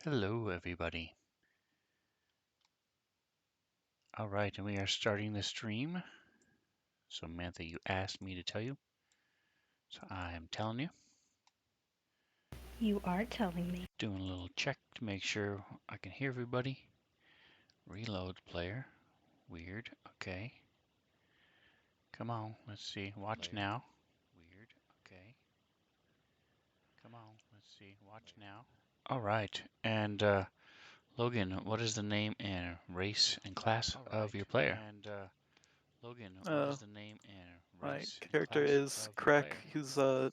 Hello, everybody. All right, and we are starting the stream. Samantha, you asked me to tell you, so I am telling you. You are telling me. Doing a little check to make sure I can hear everybody. Reload player. Weird. Okay. Come on, let's see. Watch now. Weird. Okay. Come on, let's see. Watch now. All right, and Logan, what is the name and race and class of your player? Logan, what Uh, is the name and my race and character class is of your Krek. player? He's a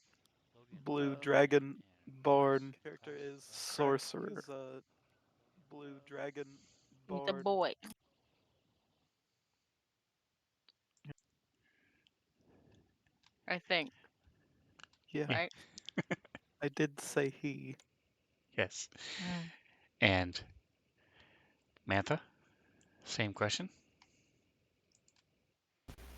blue dragon born sorcerer. He's a boy. I think, Yeah, Yeah. right? I did say he. Yes. Mm. And Mantha, same question.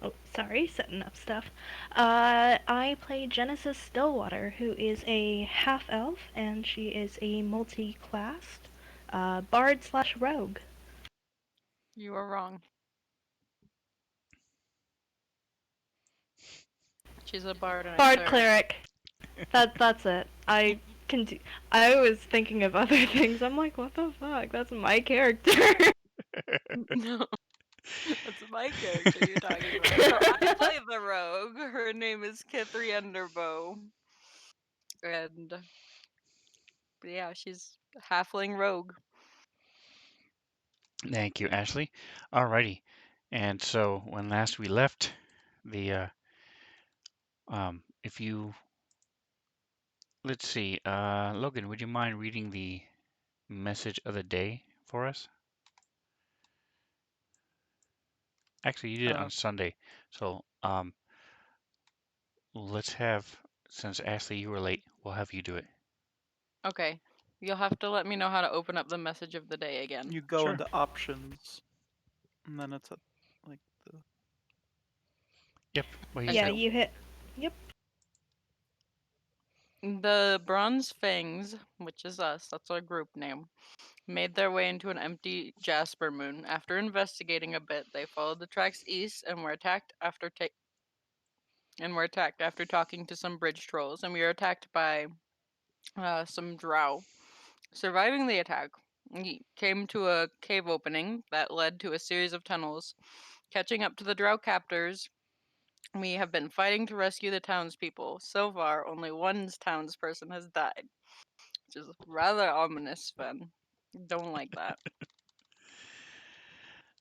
Oh, sorry, setting up stuff. I play Genesis Stillwater, who is a half elf, and she is a multi-classed bard slash rogue. You are wrong. She's a bard and a Bard cleric. cleric. That's it. I can do. I was thinking of other things. I'm like, what the fuck? That's my character. No, that's my character you're talking about. So I play the rogue. Her name is Kithri Underbow. And yeah, she's a halfling rogue. Thank you, Ashley. Alrighty. And so when last we left, the if you let's see, Logan, would you mind reading the message of the day for us? Actually, you did it Uh, on Sunday, so let's have since Ashley you were late, we'll have you do it. Okay. You'll have to let me know how to open up the message of the day again. you go Sure. into options, and then it's like the. Yep. What you Yeah, said. Okay. you hit. Yep. The Bronze Fangs, which is us, that's our group name, made their way into an empty Jasper moon. After investigating a bit, they followed the tracks east and were attacked after talking to some bridge trolls. And we were attacked by some drow. Surviving the attack, we came to a cave opening that led to a series of tunnels. Catching up to the drow captors, we have been fighting to rescue the townspeople. So far, only one townsperson has died, which is rather ominous, Sven. Don't like that.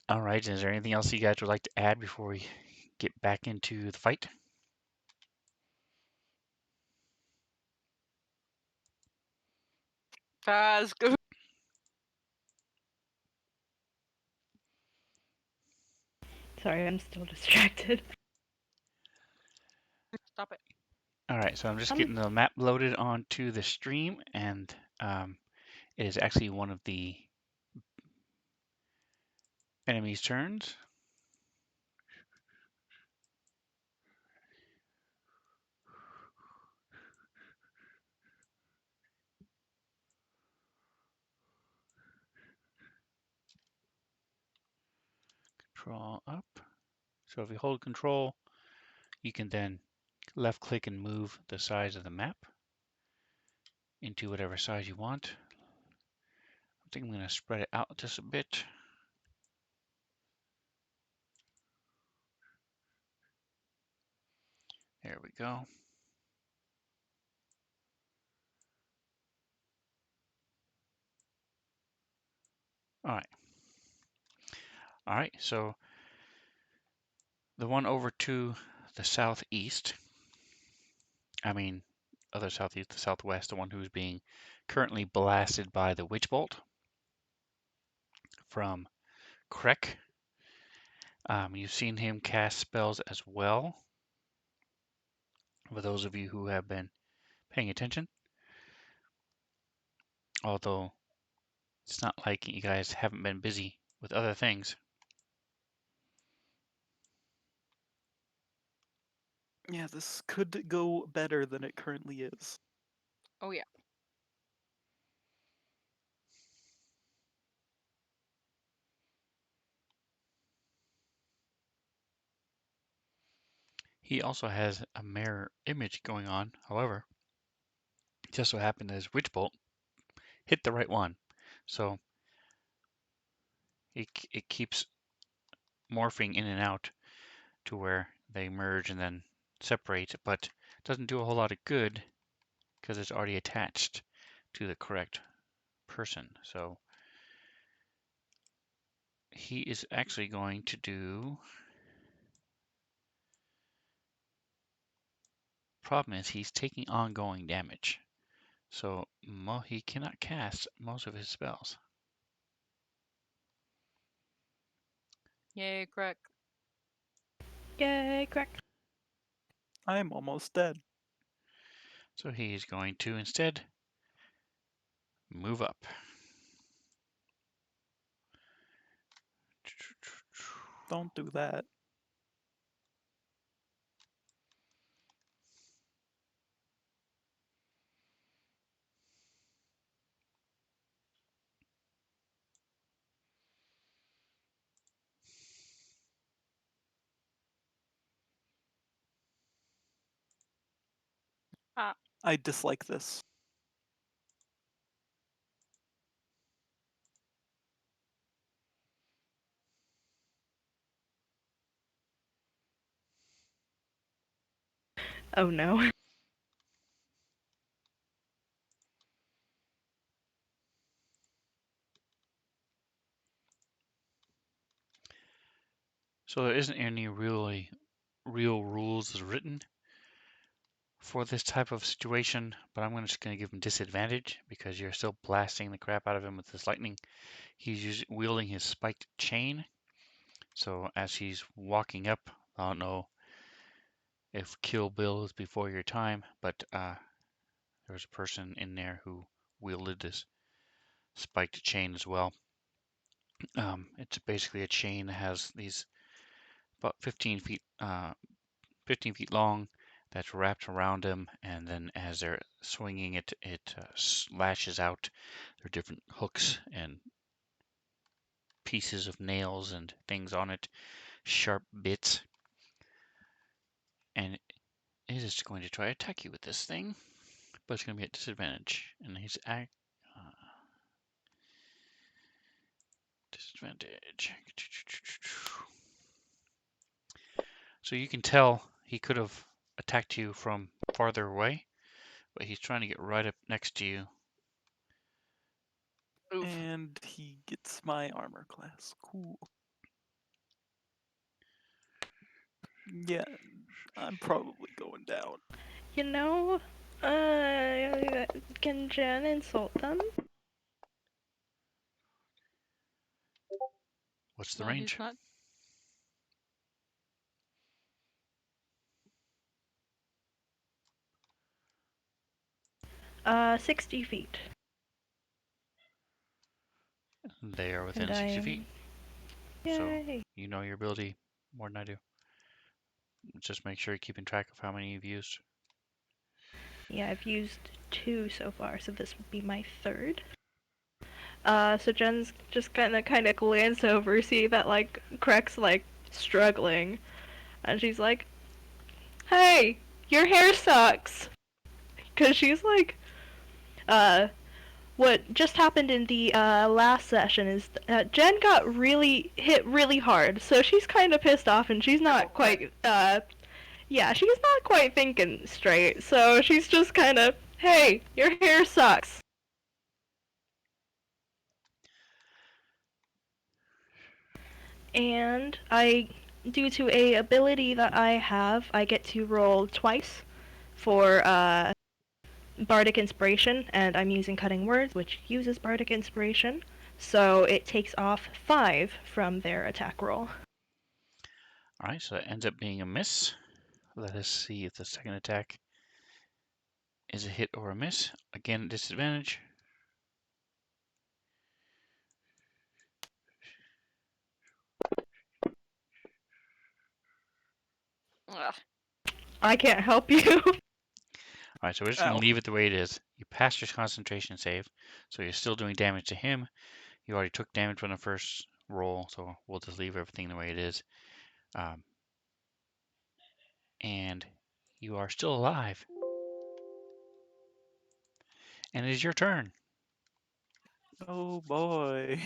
All right. Is there anything else you guys would like to add before we get back into the fight? Task. Sorry, I'm still distracted. Stop it. All right, so I'm just Um, getting the map loaded onto the stream, and it is actually one of the enemy's turns. Control up. So if you hold control, you can then left click and move the size of the map into whatever size you want. I think I'm going to spread it out just a bit. There we go. All right. All right, so the one over to the southeast, I mean, other southeast, the southwest, the one who's being currently blasted by the witch bolt from Krek. You've seen him cast spells as well, for those of you who have been paying attention. Although it's not like you guys haven't been busy with other things. Yeah, this could go better than it currently is. Oh, yeah. He also has a mirror image going on. However, it just so happened that his Witch Bolt hit the right one. So it keeps morphing in and out to where they merge and then separate, but doesn't do a whole lot of good because it's already attached to the correct person. So he is actually going to do. Problem is he's taking ongoing damage. So he cannot cast most of his spells. Yay, crack. Yay, crack. I'm almost dead. So he's going to instead move up. Don't do that. Ah. I dislike this. Oh no. So there isn't any real rules written for this type of situation, but I'm just going to give him disadvantage because you're still blasting the crap out of him with this lightning. He's wielding his spiked chain. So as he's walking up, I don't know if Kill Bill is before your time, but there was a person in there who wielded this spiked chain as well. It's basically a chain that has these about 15 feet long that's wrapped around him, and then as they're swinging it, it lashes out. There are different hooks and pieces of nails and things on it, sharp bits, and it is going to try to attack you with this thing, but it's going to be at disadvantage. And he's disadvantage. So you can tell he could have attacked you from farther away, but he's trying to get right up next to you. Oof. And he gets my armor class. Cool. Yeah, I'm probably going down. You know, can Jen insult them? What's the No, he's range? not. 60 feet. They are And within 60 feet. So Yay! you know your ability more than I do. Just make sure you're keeping track of how many you've used. Yeah, I've used 2 so far, so this would be my 3rd. So Jen's just kind of glance over, see that like Crack's like struggling, and she's like, "Hey, your hair sucks," because she's like, what just happened in the last session is Jen got hit really hard, so she's kind of pissed off, and she's not quite yeah, she's not quite thinking straight, so she's just kind of, "Hey, your hair sucks." And due to a ability that I have, I get to roll twice for Bardic Inspiration, and I'm using Cutting Words, which uses Bardic Inspiration, so it takes off 5 from their attack roll. Alright, so that ends up being a miss. Let us see if the second attack is a hit or a miss. Again, disadvantage. Ugh. I can't help you. Alright, so we're just going Ow. to leave it the way it is. You passed your concentration save, so you're still doing damage to him. You already took damage from the first roll, so we'll just leave everything the way it is. Um, and you are still alive. And it is your turn. Oh boy.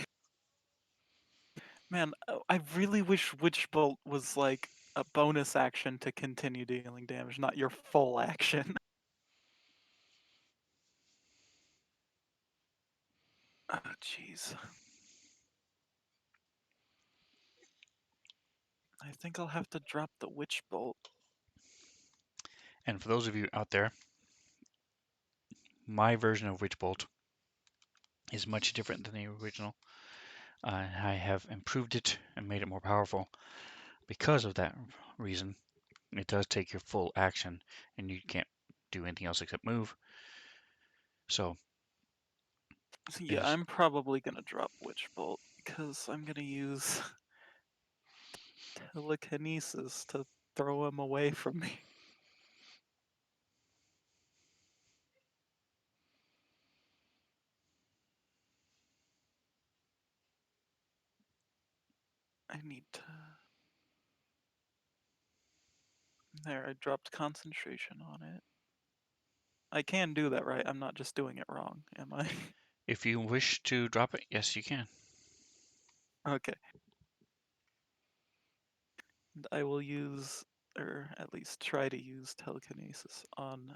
Man, I really wish Witch Bolt was like a bonus action to continue dealing damage, not your full action. Oh, jeez. I think I'll have to drop the Witch Bolt. And for those of you out there, my version of Witch Bolt is much different than the original. I have improved it and made it more powerful. Because of that reason, it does take your full action, and you can't do anything else except move. So Yeah, is I'm probably gonna drop Witch Bolt because I'm gonna use telekinesis to throw him away from me. I need to. There, I dropped concentration on it. I can do that, right? I'm not just doing it wrong, am I? if you wish to drop it, yes, you can. Okay. And I will use, or at least try to use telekinesis on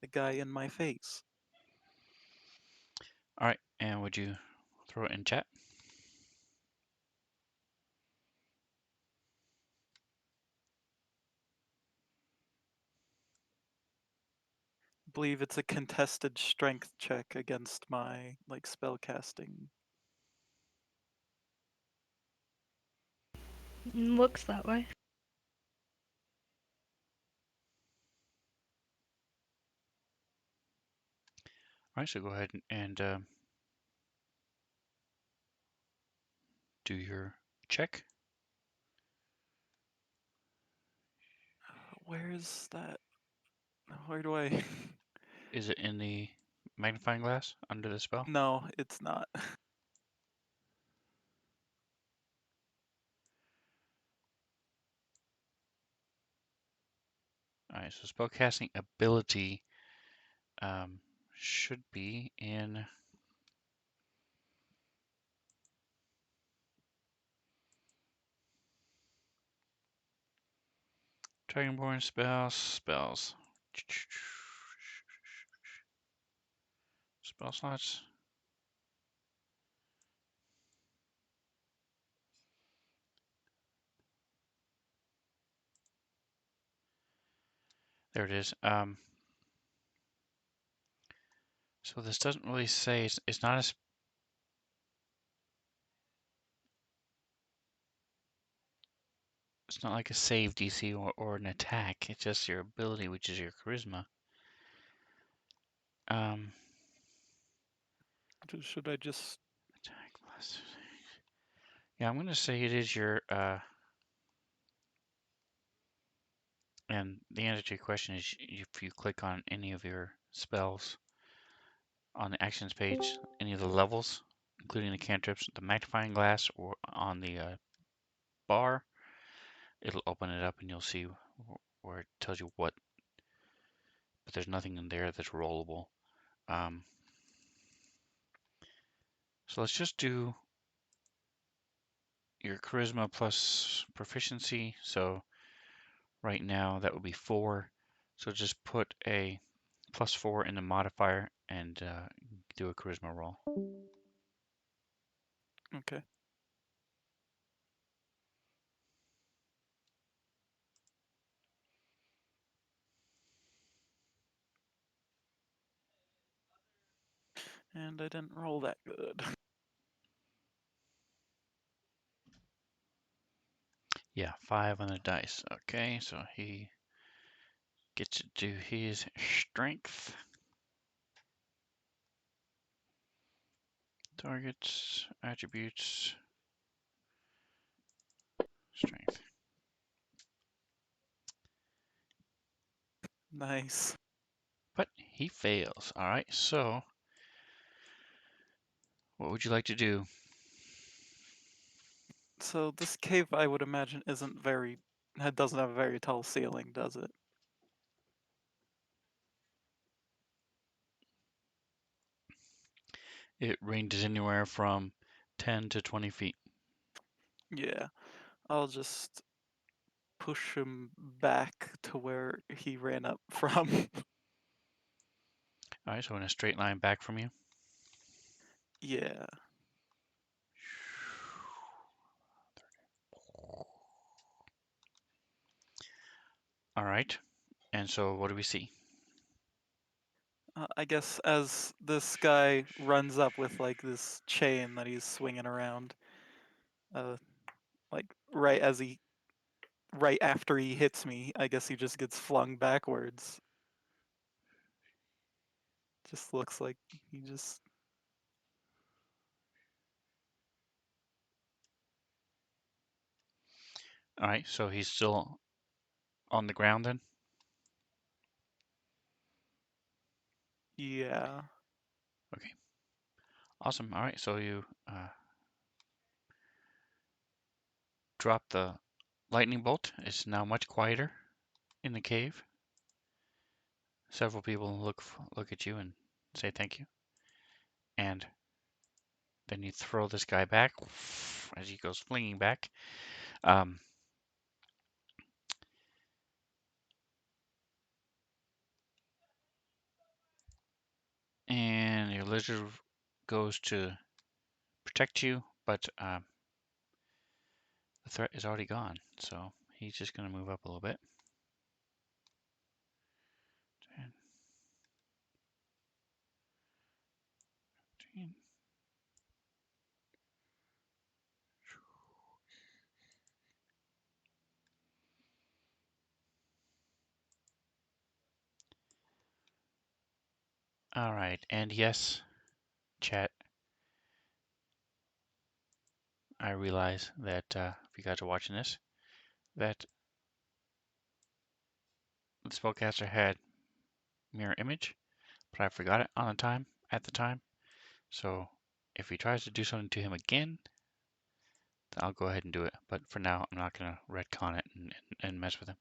the guy in my face. All right, and would you throw it in chat? I believe it's a contested strength check against my like spell casting. Looks that way. All right, so go ahead and do your check. Where's that? Where do I? Is it in the magnifying glass under the spell? No, it's not. All right, so spellcasting ability um, should be in Dragonborn spells. Spell slots. There it is. So this doesn't really say, it's not a, it's not like a save DC or an attack. It's just your ability, which is your charisma. Um, Should I just? attack plus. Yeah, I'm gonna say it is your and the answer to your question is if you click on any of your spells on the actions page, any of the levels, including the cantrips, the magnifying glass, or on the bar, it'll open it up and you'll see where it tells you what, but there's nothing in there that's rollable. Um, so let's just do your charisma plus proficiency. So right now that would be 4. So just put a +4 in the modifier and do a charisma roll. Okay. And I didn't roll that good. Yeah, 5 on the dice. Okay, so he gets to do his strength. Targets, attributes, strength. Nice. But he fails. All right, so what would you like to do? So this cave, I would imagine, isn't very That doesn't have a very tall ceiling, does it? It ranges anywhere from 10 to 20 feet. Yeah. I'll just push him back to where he ran up from. All right, so in a straight line back from you. Yeah. All right, and so what do we see? I guess as this guy runs up with like this chain that he's swinging around, like right after he hits me, I guess he just gets flung backwards. Just looks like he just. All right, so he's still on the ground then? Yeah. Okay, awesome. All right, so you drop the lightning bolt. It's now much quieter in the cave. Several people look at you and say thank you. And then you throw this guy back as he goes flinging back. Um, and your lizard goes to protect you, but the threat is already gone. So he's just going to move up a little bit. 10, 15. All right, and yes, chat, I realize that if you guys are watching this, that the spellcaster had mirror image, but I forgot it on the time at the time. So if he tries to do something to him again, then I'll go ahead and do it. But for now, I'm not going to retcon it and mess with him.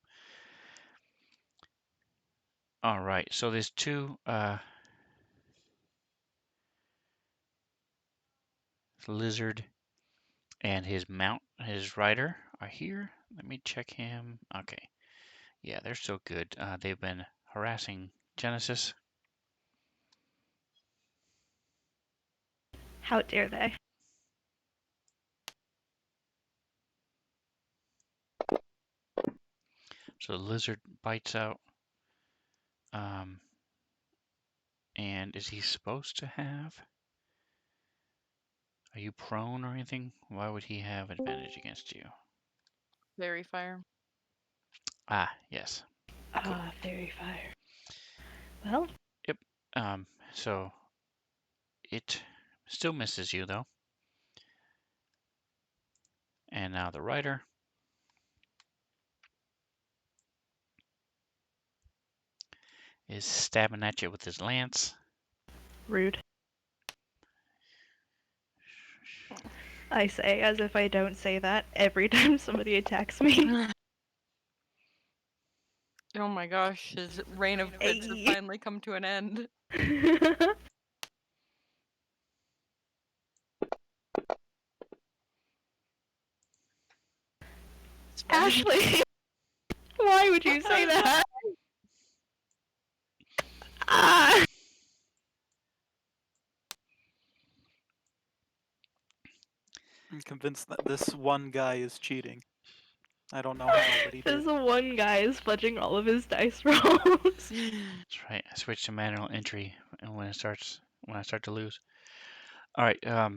All right, so there's two lizard and his mount, his rider are here. Let me check him. Okay, yeah, they're still good. They've been harassing Genesis. How dare they? So the lizard bites out. Um, and is he supposed to have? Are you prone or anything? Why would he have advantage against you? Fairy fire. Ah, yes. Cool. Ah, fairy fire. Well, Yep. So it still misses you though. And now the rider is stabbing at you with his lance. rude. I say as if I don't say that every time somebody attacks me. Oh my gosh, his reign of crits has finally come to an end. Ashley, why would you say that? Ah! I'm convinced that this one guy is cheating. I don't know how, but he This did. one guy is fudging all of his dice rolls. That's right. I switch to manual entry and when I start to lose. All right.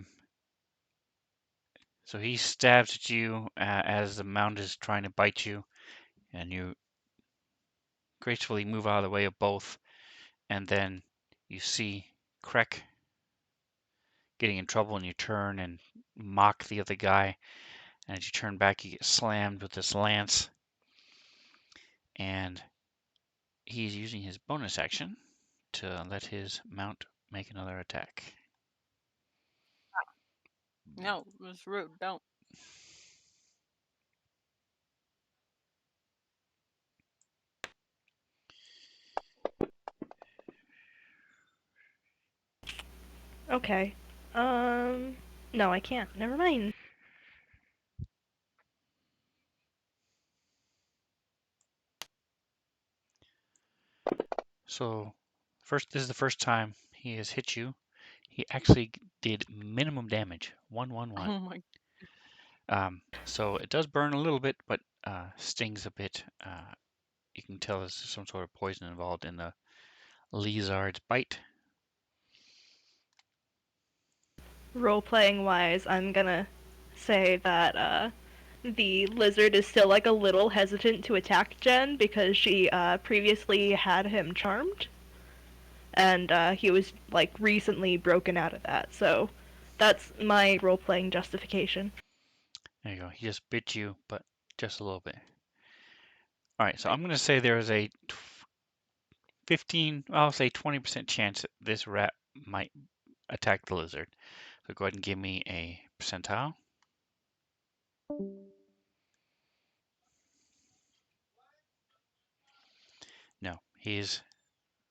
So he stabs at you as the mound is trying to bite you, and you gracefully move out of the way of both, and then you see Krek getting in trouble, and you turn and mock the other guy. And as you turn back, you get slammed with this lance, and he's using his bonus action to let his mount make another attack. No, it was rude. Don't. Okay. No, I can't. Never mind. So, this is the first time he has hit you. He actually did minimum damage, 111. Oh my. So it does burn a little bit, but stings a bit. You can tell there's some sort of poison involved in the lizard's bite. Role-playing wise, I'm gonna say that the lizard is still like a little hesitant to attack Jen because she previously had him charmed, and he was like recently broken out of that. So that's my role-playing justification. There you go. He just bit you, but just a little bit. All right, so I'm going to say there is a 15, I'll say 20% chance that this rat might attack the lizard. So go ahead and give me a percentile. No, he's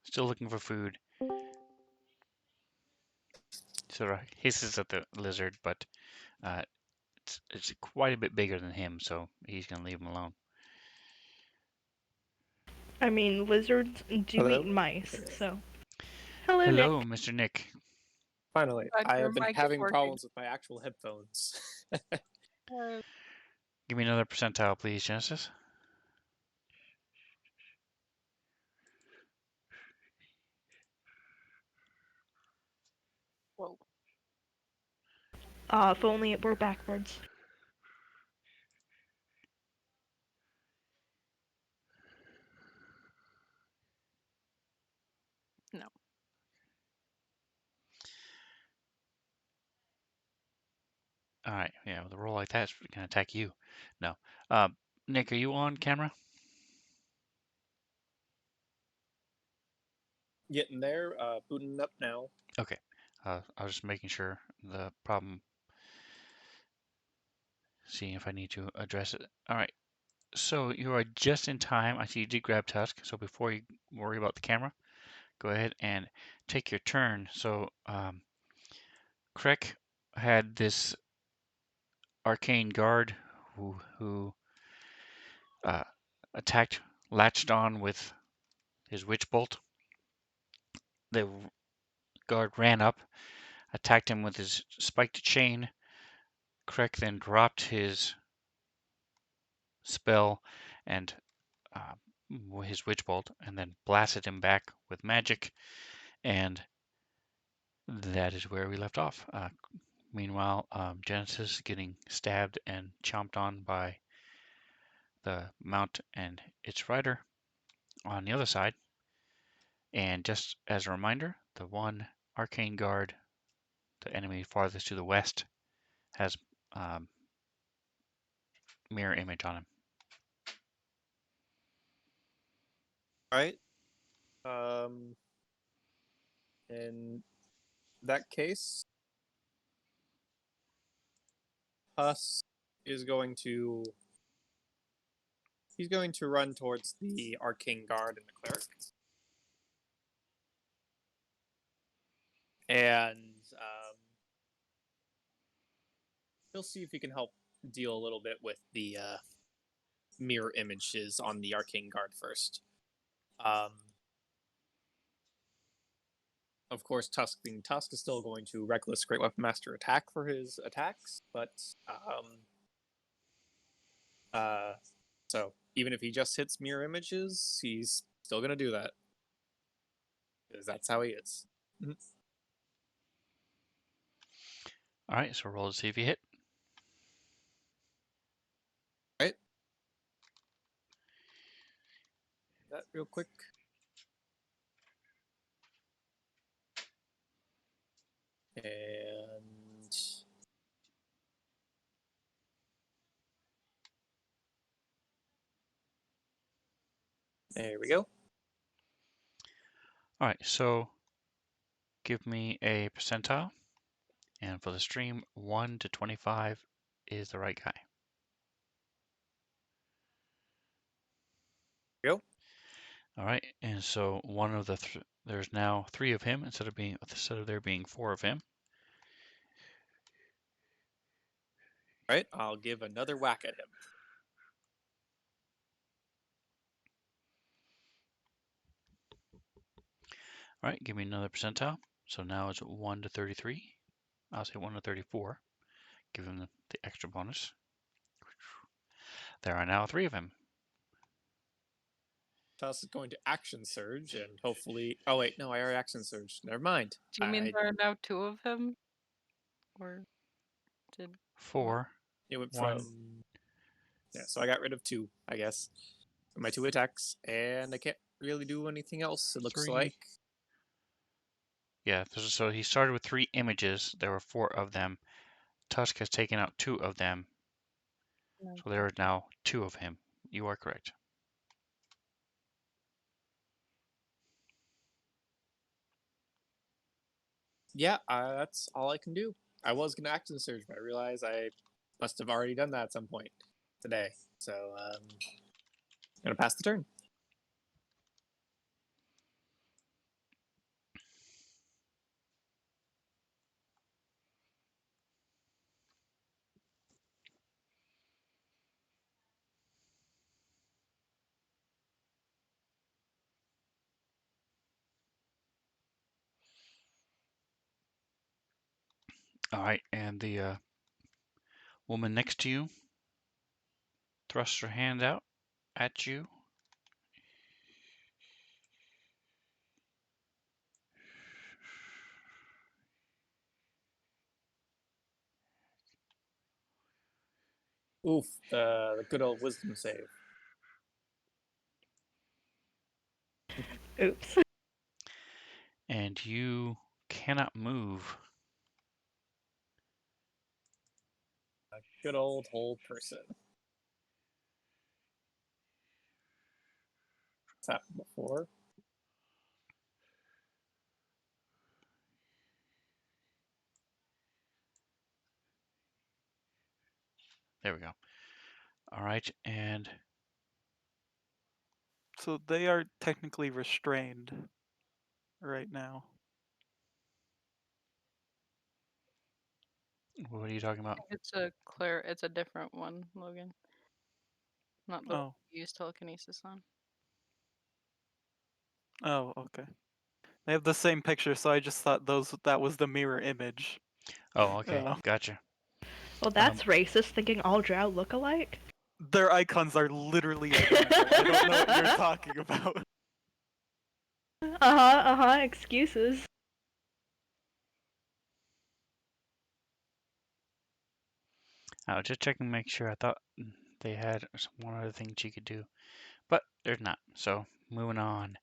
still looking for food. Sort of hisses at the lizard, but uh, it's quite a bit bigger than him, so he's going to leave him alone. I mean, lizards do Hello? eat mice, so. Hello, Hello, Nick. Mr. Nick. Finally, Glad I your have been mic is having working. problems with my actual headphones. Give me another percentile, please, Genesis. Whoa. If only it were backwards. No. All right, yeah, with a roll like that, it's going to attack you. No. Nick, are you on camera? Getting there, booting up now. Okay. I was just making sure the problem, seeing if I need to address it. All right. So you are just in time. I see you did grab Tusk. So before you worry about the camera, go ahead and take your turn. So Krek had this arcane guard who uh, attacked, latched on with his witch bolt. The guard ran up, attacked him with his spiked chain. Krek then dropped his spell and uh, his witch bolt, and then blasted him back with magic, and that is where we left off. Meanwhile, Genesis is getting stabbed and chomped on by the mount and its rider on the other side. And just as a reminder, the one arcane guard, the enemy farthest to the west, has um, mirror image on him. Right? In that case, Huss is going to he's going to run towards the arcane guard and the cleric, and he'll see if he can help deal a little bit with the mirror images on the arcane guard first. Of course, Tusk being Tusk is still going to reckless Great Weapon Master attack for his attacks, but so even if he just hits mirror images, he's still gonna do that because that's how he is. All right, so roll to see if you hit. Right? That real quick. And there we go. All right, so give me a percentile. And for the stream, 1 to 25 is the right guy. There we go. All right, and so one of the there's now 3 of him instead of there being 4 of him. All right, I'll give another whack at him. All right, give me another percentile. So now it's 1 to 33. I'll say 1 to 34. Give him the extra bonus. There are now 3 of him. Tusk is going to action surge and hopefully. Oh wait, no, I already action surge. Never mind. Do you mean there are now 2 of him? Or did 4. It went 1. from. Yeah, so I got rid of 2, I guess. My 2 attacks, and I can't really do anything else. It looks 3. like. Yeah, so he started with 3 images. There were 4 of them. Tusk has taken out 2 of them. So there are now 2 of him. You are correct. Yeah, that's all I can do. I was gonna action surge, but I realized I must have already done that at some point today. So I'm gonna pass the turn. All right, and the woman next to you thrusts her hand out at you. Oof, the good old wisdom save. Oops. And you cannot move. A good old whole person. It's happened before. There we go. All right, and So they are technically restrained right now. what are you talking about? it's a different one, Logan. Not the one Oh, you use telekinesis on. oh, okay. They have the same picture, so I just thought that was the mirror image. Oh, okay, gotcha. Well, that's racist, thinking all drow look alike. Their icons are literally identical. I don't know what you're talking about. Excuses. I was just checking to make sure. I thought they had one other thing she could do, but there's not. So moving on.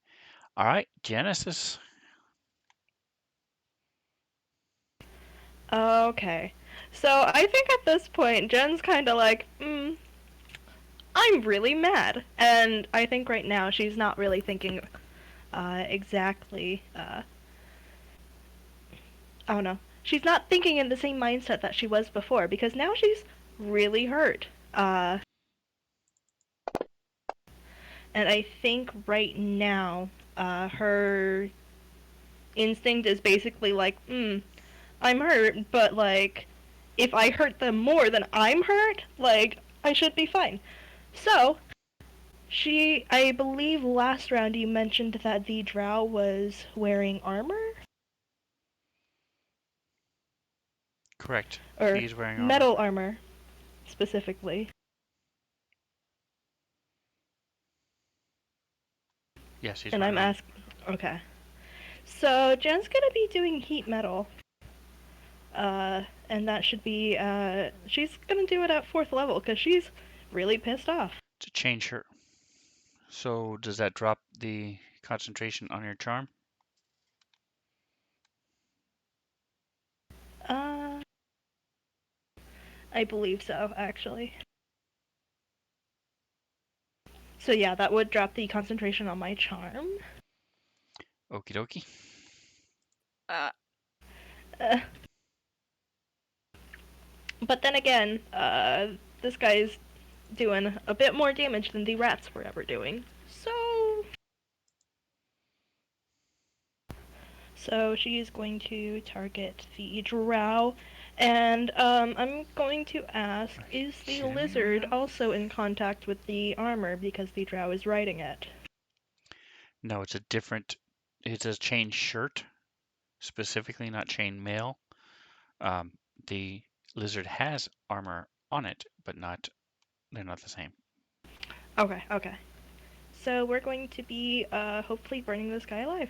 All right, Genesis. Okay. So I think at this point, Jen's kind of like, I'm really mad. And I think right now she's not really thinking exactly, I don't know. She's not thinking in the same mindset that she was before, because now she's really hurt. And I think right now, her instinct is basically like, I'm hurt, but like, if I hurt them more than I'm hurt, like, I should be fine. So, I believe last round you mentioned that the drow was wearing armor? Correct. Or He's wearing armor. metal armor, specifically. Yes, he's And wearing I'm armor. asking, okay. So, Jen's gonna be doing heat metal. And that should be, she's gonna do it at 4th level, because she's really pissed off. To change her. So does that drop the concentration on your charm? I believe so, actually. So yeah, that would drop the concentration on my charm. Okie dokie. Uh, Uh, but then again, this guy's doing a bit more damage than the rats were ever doing. So So she is going to target the drow. And I'm going to ask, Are you is the kidding me right lizard now? also in contact with the armor because the drow is riding it? No, it's a different. It's a chain shirt, specifically, not chain mail. Um, the lizard has armor on it, but not. They're not the same. Okay, okay. So we're going to be hopefully burning this guy alive.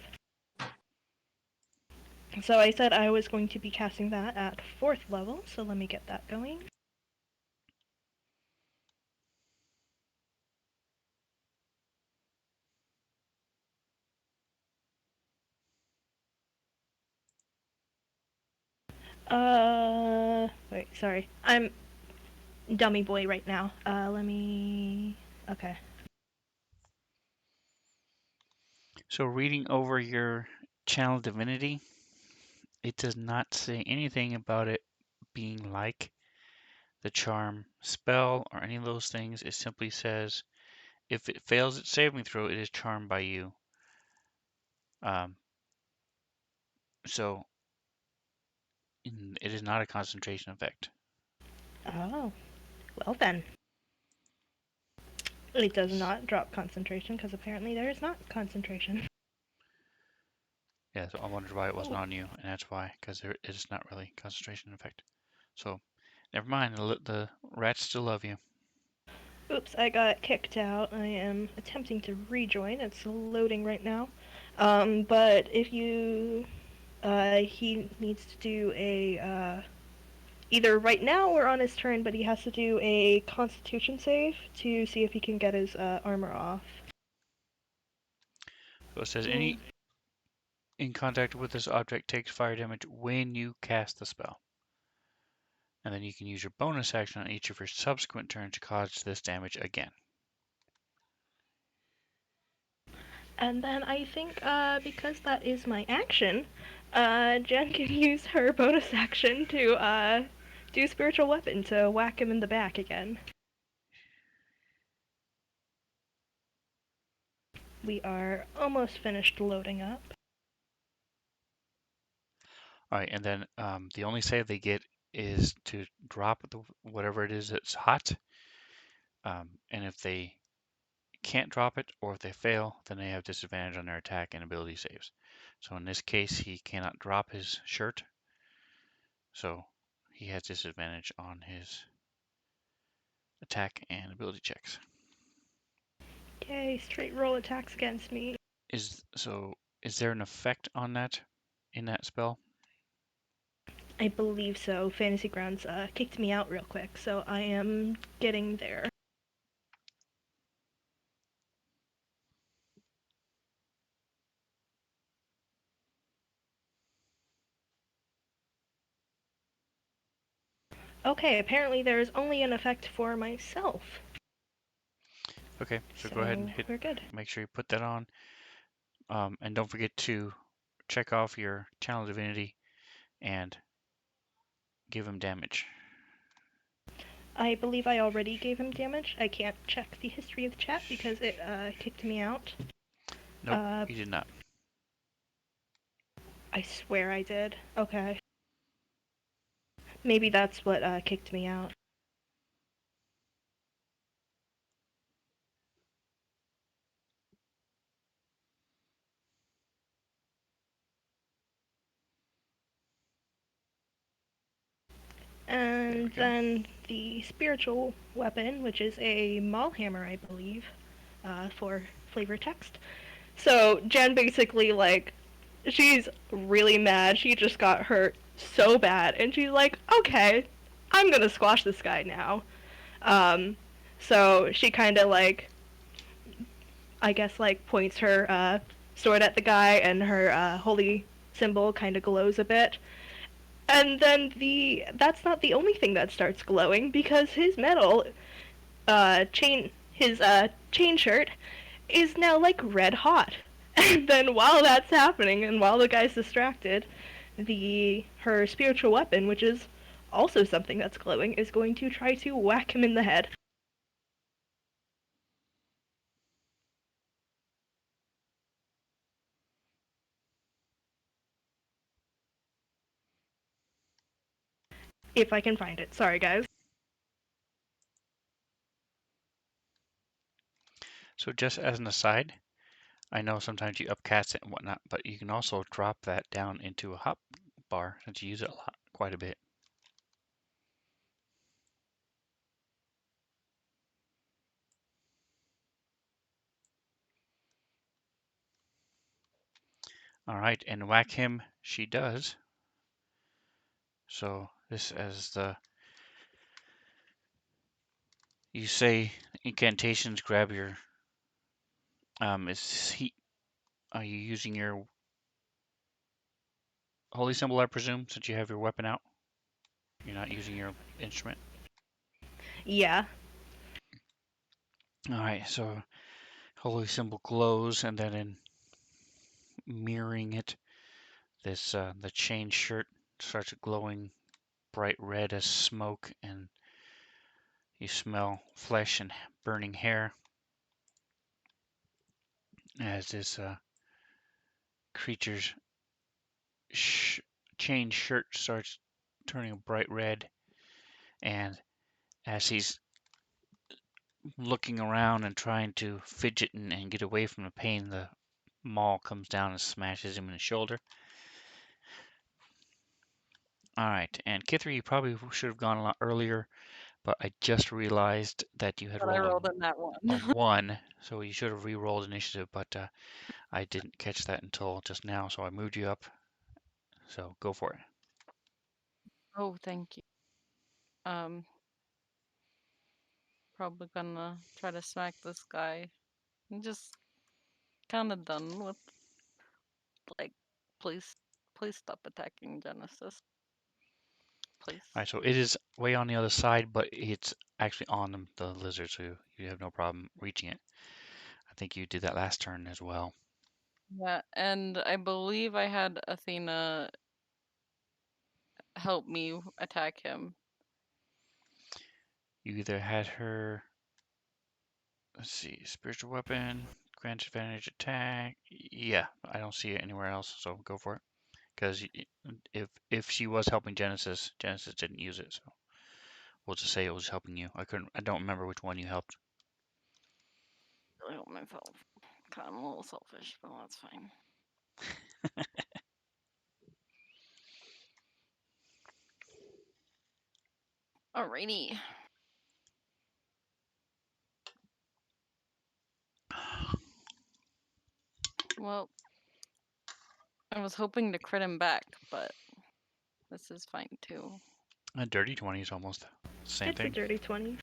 So I said I was going to be casting that at 4th level, so let me get that going. Wait, sorry. I'm dummy boy right now. Let me... Okay. So reading over your channel divinity, it does not say anything about it being like the charm spell or any of those things. It simply says if it fails its saving throw, it is charmed by you. Um, so it is not a concentration effect. Oh, well then. It does not drop concentration, because apparently there is not concentration. Yeah, so I wondered why it wasn't Oh. on you, and that's why, because it is not really concentration effect. So, never mind, the rats still love you. Oops, I got kicked out. I am attempting to rejoin. It's loading right now. But if you... he needs to do a, either right now or on his turn, but he has to do a constitution save to see if he can get his, armor off. So it says Hmm. any in contact with this object takes fire damage when you cast the spell. And then you can use your bonus action on each of your subsequent turns to cause this damage again. And then I think, because that is my action, Jen can use her bonus action to, do spiritual weapon to whack him in the back again. We are almost finished loading up. All right, and then the only save they get is to drop whatever it is that's hot. And if they can't drop it, or if they fail, then they have disadvantage on their attack and ability saves. So in this case, he cannot drop his shirt, so he has disadvantage on his attack and ability checks. Yay, straight roll attacks against me. Is there an effect on that in that spell? I believe so. Fantasy Grounds kicked me out real quick, so I am getting there. Okay, apparently there is only an effect for myself. Okay, so go ahead and So we're good. make sure you put that on. And don't forget to check off your channel divinity and give him damage. I believe I already gave him damage. I can't check the history of the chat because it kicked me out. Nope, you did not. I swear I did. Okay. Maybe that's what kicked me out. There we And go. then the spiritual weapon, which is a maul hammer, I believe, for flavor text. So Jen basically, like, she's really mad. She just got hurt so bad, and she's like, okay, I'm gonna squash this guy now. Um, so she kind of, like, I guess, like, points her sword at the guy, and her holy symbol kind of glows a bit. And then that's not the only thing that starts glowing, because his metal chain shirt is now like red hot. And then while that's happening and while the guy's distracted, her spiritual weapon, which is also something that's glowing, is going to try to whack him in the head. If I can find it. Sorry, guys. So just as an aside, I know sometimes you upcast it and whatnot, but you can also drop that down into a hop bar since you use it a lot, quite a bit. All right, and whack him she does. So this as you say incantations, grab your, is he, are you using your holy symbol, I presume, since you have your weapon out? You're not using your instrument? Yeah. All right, so holy symbol glows, and then in mirroring it, this the chain shirt starts glowing bright red as smoke, and you smell flesh and burning hair as this creature's sh chain shirt starts turning a bright red, and as he's looking around and trying to fidget and get away from the pain, the maul comes down and smashes him in the shoulder. All right, and Kithri, you probably should have gone a lot earlier, but I just realized that you had But I rolled rolled in that one. a 1, so you should have re-rolled initiative, but I didn't catch that until just now, so I moved you up. So go for it. Oh, thank you. Probably gonna try to smack this guy. I'm just kind of done with, like, please, please stop attacking Genesis. Please. All right, so it is way on the other side, but it's actually on the lizard, so you have no problem reaching it. I think you did that last turn as well. Yeah, and I believe I had Athena help me attack him. You either had her, let's see, spiritual weapon, grants advantage attack. Yeah, I don't see it anywhere else, so go for it. Because if she was helping Genesis, Genesis didn't use it, so we'll just say it was helping you. I don't remember which one you helped. Really help myself. Kind of a little selfish, but that's fine. Alrighty. Well, I was hoping to crit him back, but this is fine too. A dirty 20 is almost the same It's a thing. dirty 20.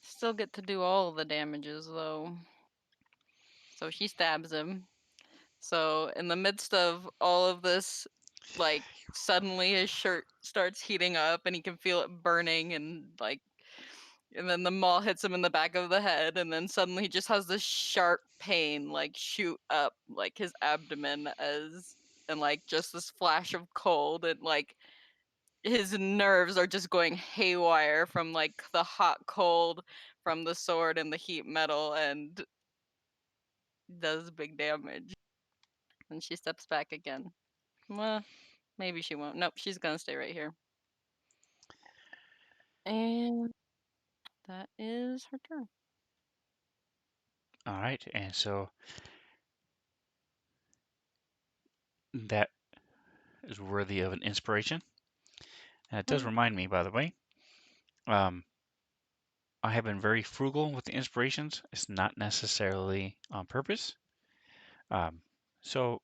Still get to do all the damages though. So she stabs him. So in the midst of all of this, like, suddenly his shirt starts heating up and he can feel it burning, and like, and then the maul hits him in the back of the head, and then suddenly he just has this sharp pain like shoot up like his abdomen, as and like just this flash of cold, and like his nerves are just going haywire from like the hot cold from the sword and the heat metal, and does big damage. And she steps back again. Well, maybe she won't. Nope, she's gonna stay right here. And that is her turn. All right, and so that is worthy of an inspiration. And it does remind me, by the way, um, I have been very frugal with the inspirations. It's not necessarily on purpose. Um, so,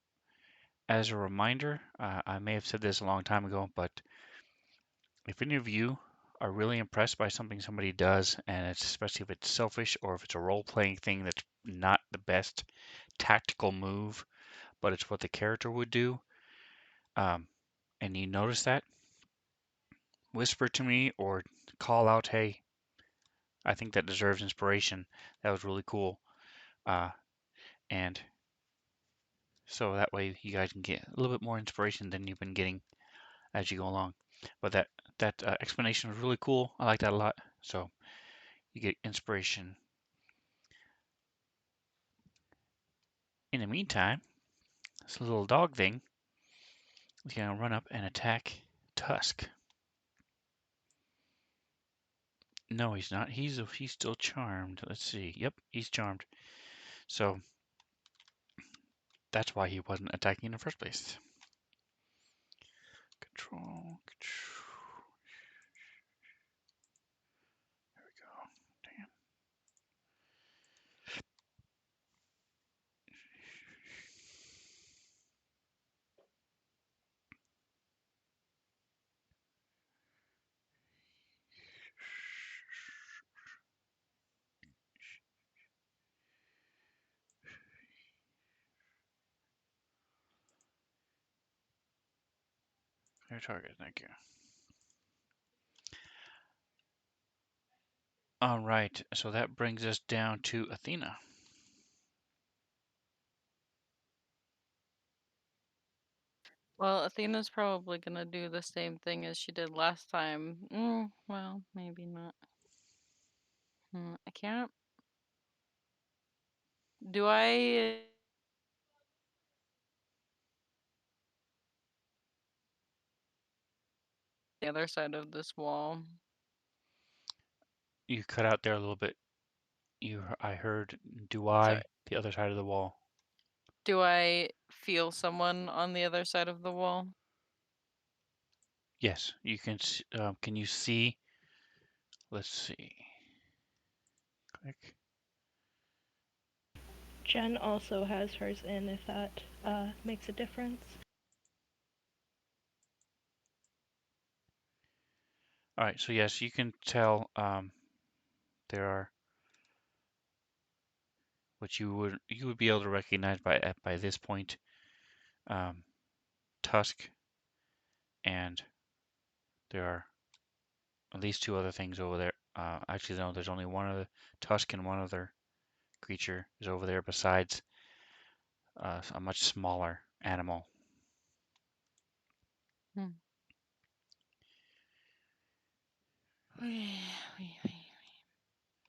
as a reminder, I may have said this a long time ago, but if any of you are really impressed by something somebody does, and it's especially if it's selfish or if it's a role-playing thing that's not the best tactical move, but it's what the character would do, um, and you notice that, whisper to me or call out, "Hey, I think that deserves inspiration. That was really cool." Uh, and so that way you guys can get a little bit more inspiration than you've been getting as you go along. But that explanation was really cool. I like that a lot. So you get inspiration. In the meantime, this little dog thing He's gonna run up and attack Tusk. No, he's not. He's still charmed. Let's see. Yep, he's charmed. So that's why he wasn't attacking in the first place. Control. There we go. Damn. Clear target. Thank you. All right. So that brings us down to Athena. Well, Athena's probably gonna do the same thing as she did last time. Well, maybe not. I can't. Do I? The other side of this wall. You cut out there a little bit. I heard, do Sorry. I? The other side of the wall. Do I feel someone on the other side of the wall? Yes, you can. Can you see? Let's see. Click. Jen also has hers in, if that makes a difference. All right. So yes, you can tell. There are what you would be able to recognize by this point. Tusk, and there are at least two other things over there. Actually, no, there's only one other Tusk and one other creature is over there besides a much smaller animal.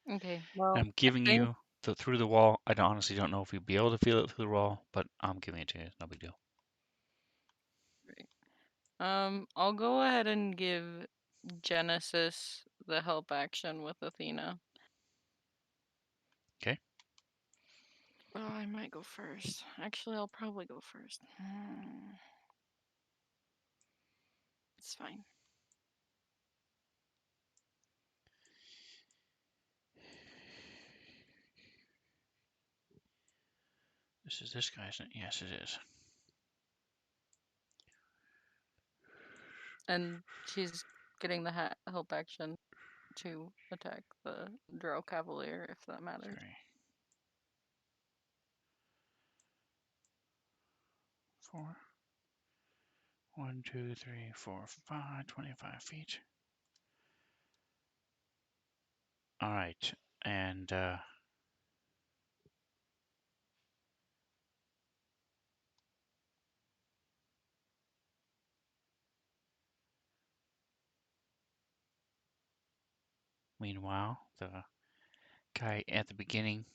Okay, well, I'm I giving think you through the wall. I honestly don't know if you'd be able to feel it through the wall, but I'm giving it to you. No big deal. I'll go ahead and give Genesis the help action with Athena. Okay. Oh, I might go first. Actually, I'll probably go first. It's fine. This is this guy, isn't it? Yes, it is. And she's getting the help action to attack the Drow Cavalier, if that matters. 3, 4. 1, 2, 3, 4, 5. 25 feet. All right, and meanwhile, the guy at the beginning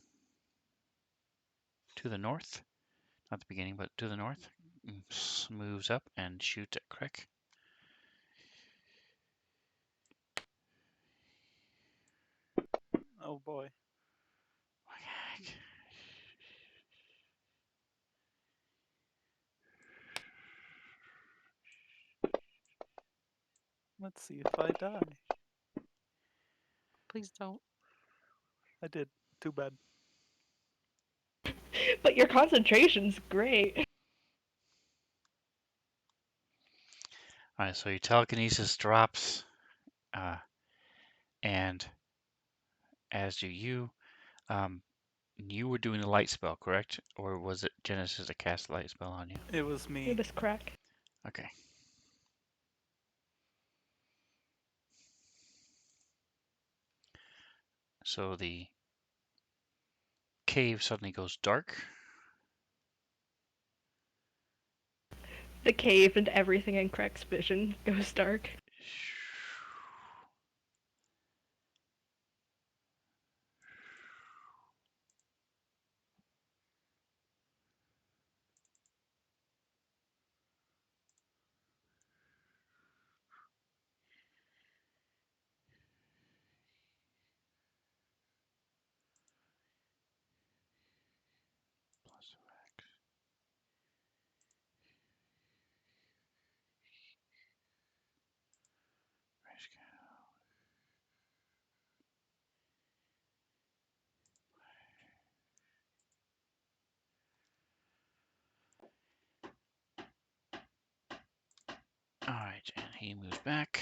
to the north, not the beginning, but to the north, moves up and shoots at Crick. Oh boy. Let's see if I die. Please don't. I did. Too bad. But your concentration's great. All right, so your telekinesis drops, and as do you. You were doing a light spell, correct? Or was it Genesis that cast a light spell on you? It was me. It was crack. Okay. So the cave suddenly goes dark. The cave and everything in Crack's vision goes dark. All right, and he moves back.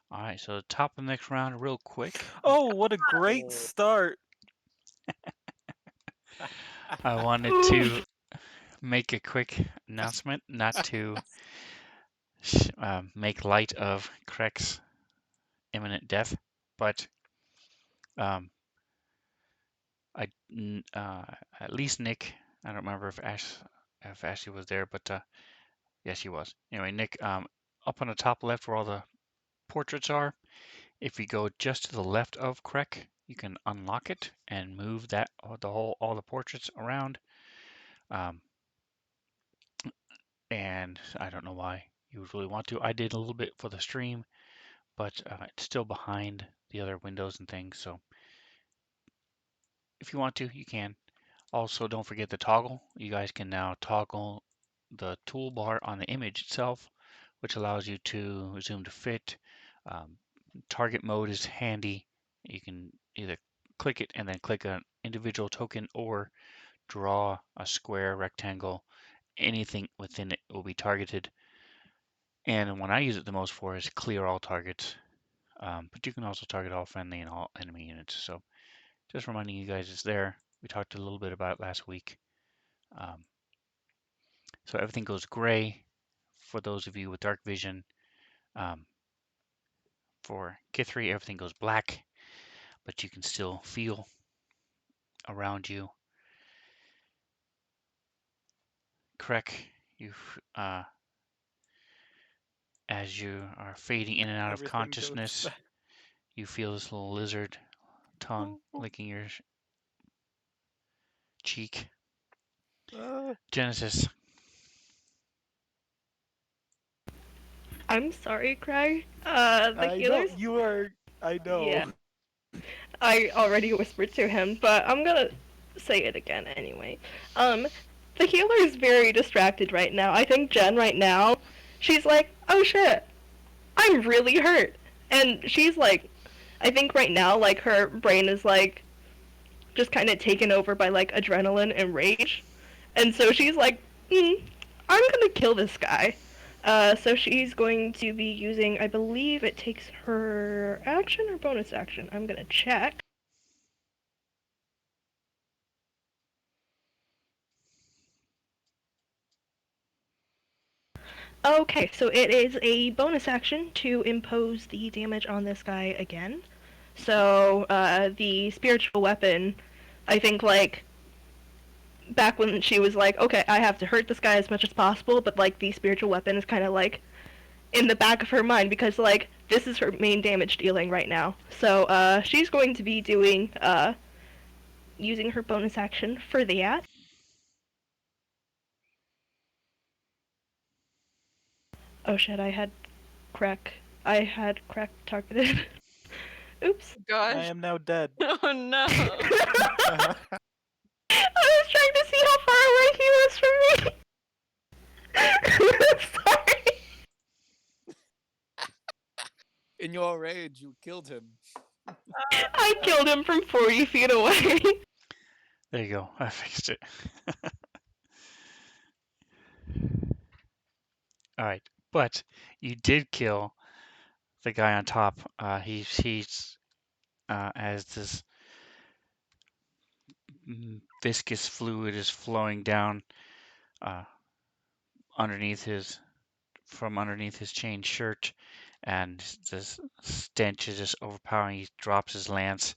All right, so the top of the next round, real quick. Oh, what a great start! I wanted to make a quick announcement, not to make light of Craig's imminent death, but um, at least Nick. I don't remember if Ashley was there, but yes, she was. Anyway, Nick, up on the top left where all the portraits are, if you go just to the left of Craig, you can unlock it and move that all the portraits around. And I don't know why you would really want to. I did a little bit for the stream, but it's still behind the other windows and things. So if you want to, you can. Also, don't forget the toggle. You guys can now toggle the toolbar on the image itself, which allows you to zoom to fit. Um, target mode is handy. You can either click it and then click an individual token or draw a square, rectangle, anything within it will be targeted. And when I use it the most for is clear all targets. But you can also target all friendly and all enemy units. So just reminding you guys it's there. We talked a little bit about it last week. Um, so everything goes gray for those of you with dark vision. Um, for Kithri, everything goes black, but you can still feel around you. Krek, you as you are fading in and out of Everything goes consciousness, back. you feel this little lizard tongue Oh, licking your cheek. uh, Genesis, I'm sorry, Craig. The I know healers. you are. I Yeah, know. I already whispered to him, but I'm gonna say it again anyway. Um, the healer is very distracted right now. I think Jen right now, she's like, oh shit, I'm really hurt. And she's like, I think right now, like, her brain is like, just kind of taken over by like adrenaline and rage. And so she's like, I'm gonna kill this guy. So she's going to be using, I believe it takes her action or bonus action. I'm gonna check. Okay, so it is a bonus action to impose the damage on this guy again. So the spiritual weapon, I think like back when she was like, okay, I have to hurt this guy as much as possible, but like the spiritual weapon is kind of like in the back of her mind because like this is her main damage dealing right now. So she's going to be doing using her bonus action for that. Oh shit, I had crack targeted. Oops. I Gosh. am now dead. Oh no. I was trying to see how far away he was from me. Sorry. In your rage, you killed him. I killed him from 40 feet away. there you go. I fixed it. All right, but you did kill the guy on top. He's as this viscous fluid is flowing down uh, underneath his from underneath his chain shirt, and this stench is just overpowering. He drops his lance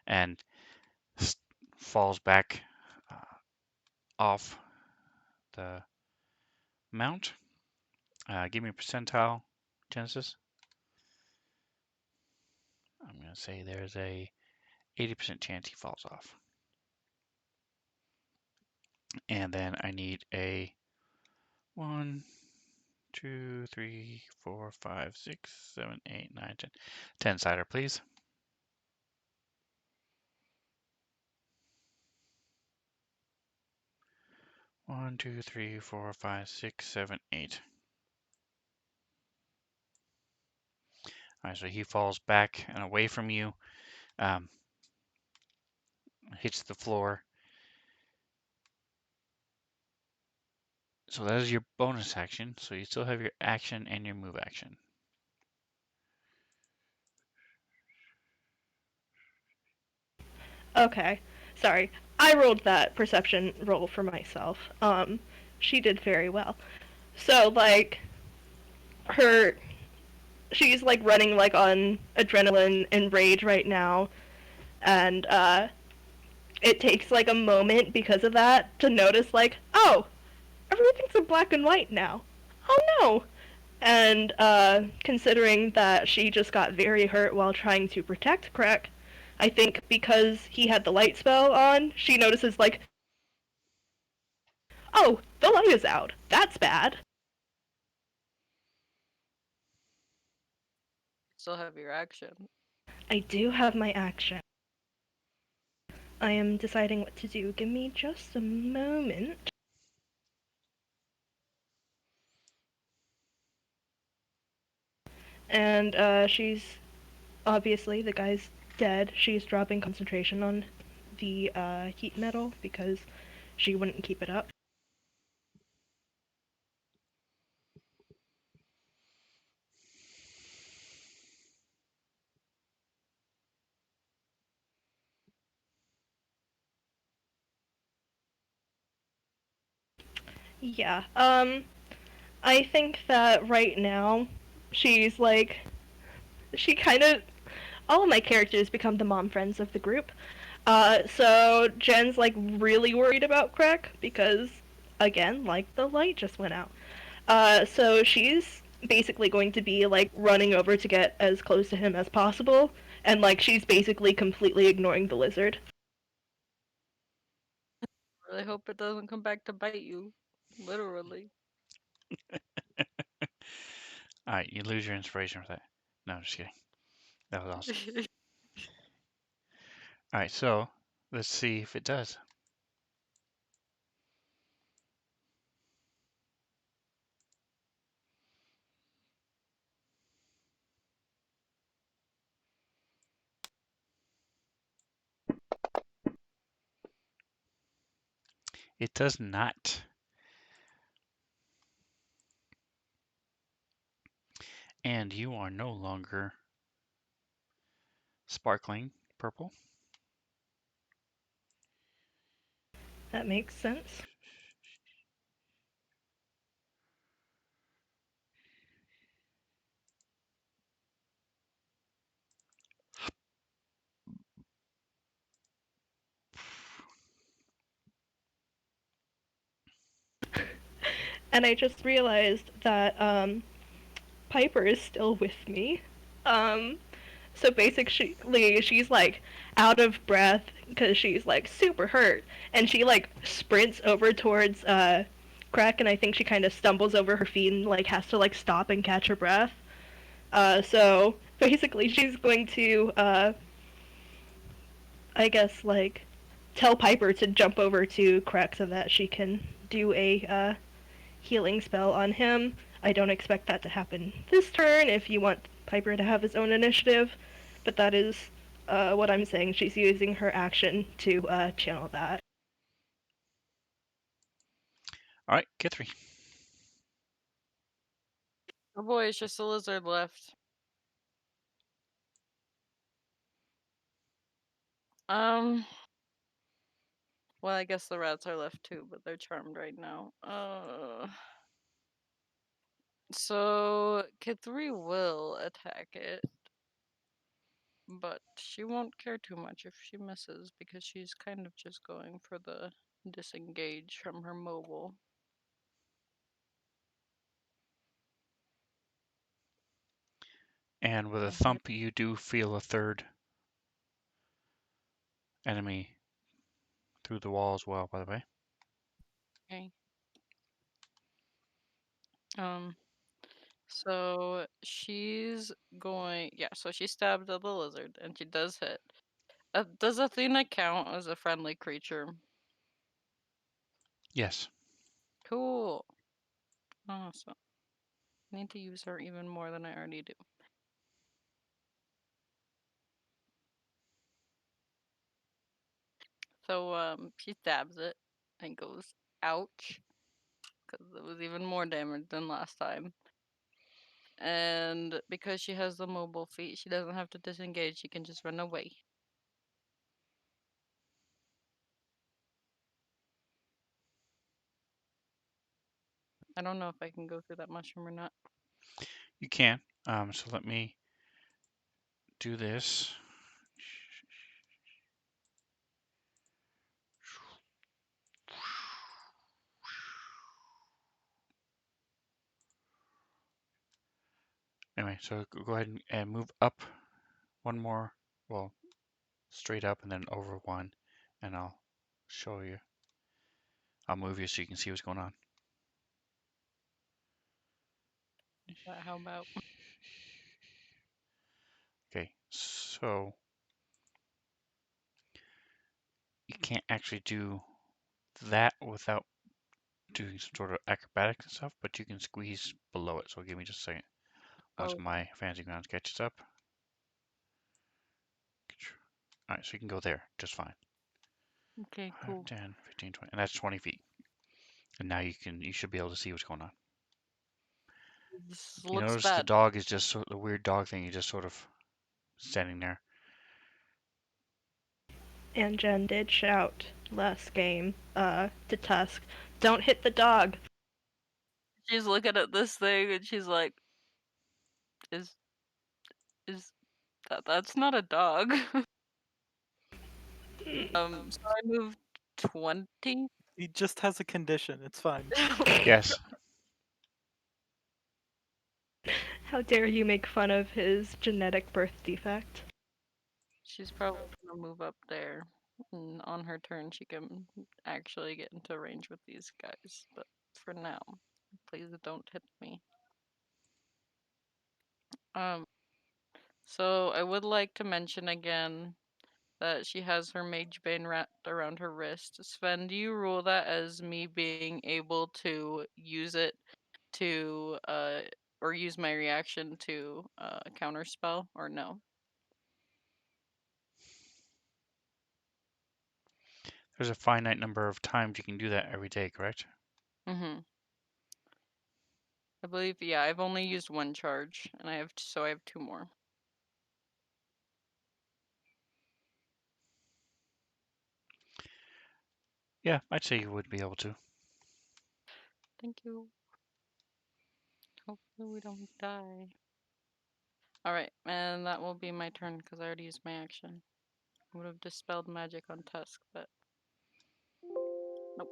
and falls back off the mount. Give me a percentile, Genesis. I'm going to say there's a 80% chance he falls off. And then I need a 1, 2, 3, 4, 5, 6, 7, 8, 9, 10. 10 cider, please. One, two, three, four, five, 6, 7, 8. All right, so he falls back and away from you, um, hits the floor. So that is your bonus action. So you still have your action and your move action. Okay. Sorry. I rolled that perception roll for myself. She did very well. So, like, her. She's, like, running, like, on adrenaline and rage right now. And, it takes, like, a moment because of that to notice, like, oh, everything's in black and white now. Oh no! And, considering that she just got very hurt while trying to protect Crack, I think because he had the light spell on, she notices, like, oh, the light is out. That's bad. Still have your action. I do have my action. I am deciding what to do. Give me just a moment. And, she's obviously, the guy's dead. She's dropping concentration on the, heat metal because she wouldn't keep it up. Yeah, I think that right now, she's like, she kind of, all of my characters become the mom friends of the group. So Jen's like really worried about Crack because, again, like the light just went out. So she's basically going to be like running over to get as close to him as possible, and like she's basically completely ignoring the lizard. Really hope it doesn't come back to bite you. Literally. All right, you lose your inspiration for that. No, I'm just kidding. That was awesome. All right, so let's see if it does. It does not. And you are no longer sparkling purple. That makes sense. And I just realized that Piper is still with me. Um, so basically, she's like out of breath because she's like super hurt, and she like sprints over towards Crack, and I think she kind of stumbles over her feet and like has to like stop and catch her breath. So basically, she's going to I guess like tell Piper to jump over to Crack so that she can do a healing spell on him. I don't expect that to happen this turn if you want Piper to have his own initiative, but that is what I'm saying. She's using her action to channel that. All right, get 3. Oh boy, it's just a lizard left. Um. Well, I guess the rats are left too, but they're charmed right now. So Kid 3 will attack it, but she won't care too much if she misses because she's kind of just going for the disengage from her mobile. And with a thump, you do feel a third enemy through the wall as well, by the way. Okay. Um. So she's going. Yeah. So she stabbed at the lizard, and she does hit. Does Athena count as a friendly creature? Yes. Cool. Awesome. I need to use her even more than I already do. So she stabs it and goes, ouch, because it was even more damage than last time. And because she has the mobile feat, she doesn't have to disengage. She can just run away. I don't know if I can go through that mushroom or not. You can. So let me do this. Anyway, so go ahead and move up one more, well, straight up and then over one, and I'll show you. I'll move you so you can see what's going on. How about? Okay, so you can't actually do that without doing some sort of acrobatics and stuff, but you can squeeze below it. So give me just a second. Once Oh, my fancy grounds catches up. All right, so you can go there just fine. okay, 5, cool. 10, 15, 20, and that's 20 feet. And now you should be able to see what's going on. This You looks notice the bad. dog is just the weird dog thing. He's just sort of standing there. And Jen did shout last game, to Tusk, "Don't hit the dog!" She's looking at this thing and she's like, is that's not a dog. So I moved 20. He just has a condition. It's fine. Yes. How dare you make fun of his genetic birth defect? She's probably gonna move up there. And on her turn, she can actually get into range with these guys. But for now, please don't hit me. Um, so I would like to mention again that she has her mage bane wrapped around her wrist. Sven, do you rule that as me being able to use it to or use my reaction to counter spell or no? There's a finite number of times you can do that every day, correct? Mm-hmm. I believe, yeah, I've only used one charge, and I have two more. Yeah, I'd say you would be able to. Thank you. Hopefully we don't die. Alright, and that will be my turn because I already used my action. I would have dispelled magic on Tusk, but nope.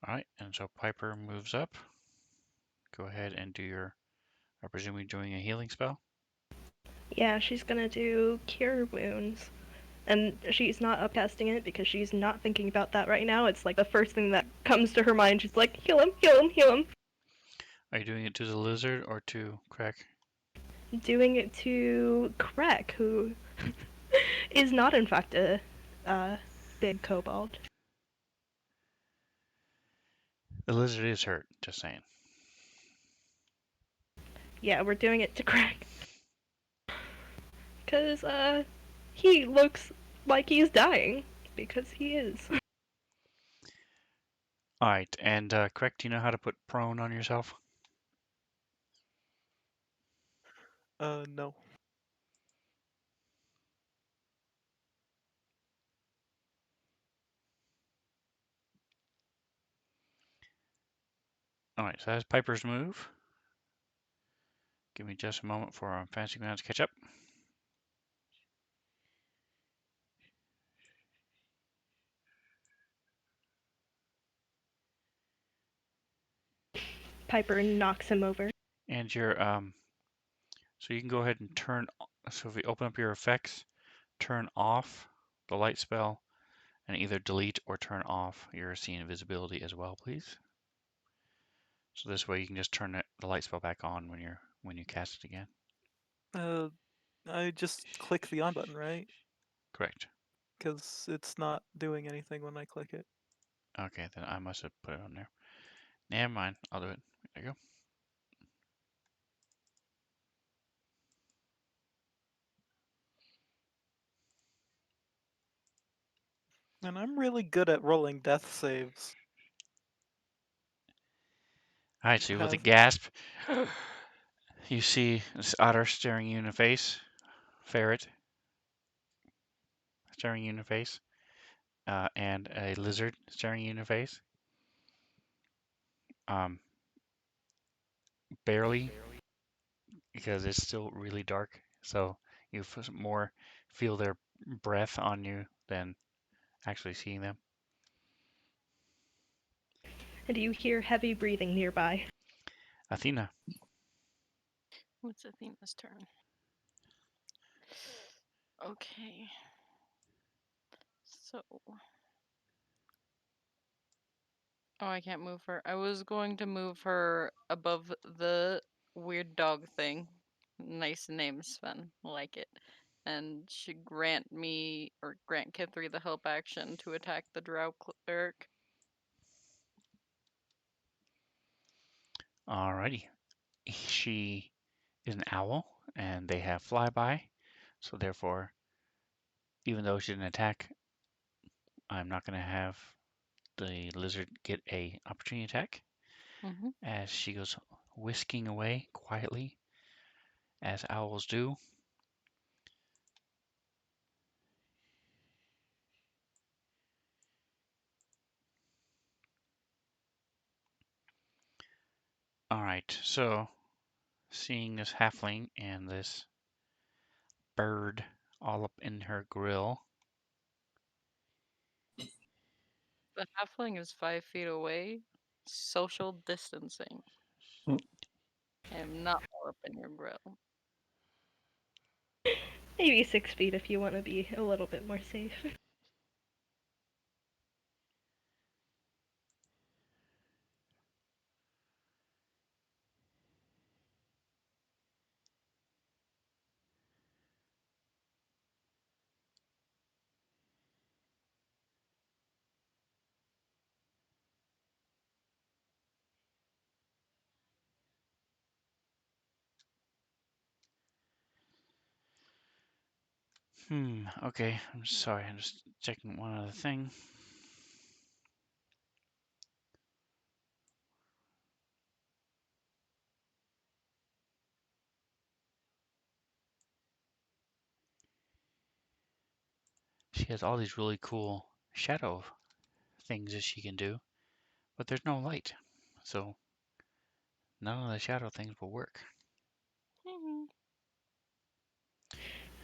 All right, and so Piper moves up. Go ahead and do your, I presume you're doing a healing spell? Yeah, she's gonna do Cure Wounds. And she's not upcasting it because she's not thinking about that right now. It's like the first thing that comes to her mind. She's like, heal him, heal him, heal him. Are you doing it to the lizard or to Crack? Doing it to Krek, who is not in fact a big kobold. The lizard is hurt, just saying. Yeah, we're doing it to Krek. Because, he looks like he's dying. Because he is. All right, and Crack, do you know how to put prone on yourself? No. All right, so that's Piper's move. Give me just a moment for our fancy grounds to catch up. Piper knocks him over. And your So you can go ahead and so if you open up your effects, turn off the light spell, and either delete or turn off your scene invisibility as well, please. So this way you can just turn the light spell back on when you cast it again. I just click the on button, right? Correct. Because it's not doing anything when I click it. Okay, then I must have put it on there. Never mind. I'll do it. There you go. And I'm really good at rolling death saves. All right, so with a Have gasp, you see this otter staring you in the face, ferret staring you in the face, and a lizard staring you in the face. Barely, because it's still really dark. So you more feel their breath on you than actually seeing them. And you hear heavy breathing nearby. Athena. What's Athena's turn? Okay. So. Oh, I can't move her. I was going to move her above the weird dog thing. Nice name, Sven. Like it. And she grant me, or grant Kithri the help action to attack the drow cleric. Alrighty. She is an owl, and they have flyby. So therefore, even though she didn't attack, I'm not going to have the lizard get a opportunity attack Mm-hmm. as she goes whisking away quietly, as owls do. Alright, so seeing this halfling and this bird all up in her grill. The halfling is 5 feet away. Social distancing. Hmm. I am not all up in your grill. Maybe 6 feet if you want to be a little bit more safe. Okay, I'm sorry, I'm just checking one other thing. She has all these really cool shadow things that she can do, but there's no light, so none of the shadow things will work.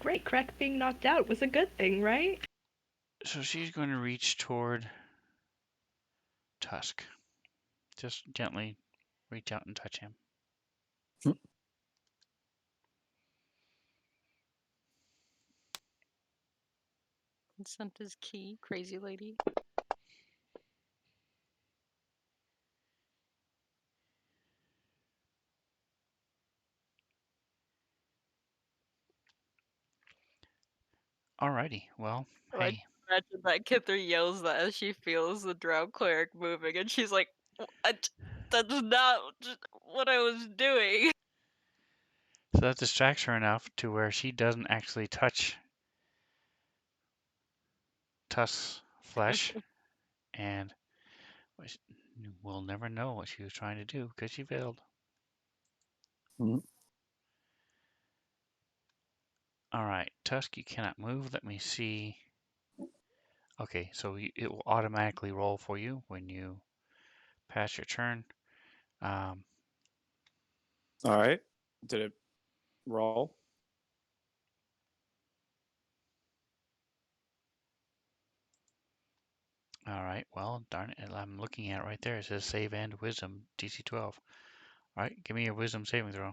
Great, Crack being knocked out was a good thing, right? So she's going to reach toward Tusk. Just gently reach out and touch him. Consent is key, crazy lady. Alrighty, well, I hey. imagine that Kithri yells that as she feels the drow cleric moving, and she's like, that's not what I was doing. So that distracts her enough to where she doesn't actually touch Tusk's flesh, and we'll never know what she was trying to do because she failed. Mhm. Alright, Tusk, you cannot move. Let me see. Okay, so it will automatically roll for you when you pass your turn. Um, All right. Did it roll? Alright, well, darn it, I'm looking at it right there. It says save and wisdom, DC 12. Alright, give me your wisdom saving throw.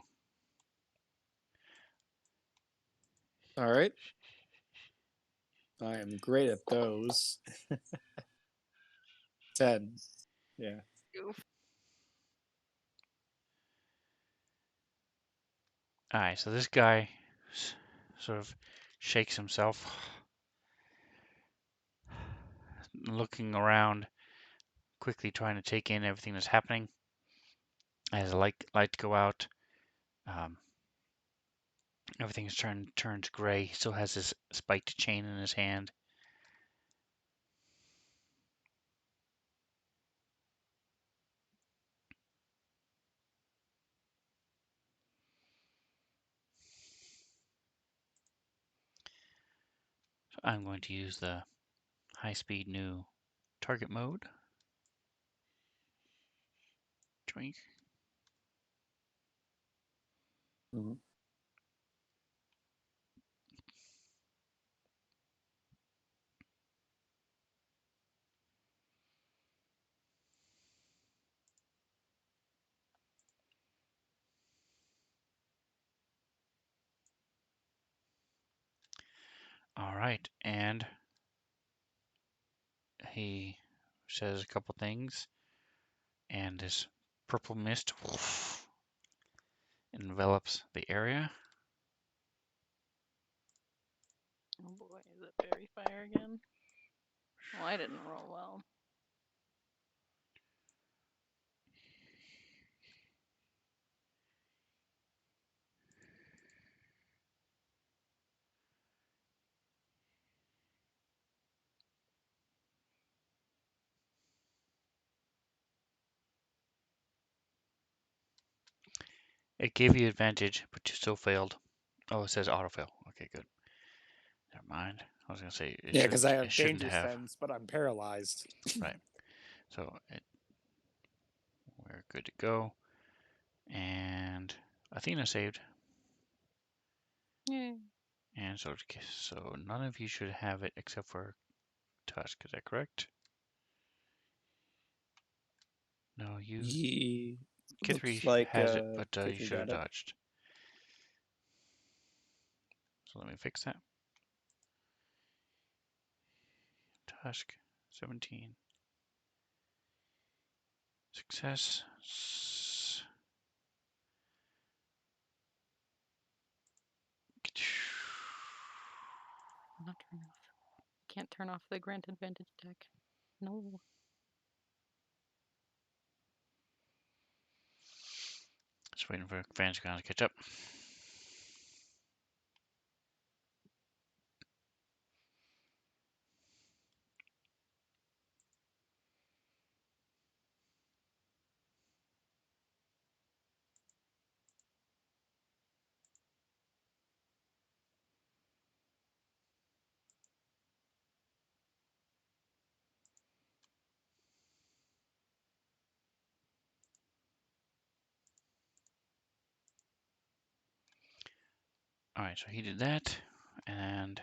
All right. I am great at those. 10. Yeah. Oof. Alright, so this guy sort of shakes himself, looking around, quickly trying to take in everything that's happening. As the light go out, um, everything turns gray. He still has his spiked chain in his hand. So I'm going to use the high-speed new target mode. Drink. Mhm. All right, and he says a couple things, and this purple mist envelops the area. Oh boy, is it fairy fire again? Well, I didn't roll well. It gave you advantage, but you still failed. Oh, it says autofill. Okay, good. Never mind. I was gonna say Yeah, because I it have shouldn't danger have. sense, but I'm paralyzed. Right. So we're good to go. And Athena saved. Yay. And so none of you should have it except for Tusk. Is that correct? No, you. He Kithri looks like has it, but you Kithri should have got it. dodged. So let me fix that. Tusk, 17. Success. Not turn off. Can't turn off the grant advantage deck. No. Just waiting for Advantage Ground to catch up. Alright, so he did that, and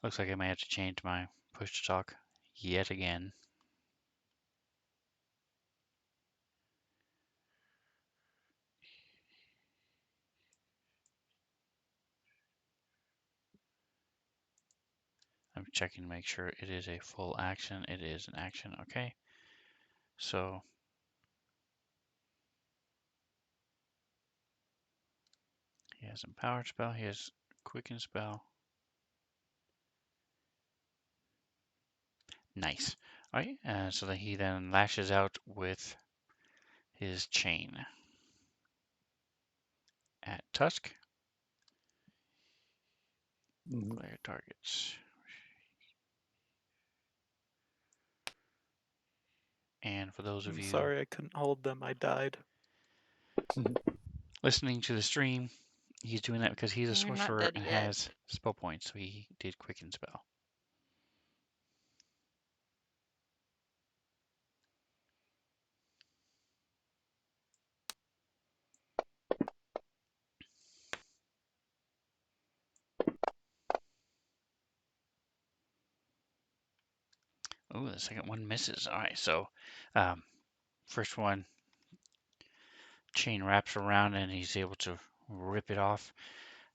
looks like I may have to change my push to talk yet again. I'm checking to make sure it is a full action. It is an action, okay. So he has Empowered Spell, he has Quicken Spell. Nice. Alright, so that he then lashes out with his chain at Tusk. Mhm. Player targets. And for those of I'm you sorry I couldn't hold them. I died. listening to the stream, he's doing that because he's a You're not sorcerer dead and yet. has spell points, so he did Quicken Spell. Oh, the second one misses. All right, so first one chain wraps around and he's able to rip it off.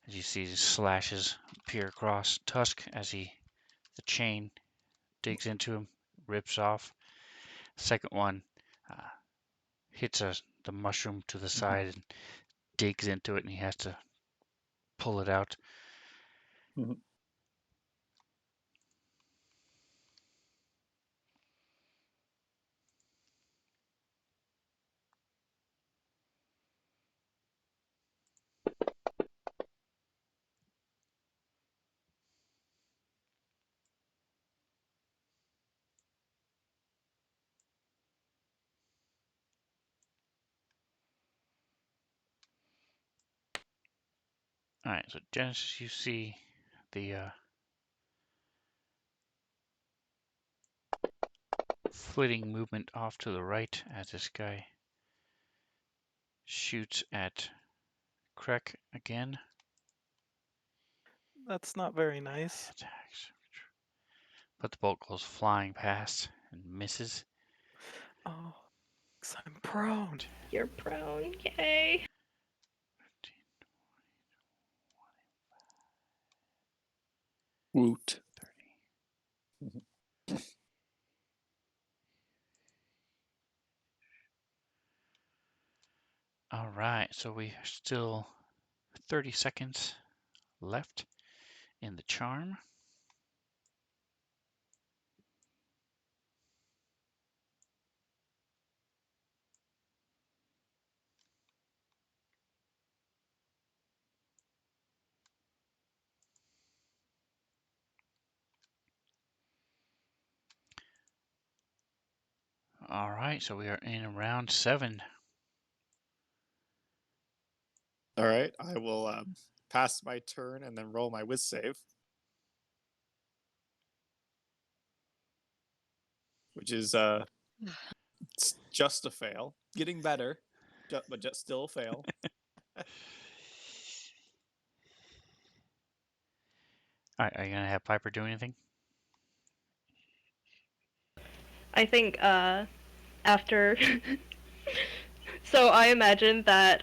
As you see, slashes appear across Tusk as the chain digs into him, rips off. Second one uh, hits the mushroom to the side and digs into it, and he has to pull it out. All right, so Genesis, you see the flitting movement off to the right as this guy shoots at Krek again. That's not very nice. Attacks. But the bolt goes flying past and misses. Oh, 'cause I'm prone. You're prone. Yay. Woot. 30. All right, so we are still 30 seconds left in the charm. All right, so we are in round 7. All right, I will pass my turn and then roll my whiz save, which is just a fail. Getting better, but just still a fail. All right, are you gonna have Piper do anything? I think after so I imagine that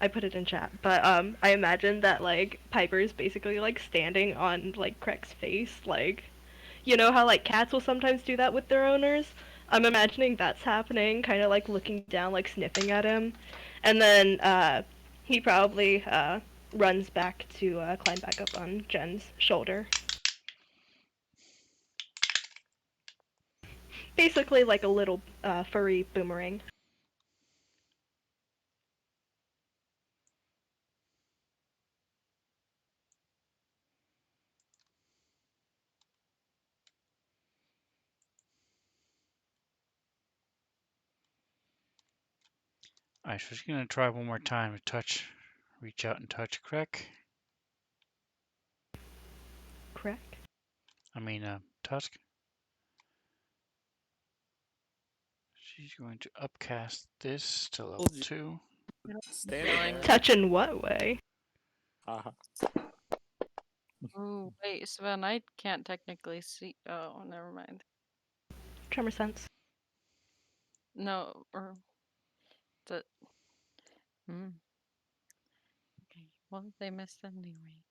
I put it in chat, but I imagine that like Piper's basically like standing on like Craig's face, like you know how like cats will sometimes do that with their owners? I'm imagining that's happening, kind of like looking down, like sniffing at him, and then he probably runs back to climb back up on Jen's shoulder. Basically like a little furry boomerang. All right, so she's gonna try one more time to reach out and touch Krek. Correct. I mean, Tusk. She's going to upcast this to level 2. Standing there. Touch in what way? Haha. Oh, wait, Sven, I can't technically see. Oh, never mind. Tremor sense. No, or the. Okay, well, they missed anyway.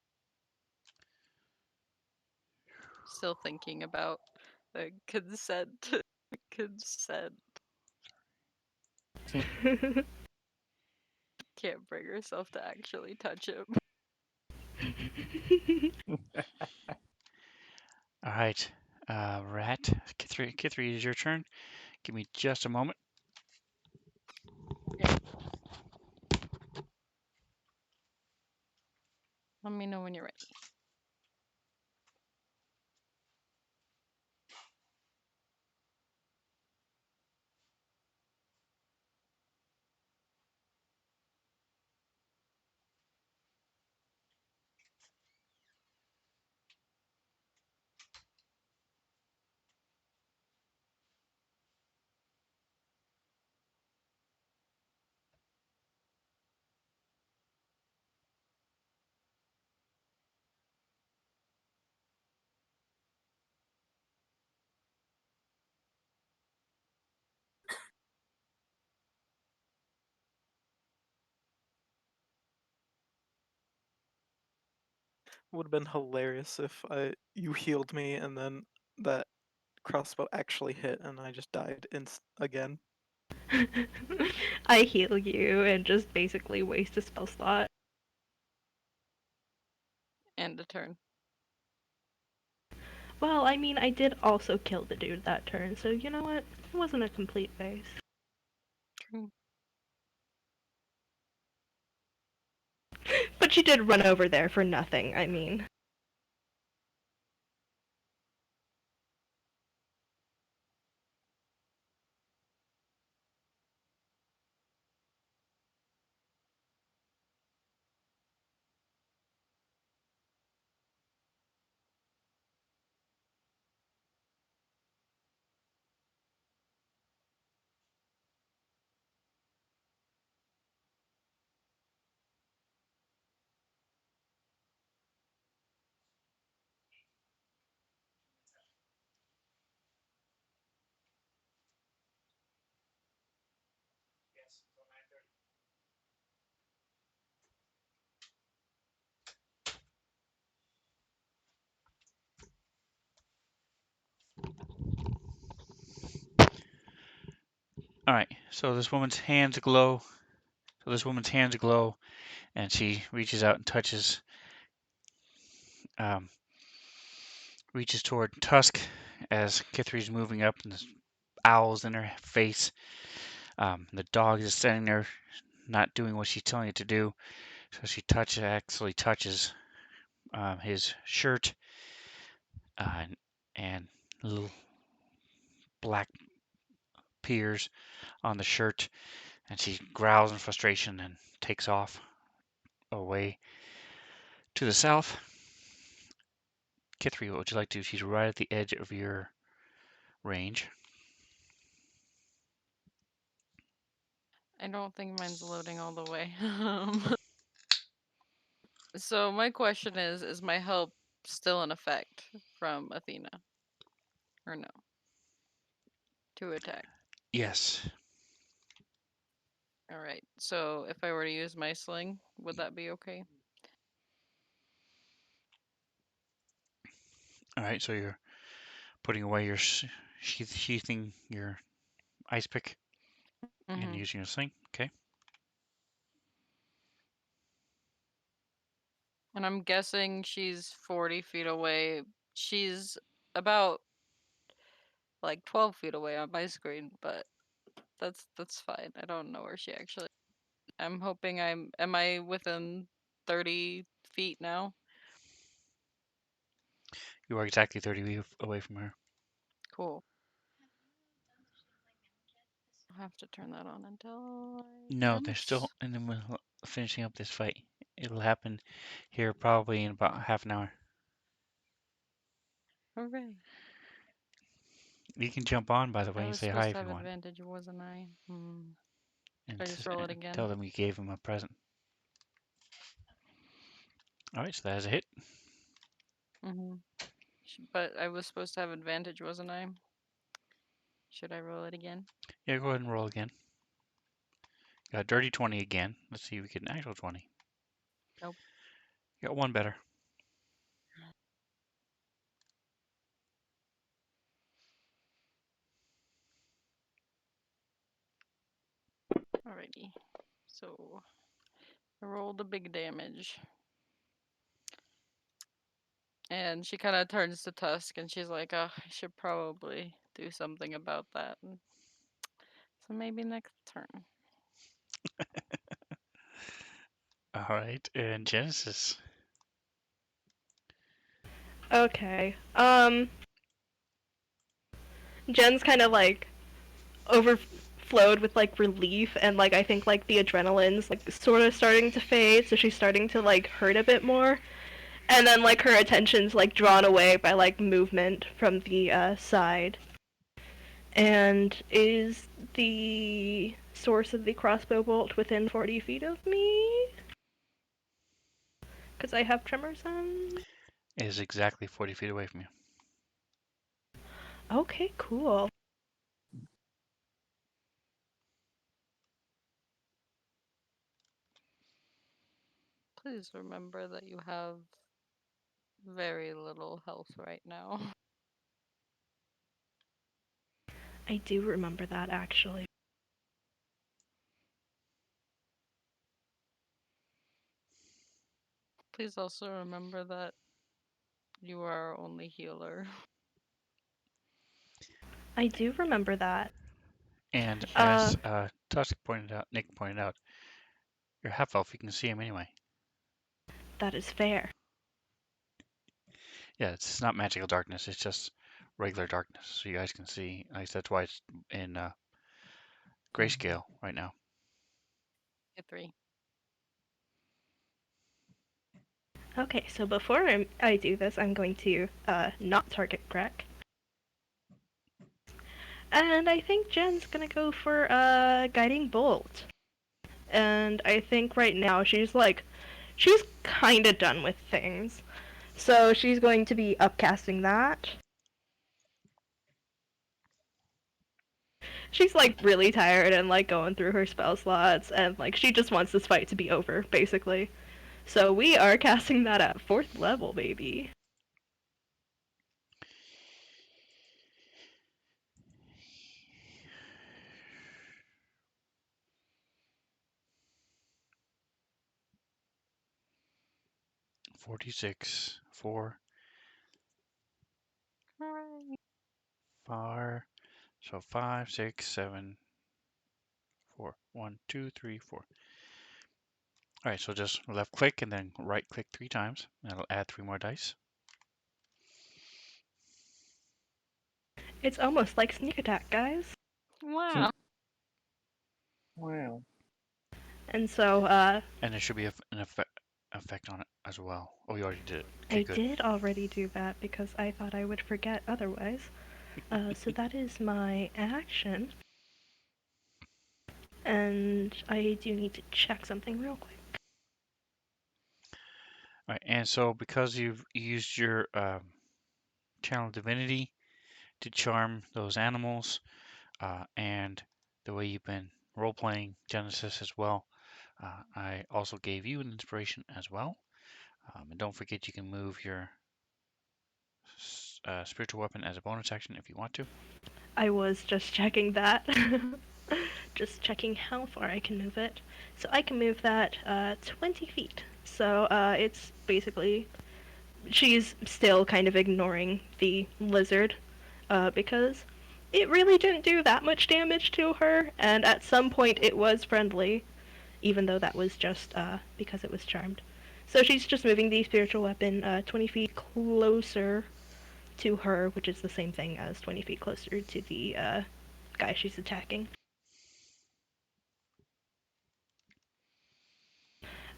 Still thinking about the consent. Consent. Can't bring herself to actually touch him. All right, Rat. Kithri, is your turn. Give me just a moment. Yeah. Let me know when you're ready. would have been hilarious if you healed me and then that crossbow actually hit and I just died again. I heal you and just basically waste a spell slot. And a turn. Well, I mean, I did also kill the dude that turn, so you know what? It wasn't a complete waste. True. But you did run over there for nothing, I mean. All right. So this woman's hands glow. And she reaches out and um, reaches toward Tusk as Kithri's moving up, and there's owls in her face. The dog is standing there, not doing what she's telling it to do. So she actually touches his shirt, uh, and little black peers on the shirt, and she growls in frustration and takes off away to the south. Kithri, what would you like to do? She's right at the edge of your range. I don't think mine's loading all the way. So my question is my help still in effect from Athena? Or no? To attack. Yes. Alright. So if I were to use my sling, would that be okay? All right. So you're putting away your sheathing your ice pick and Mm-hmm. using a sling. Okay. And I'm guessing she's 40 feet away. She's about like 12 feet away on my screen, but that's fine. I don't know where she actually. I'm hoping am I within 30 feet now? You are exactly 30 feet away from her. Cool. I'll have to turn that on until I No, they're still dance. in the middle of finishing up this fight. It'll happen here probably in about half an hour. Hooray. You can jump on, by the way, I and was say hi supposed to if you have want, advantage, wasn't I? and Should I just roll it tell again? them you gave them a present. All right, so that is a hit. Mm-hmm. But I was supposed to have advantage, wasn't I? Should I roll it again? Yeah, go ahead and roll again. Got a dirty 20 again. Let's see if we get an actual 20. Nope. Got one better. Alrighty. So I rolled the big damage. And she kind of turns to Tusk and she's like, oh, I should probably do something about that. So maybe next turn. All right, and Genesis. Okay. Jen's kind of like overflowed with like relief and like I think like the adrenaline's like sort of starting to fade, so she's starting to like hurt a bit more. And then like her attention's like drawn away by like movement from the side. And is the source of the crossbow bolt within 40 feet of me? Because I have tremors on. It is exactly 40 feet away from you. Okay, cool. Please remember that you have very little health right now. I do remember that actually. Please also remember that you are our only healer. I do remember that. And Uh, as Nick pointed out, you're half elf. You can see him anyway. that is fair. Yeah, it's not magical darkness. It's just regular darkness, so you guys can see. At least that's why it's in grayscale right now. Hit 3. Okay, so before I do this, I'm going to not target Greg. And I think Jen's gonna go for Guiding Bolt. And I think right now she's kinda done with things. So she's going to be upcasting that. She's like really tired and like going through her spell slots and like she just wants this fight to be over, basically. So we are casting that at 4th level, baby. 46, 4, Hooray. far. So 5, 6, 7, 4. 1, 2, 3, 4. All right, so just left click and then right click 3 times. That'll add 3 more dice. It's almost like sneak attack, guys. Wow. Wow. And so And there should be an effect on it as well. Oh, you already did it. Okay, I good. did already do that because I thought I would forget otherwise. So that is my action. And I do need to check something real quick. All right, and so because you've used your channel divinity to charm those animals, and the way you've been role playing Genesis as well, I also gave you an inspiration as well. And don't forget you can move your spiritual weapon as a bonus action if you want to. I was just checking that. Just checking how far I can move it. So I can move that 20 feet. So it's basically. She's still kind of ignoring the lizard because it really didn't do that much damage to her, and at some point it was friendly, even though that was just because it was charmed. So she's just moving the spiritual weapon 20 feet closer to her, which is the same thing as 20 feet closer to the guy she's attacking.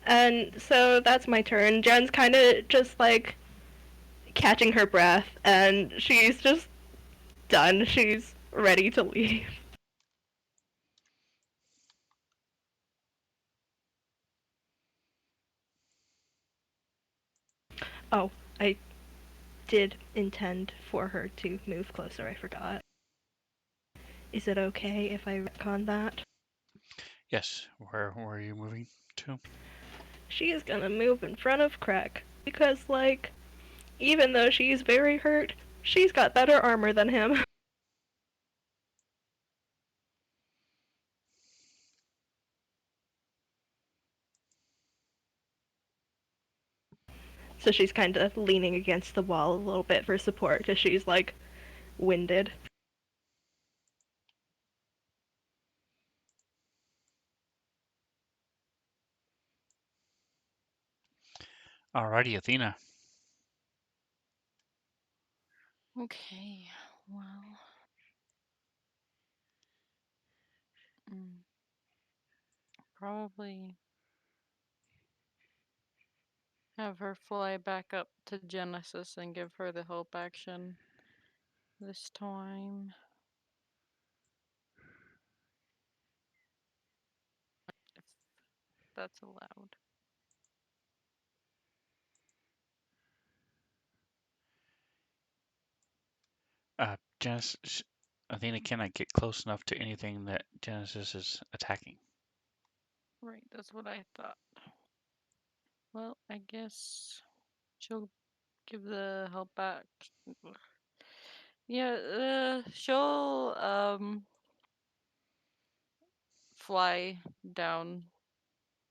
And so that's my turn. Jen's kind of just like catching her breath, and she's just done. She's ready to leave. Oh, I did intend for her to move closer, I forgot. Is it okay if I retcon that? Yes, where are you moving to? She is gonna move in front of Craig. Because, like, even though she's very hurt, she's got better armor than him. So she's kind of leaning against the wall a little bit for support because she's, like, winded. Alrighty, Athena. Okay. Well. Mm, probably have her fly back up to Genesis and give her the help action this time. If that's allowed. Genesis, Athena cannot get close enough to anything that Genesis is attacking. Right, that's what I thought. Well, I guess she'll Give the help back. Yeah, she'll fly down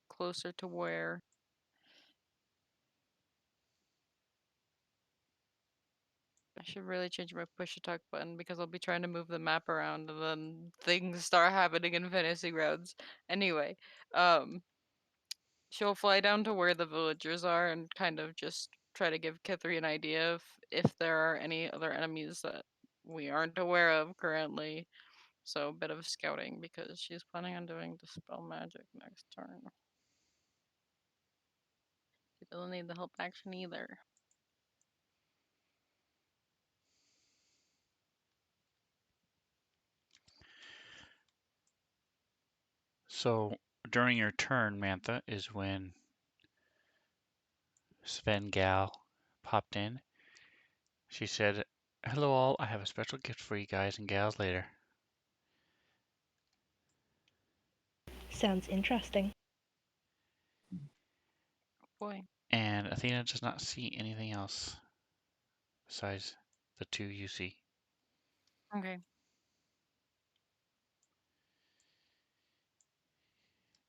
closer to where. I should really change my push to talk button because I'll be trying to move the map around and then things start happening in fantasy grounds. Anyway, she'll fly down to where the villagers are and kind of just try to give Kithri an idea of if there are any other enemies that we aren't aware of currently. So a bit of scouting because she's planning on doing Dispel Magic next turn. She doesn't need the help action either. So during your turn, Mantha, is when Sven Gal popped in. She said, "Hello all, I have a special gift for you guys and gals later." Sounds interesting. Boy. And Athena does not see anything else besides the two you see. Okay.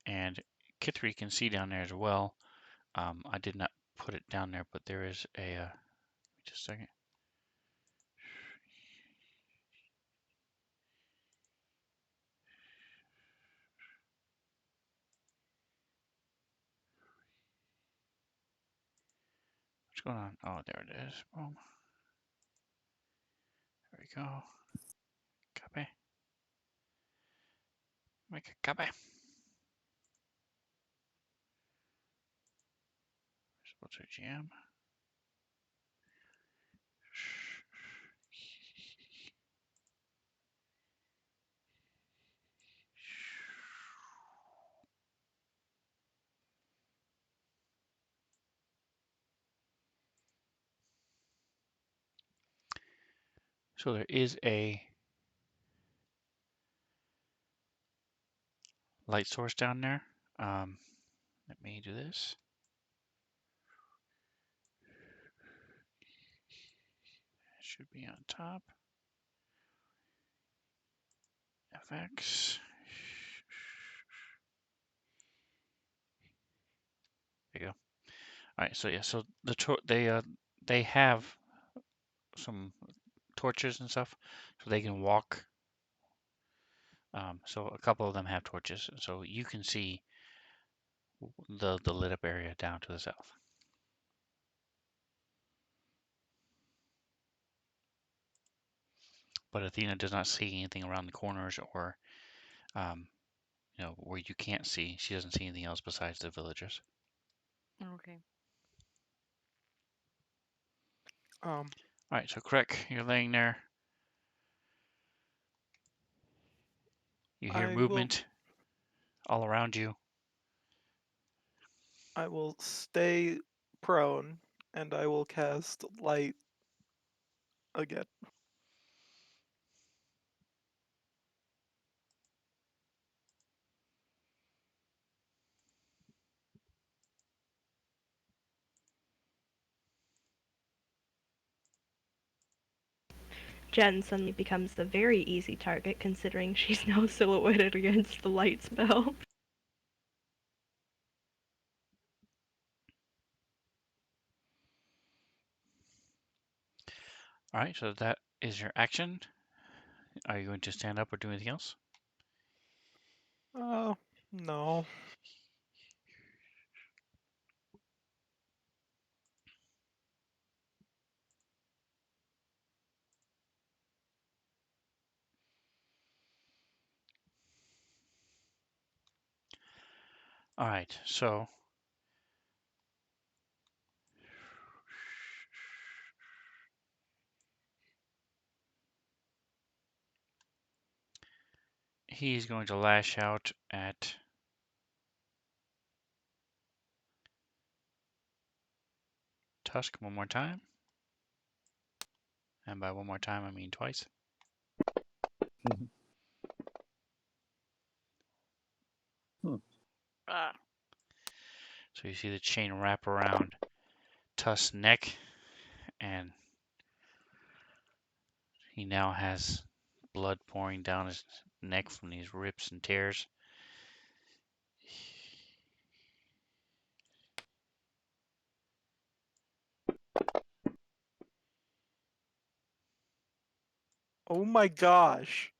And Kithri can see down there as well. I did not put it down there, but there is a, just a second. What's going on? Oh, there it is. Boom. There we go. Copy. Make a copy. Visible to GM. So there is a light source down there. Let me do this. It should be on top. FX. There you go. All right. So yeah. So they have some torches and stuff, so they can walk. So a couple of them have torches, so you can see the lit up area down to the south. But Athena does not see anything around the corners or, where you can't see. She doesn't see anything else besides the villagers. Okay. Um, All right. So Krek, you're laying there. You hear I will movement all around you. I will stay prone and I will cast light again. Jen suddenly becomes a very easy target considering she's now silhouetted against the light spell. All right. So that is your action. Are you going to stand up or do anything else? No. All right. So he's going to lash out at Tusk one more time. And by one more time, I mean twice. Ah. So you see the chain wrap around Tusk's neck, and he now has blood pouring down his neck from these rips and tears. Oh my gosh.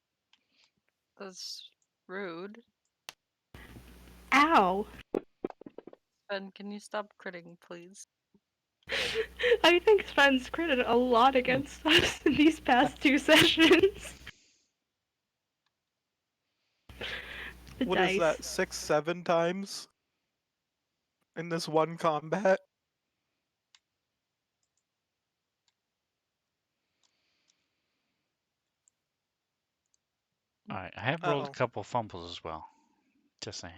That's rude. Ow! Ben, can you stop critting, please? I think Sven's critted a lot against us in these past 2 sessions. The What dice. is that? 6, 7 times? In this one combat? Alright, I have rolled a couple fumbles as well. Just saying.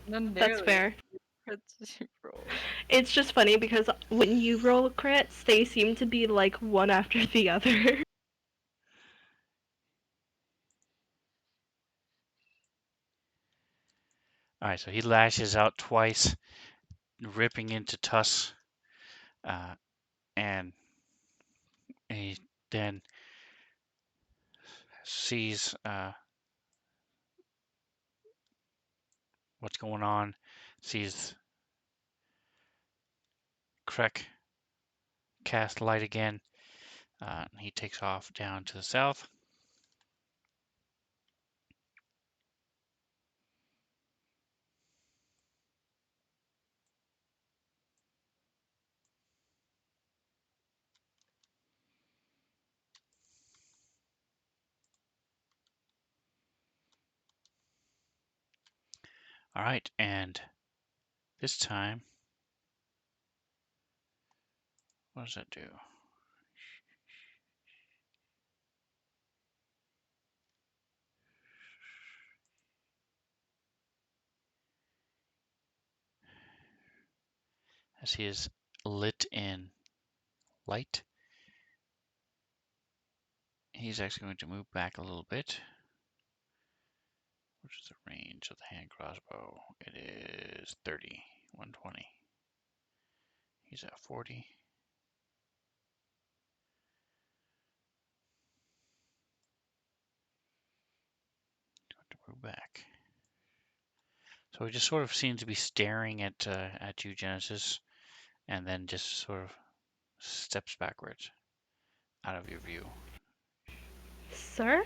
None That's nearly fair. crits you rolled. It's just funny because when you roll crits, they seem to be like one after the other. Alright, so he lashes out twice, ripping into Tuss, and he then sees what's going on, sees Krek cast light again. He takes off down to the south. All right, and this time, what does that do? As he is lit in light, he's actually going to move back a little bit. Which is the range of the hand crossbow? It is 30, 120. He's at 40. Going to move back. So he just sort of seems to be staring at you, Genesis, and then just sort of steps backwards out of your view. Sir?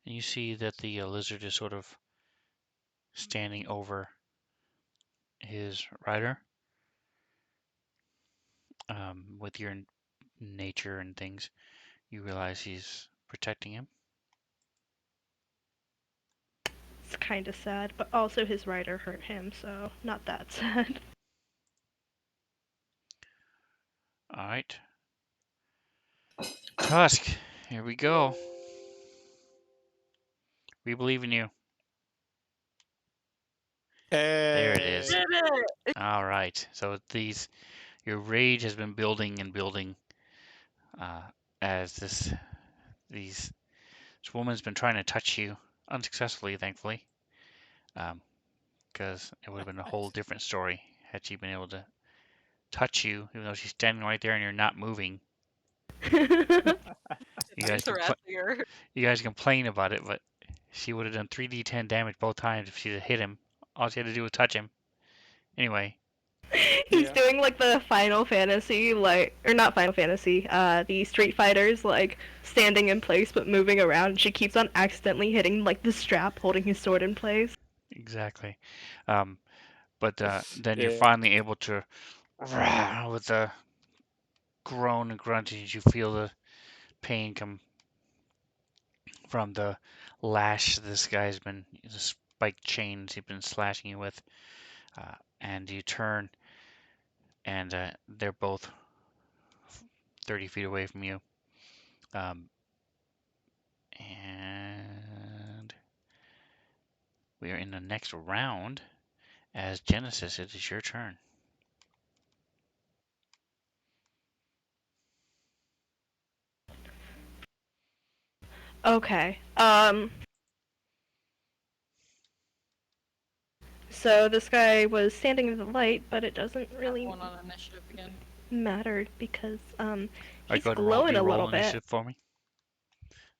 And you see that the lizard is sort of standing over his rider. With your nature and things, you realize he's protecting him. It's kind of sad, but also his rider hurt him, so not that sad. All right. Tusk, here we go. We believe in you. There it is. Hey. Did it! All right. So your rage has been building and building as this woman's been trying to touch you unsuccessfully, thankfully, because it would have been a whole different story had she been able to touch you, even though she's standing right there and you're not moving. You guys He's harassing her. you guys complain about it, but she would have done 3d10 damage both times if she'd have hit him. All she had to do was touch him. Anyway. He's Yeah. doing like the Final Fantasy, like, or not Final Fantasy, the Street Fighters, like, standing in place but moving around. She keeps on accidentally hitting, like, the strap holding his sword in place. Exactly. But then you're Yeah. finally able to, with a groan and grunt, as you feel the pain come from the lash this guy's been, the spiked chains he's been slashing you with. And you turn, and they're both 30 feet away from you. And we are in the next round. As Genesis, it is your turn. Okay, So this guy was standing in the light, but it doesn't really One on initiative again. matter because Alright, he's go ahead and glowing a re-roll little bit. initiative for me.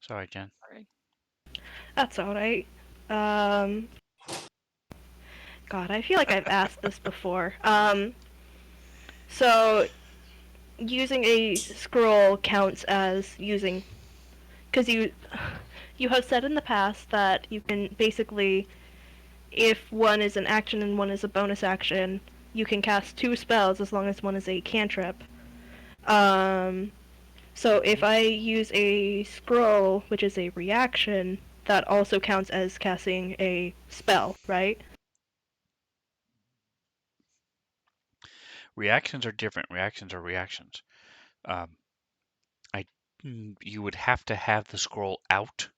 Sorry, Jen. Sorry. That's alright. God, I feel like I've asked this before. So using a scroll counts as using, because you have said in the past that you can basically, if one is an action and one is a bonus action, you can cast 2 spells as long as one is a cantrip. So if I use a scroll, which is a reaction, that also counts as casting a spell, right? Reactions are different. Reactions are reactions. Um, you would have to have the scroll out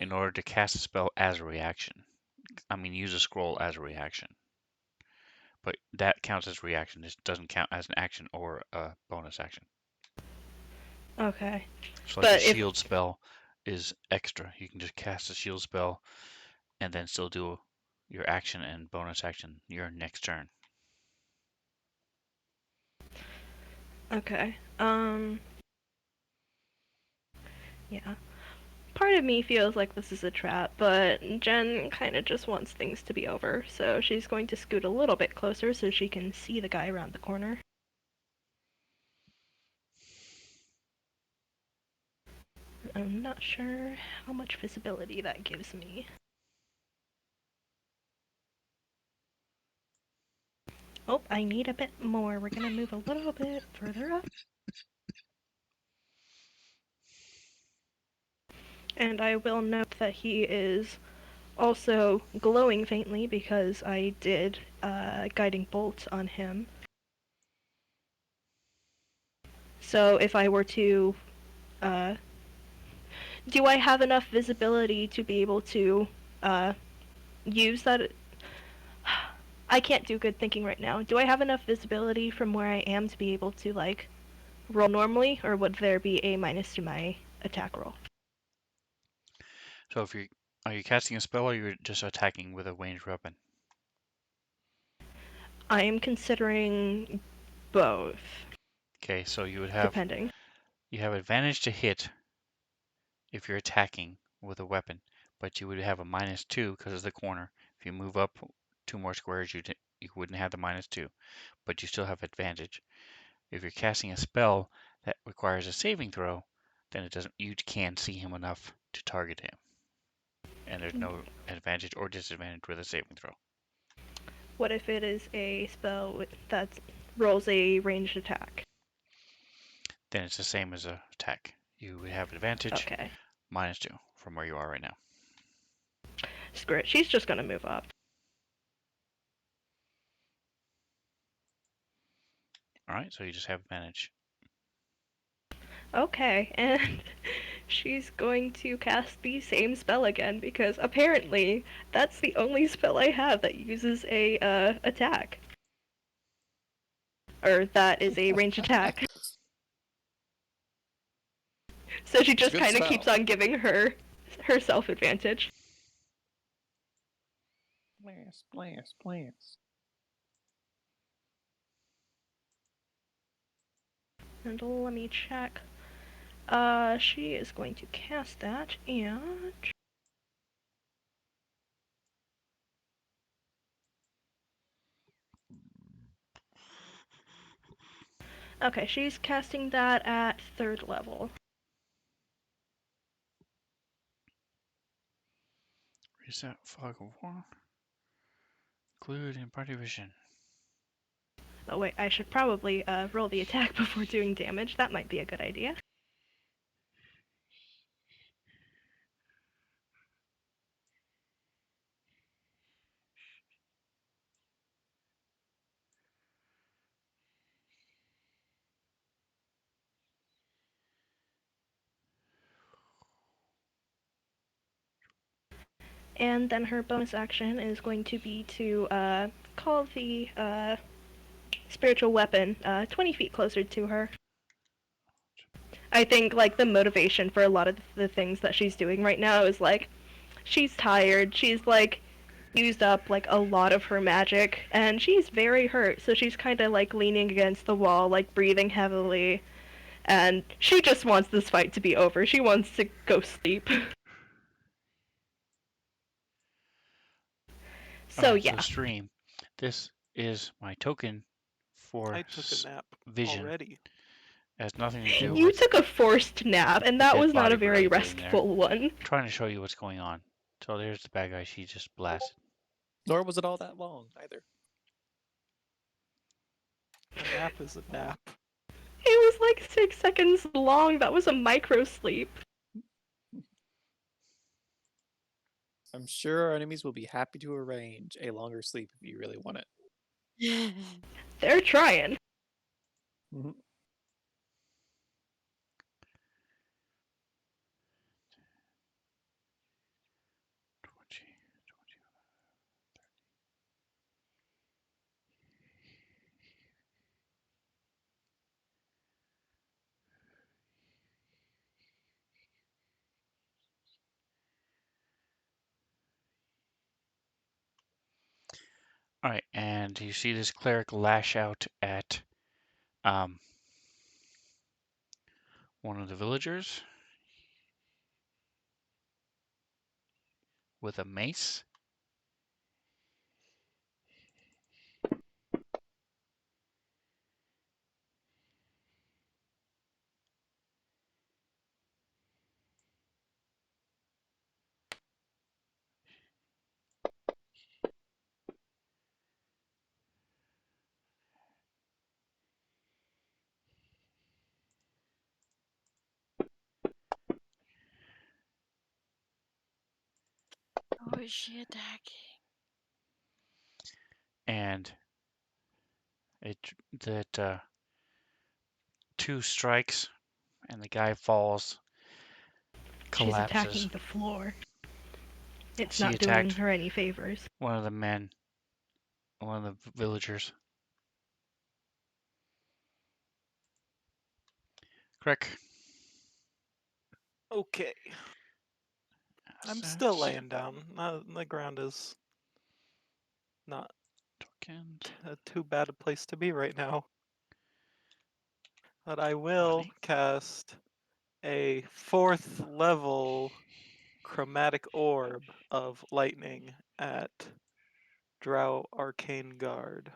in order to cast a spell as a reaction. I mean, use a scroll as a reaction. But that counts as reaction. It doesn't count as an action or a bonus action. Okay. So like a But if shield spell is extra. You can just cast a shield spell and then still do your action and bonus action your next turn. okay, yeah. Part of me feels like this is a trap, but Jen kind of just wants things to be over, so she's going to scoot a little bit closer so she can see the guy around the corner. I'm not sure how much visibility that gives me. Oh, I need a bit more. We're gonna move a little bit further up. And I will note that he is also glowing faintly because I did Guiding Bolt on him. So if I were to... do I have enough visibility to be able to use that? I can't do good thinking right now. Do I have enough visibility from where I am to be able to, like, roll normally, or would there be a minus to my attack roll? So if are you casting a spell or you're just attacking with a ranged weapon? I am considering both, Okay, so you have advantage to hit if you're attacking with a weapon, but you would have a -2 because of the corner. If you move up 2 more squares, you wouldn't have the -2, but you still have advantage. If you're casting a spell that requires a saving throw, then you can't see him enough to target him, and there's no advantage or disadvantage with a saving throw. What if it is a spell that rolls a ranged attack? Then it's the same as a attack. You would have advantage Okay. -2 from where you are right now. Screw it. She's just gonna move up. All right, so you just have advantage. Okay, and she's going to cast the same spell again because apparently that's the only spell I have that uses a attack. Or that is a ranged attack. So she just kind of keeps on giving herself advantage. Blast, blast, blast. And let me check. She is going to cast that, and... Okay, she's casting that at 3rd level. Reset fog of war. Include in party vision. Oh wait, I should probably roll the attack before doing damage. That might be a good idea. And then her bonus action is going to be to call the spiritual weapon 20 feet closer to her. I think like the motivation for a lot of the things that she's doing right now is like she's tired. She's like used up like a lot of her magic, and she's very hurt, so she's kind of like leaning against the wall, like breathing heavily, and she just wants this fight to be over. She wants to go sleep. So Alright, so yeah, stream. This is my token for I took a nap vision. already. It has nothing to do you with took a forced nap, and the that dead was not a body very related in there. restful one. I'm trying to show you what's going on. So there's the bad guy she just blasted. Nor was it all that long either. A nap is a nap. It was like 6 seconds long. That was a micro sleep. I'm sure our enemies will be happy to arrange a longer sleep if you really want it. They're trying. Mm-hmm. 20. Alright, and you see this cleric lash out at one of the villagers with a mace. Who is she attacking? And that 2 strikes and the guy falls, She's collapses. attacking the floor. It's She not doing attacked her any favors. one of the men, one of the villagers. Crick. Okay. I'm still laying down. The ground is not Tokens. too bad a place to be right now. But I will Body. cast a 4th level chromatic orb of lightning at Drow Arcane Guard.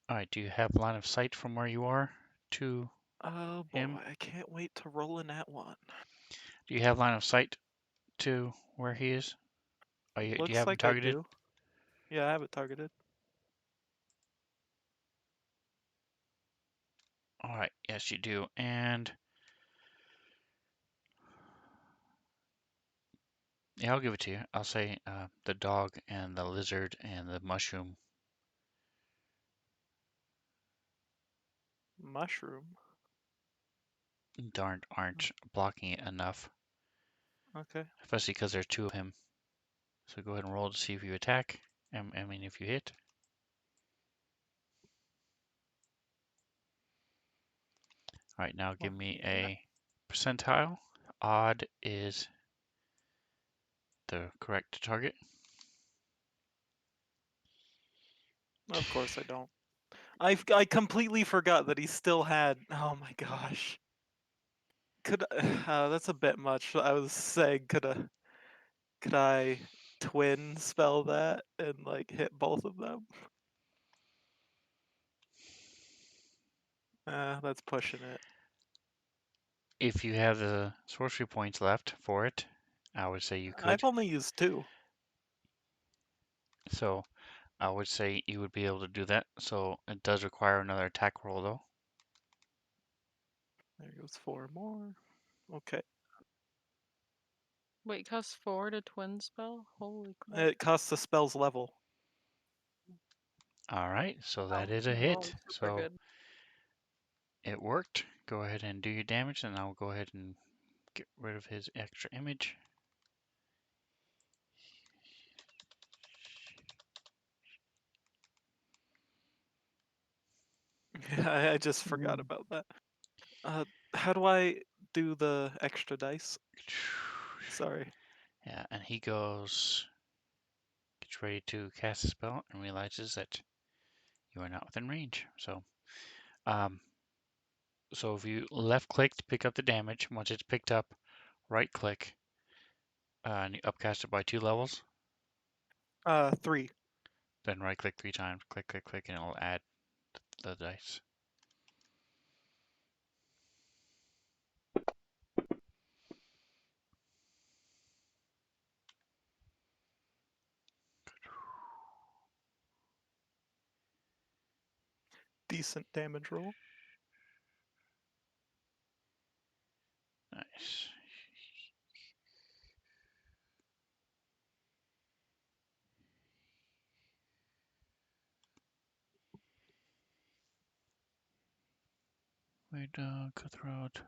Alright, do you have line of sight from where you are to Oh him? boy, I can't wait to roll in that one. Do you have line of sight to where he is? Do you Looks have him like I targeted? do. Yeah, I have it targeted. Alright, yes you do. And yeah, I'll give it to you. I'll say the dog and the lizard and the mushroom Mushroom. aren't blocking it enough, Okay. especially because there's 2 of him. So go ahead and roll to see if you attack. I mean, if you hit. All right, now give me a percentile. Odd is the correct target. Of course I don't. I completely forgot that he still had. Oh my gosh. Could that's a bit much. I was saying, could I twin spell that and like hit both of them? That's pushing it. If you have the sorcery points left for it, I would say you I've could. only used 2. So I would say you would be able to do that. So it does require another attack roll though. There goes 4 more. Okay. Wait, cost 4 to twin spell? Holy crap. It costs the spell's level. All right, so that Oh, is a well, hit. super So good. it worked. Go ahead and do your damage, and I'll go ahead and get rid of his extra image. I just forgot about that. How do I do the extra dice? Sorry. Yeah, and he gets ready to cast a spell and realizes that you are not within range. Um, so if you left click to pick up the damage, once it's picked up, right click, and you upcast it by 2 levels, 3. then right click 3 times, click, click, click, and it'll add the dice. Decent damage roll. Nice. Wait, cutthroat.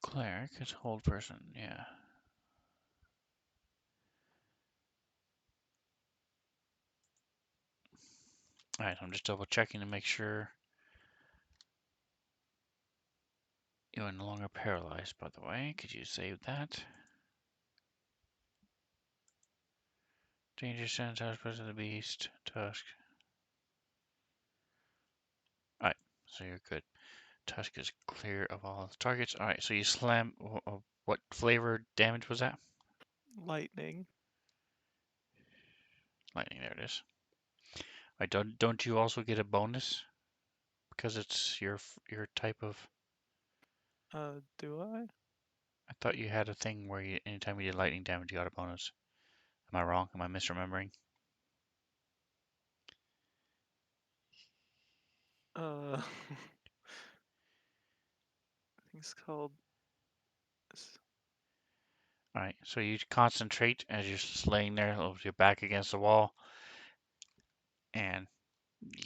Cleric is hold person, yeah. Alright, I'm just double checking to make sure you are no longer paralyzed, by the way. Could you save that? Danger sense, house of the beast, tusk. Alright, so you're good. Tusk is clear of all targets. Alright, so you slam. What flavor damage was that? Lightning. Lightning, there it is. Alright, don't you also get a bonus? Because it's your type of. Do I? I thought you had a thing where anytime you did lightning damage, you got a bonus. Am I wrong? Am I misremembering? I think it's called. Alright, so you concentrate as you're just laying there with your back against the wall, and you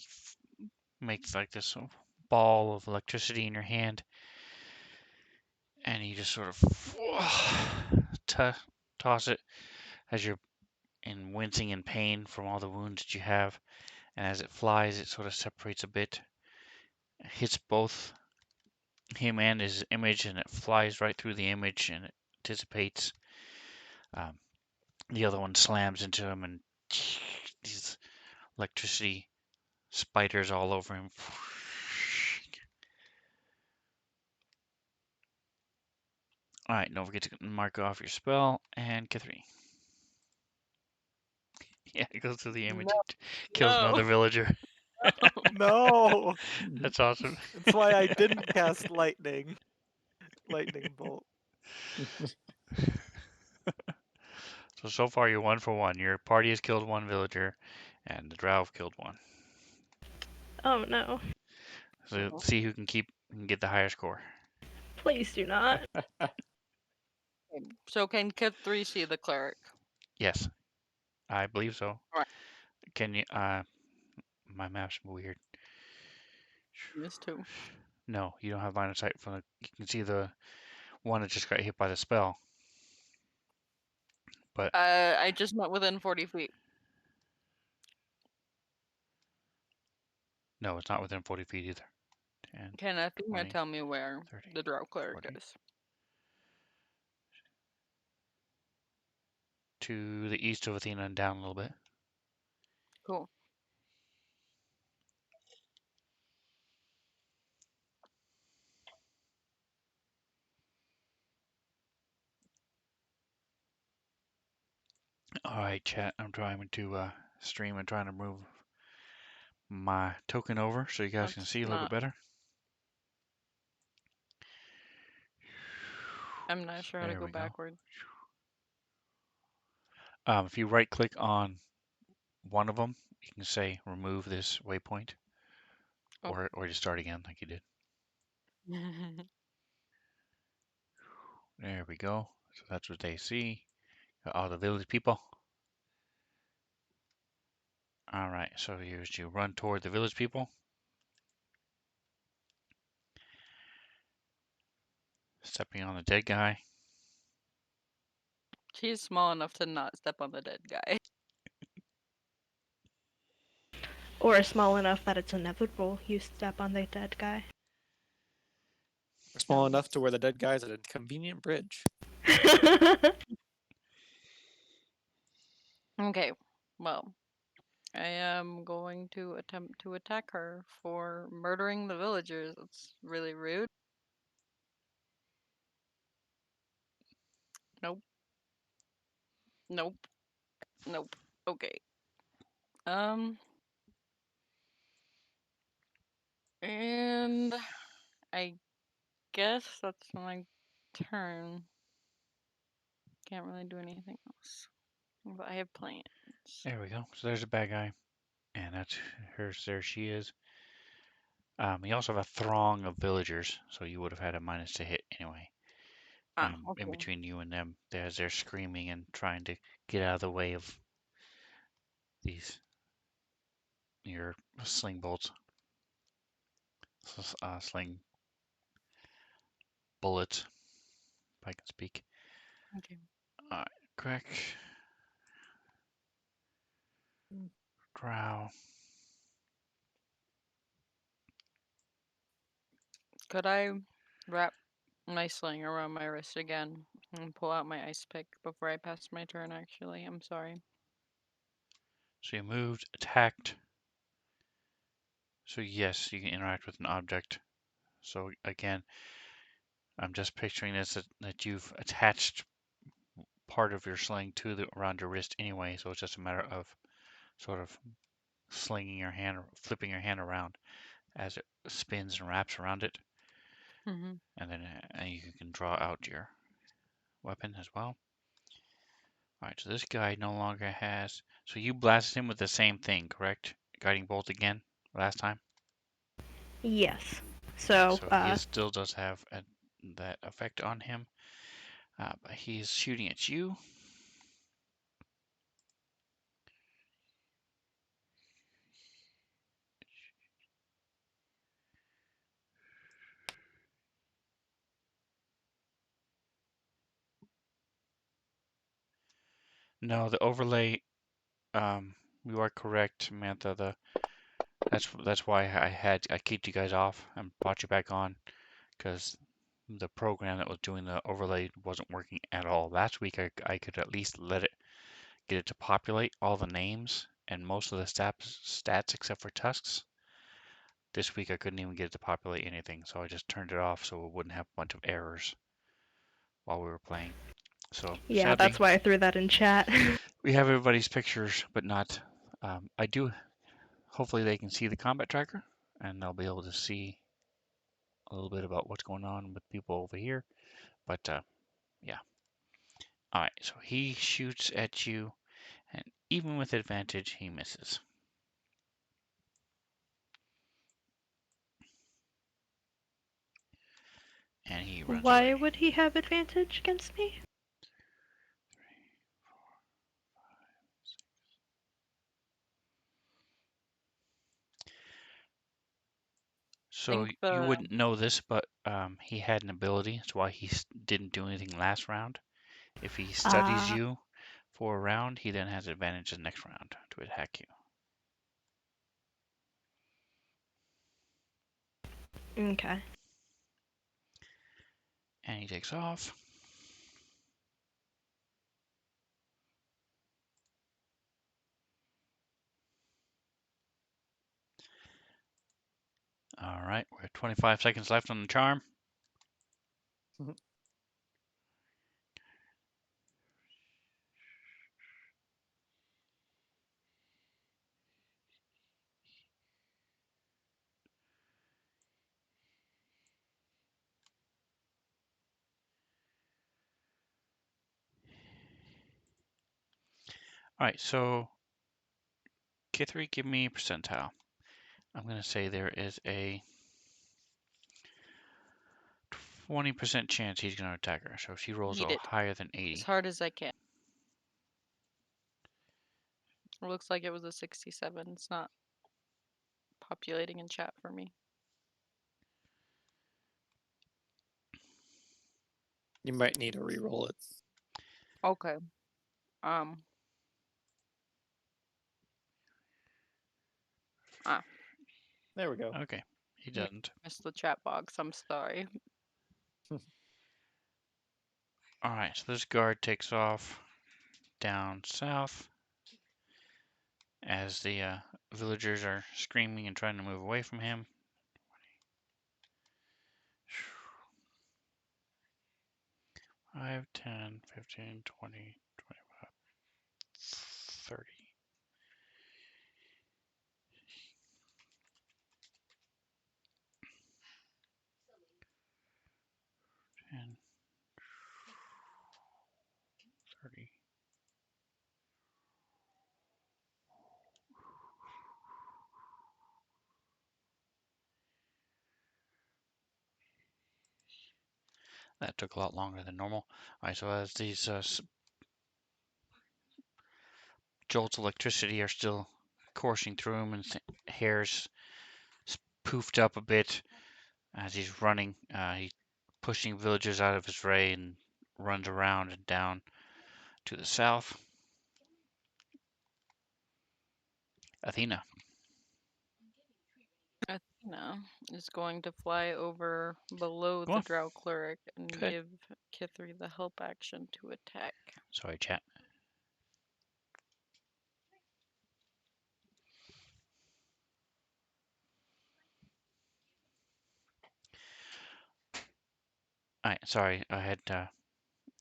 make like this ball of electricity in your hand, and you just sort of toss it as you're wincing in pain from all the wounds that you have. And as it flies, it sort of separates a bit, hits both him and his image, and it flies right through the image, and it dissipates. Um, the other one slams into him, and these electricity spiders all over him. Alright, don't forget to mark off your spell, and K3. Yeah, it goes through the image No, and kills another no. villager. No! That's awesome. That's why I didn't cast lightning. Lightning bolt. So far you're 1 for 1. Your party has killed 1 villager, and the drow have killed 1. Oh no. So see who can get the higher score. Please do not. So can Kid 3 see the cleric? Yes, I believe so. Alright. Can you? My map's weird. This too. No, you don't have line of sight from the. You can see the one that just got hit by the spell. But I just went within 40 feet. no, it's not within 40 feet either. 10, Can Athena 20, tell me where 30, the drow cleric 40. is? To the east of Athena and down a little bit. Cool. Alright, chat. I'm trying to stream and trying to move my token over so you guys can That's see a little bit not. better. I'm not sure how to There go we go. backward. If you right click on one of them, you can say remove this waypoint, Oh. or just start again like you did. There we go. So that's what they see. Got all the village people. Alright, so here's you run toward the village people. Stepping on the dead guy. She's small enough to not step on the dead guy. Or small enough that it's inevitable you step on the dead guy. Or small No. enough to where the dead guy's at a convenient bridge. Okay, well, I am going to attempt to attack her for murdering the villagers. That's really rude. Nope. Nope. Nope. Okay. Um, and I guess that's my turn. Can't really do anything else. But I have plans. There we go. So there's a bad guy, and that's her. There she is. You also have a throng of villagers, so you would have had a minus to hit anyway. Ah, In okay. between you and them, as they're screaming and trying to get out of the way of these your sling bolts, sling bullets, if I can speak. Okay. All right, crack, drow. Could I wrap my sling around my wrist again and pull out my ice pick before I pass my turn, actually? I'm sorry. So you moved, attacked. So yes, you can interact with an object. So again, I'm just picturing this that you've attached part of your sling to the around your wrist anyway, so it's just a matter of sort of slinging your hand, flipping your hand around as it spins and wraps around it, Mm-hmm. and then you can draw out your weapon as well. All right, so this guy no longer has. So you blasted him with the same thing, correct? Guiding bolt again last time. Yes. So, So he still does have that effect on him, but he's shooting at you. No, the overlay. You are correct, Samantha. That's why I kicked you guys off and brought you back on because the program that was doing the overlay wasn't working at all. Last week I could at least let it get it to populate all the names and most of the stats except for tusks. This week I couldn't even get it to populate anything, so I just turned it off so it wouldn't have a bunch of errors while we were playing. So yeah, sadly, that's why I threw that in chat. we have everybody's pictures, but not. I do. Hopefully they can see the combat tracker and they'll be able to see a little bit about what's going on with people over here. But yeah. All right. So he shoots at you, and even with advantage, he misses. And he runs Why away. would he have advantage against me? So Think you the wouldn't know this, but he had an ability. That's why he didn't do anything last round. If he studies Ah, you for a round, he then has advantage the next round to attack you. okay. And he takes off. All right, we're at 25 seconds left on the charm. All right, so K3, give me a percentile. I'm going to say there is a 20% chance he's going to attack her. So if she rolls beat a it higher than as 80. hard as I can. It looks like it was a 67. It's not populating in chat for me. You might need to re-roll it. Okay. Um. There we go. Okay, he Yeah. doesn't. Missed the chat box. I'm sorry. All right, so this guard takes off down south as the villagers are screaming and trying to move away from him. 5, 10, 15, 20, 25, 30. And 30. That took a lot longer than normal. Alright, so as these jolts of electricity are still coursing through him and hair's poofed up a bit as he's running, he's pushing villagers out of his way and runs around and down to the south. Athena. Athena is going to fly over below Go the on. Drow Cleric and Good. give Kithri the help action to attack. Sorry, chat. Alright, sorry, I had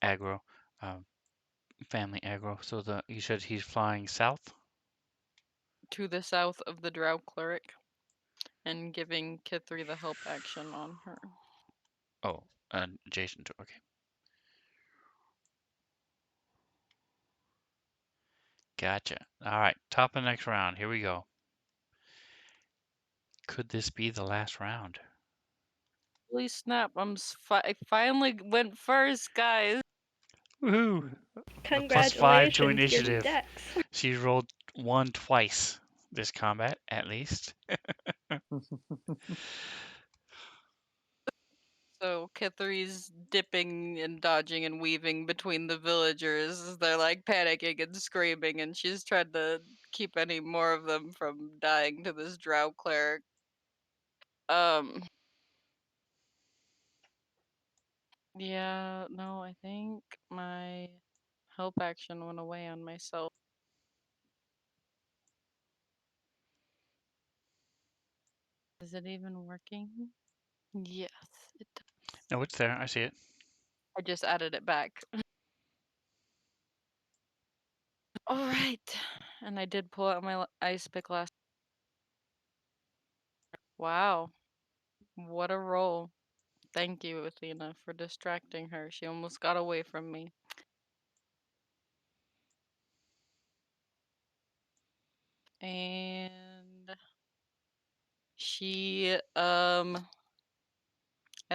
aggro, family aggro. So you said he's flying south? To the south of the Drow Cleric and giving Kithri the help action on her. Oh, adjacent to, okay. Gotcha. Alright, top of the next round. Here we go. Could this be the last round? Holy snap, I finally went first, guys. Woohoo! A +5 to Congratulations, give me initiative. dex. She rolled 1 twice this combat, at least. So Kithri's dipping and dodging and weaving between the villagers as they're like panicking and screaming, and she's trying to keep any more of them from dying to this Drow Cleric. Yeah, no, I think my help action went away on myself. Is it even working? Yes, it does. No, it's there. I see it. I just added it back. All right. And I did pull out my ice pick last. Wow. What a roll. Thank you, Athena, for distracting her. She almost got away from me. And she I'd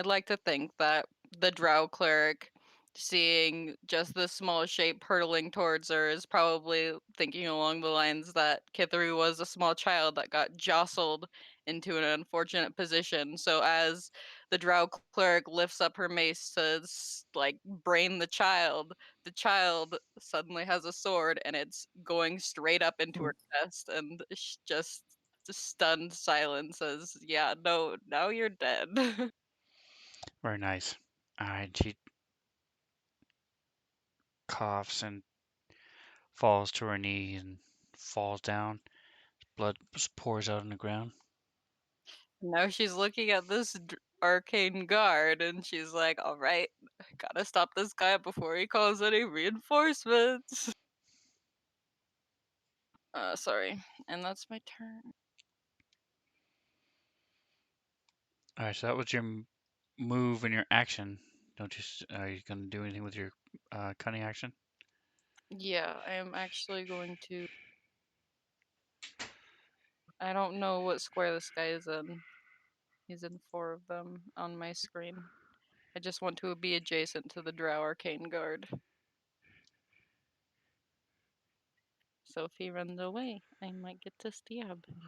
like to think that the Drow cleric, seeing just the small shape hurtling towards her, is probably thinking along the lines that Kithri was a small child that got jostled into an unfortunate position. So as the Drow cleric lifts up her mace to like brain the child suddenly has a sword and it's going straight up into her chest, and just stunned silence says, "Yeah, no, now you're dead." Very nice. Alright, she coughs and falls to her knee and falls down. Blood pours out on the ground. Now she's looking at this arcane guard and she's like, all right, gotta stop this guy before he calls any reinforcements. Sorry. And that's my turn. Alright, so that was your move and your action. Don't you? Are you gonna do anything with your cunning action? Yeah, I am actually going to. I don't know what square this guy is in. He's in 4 of them on my screen. I just want to be adjacent to the Drow Arcane Guard. So if he runs away, I might get to stab him.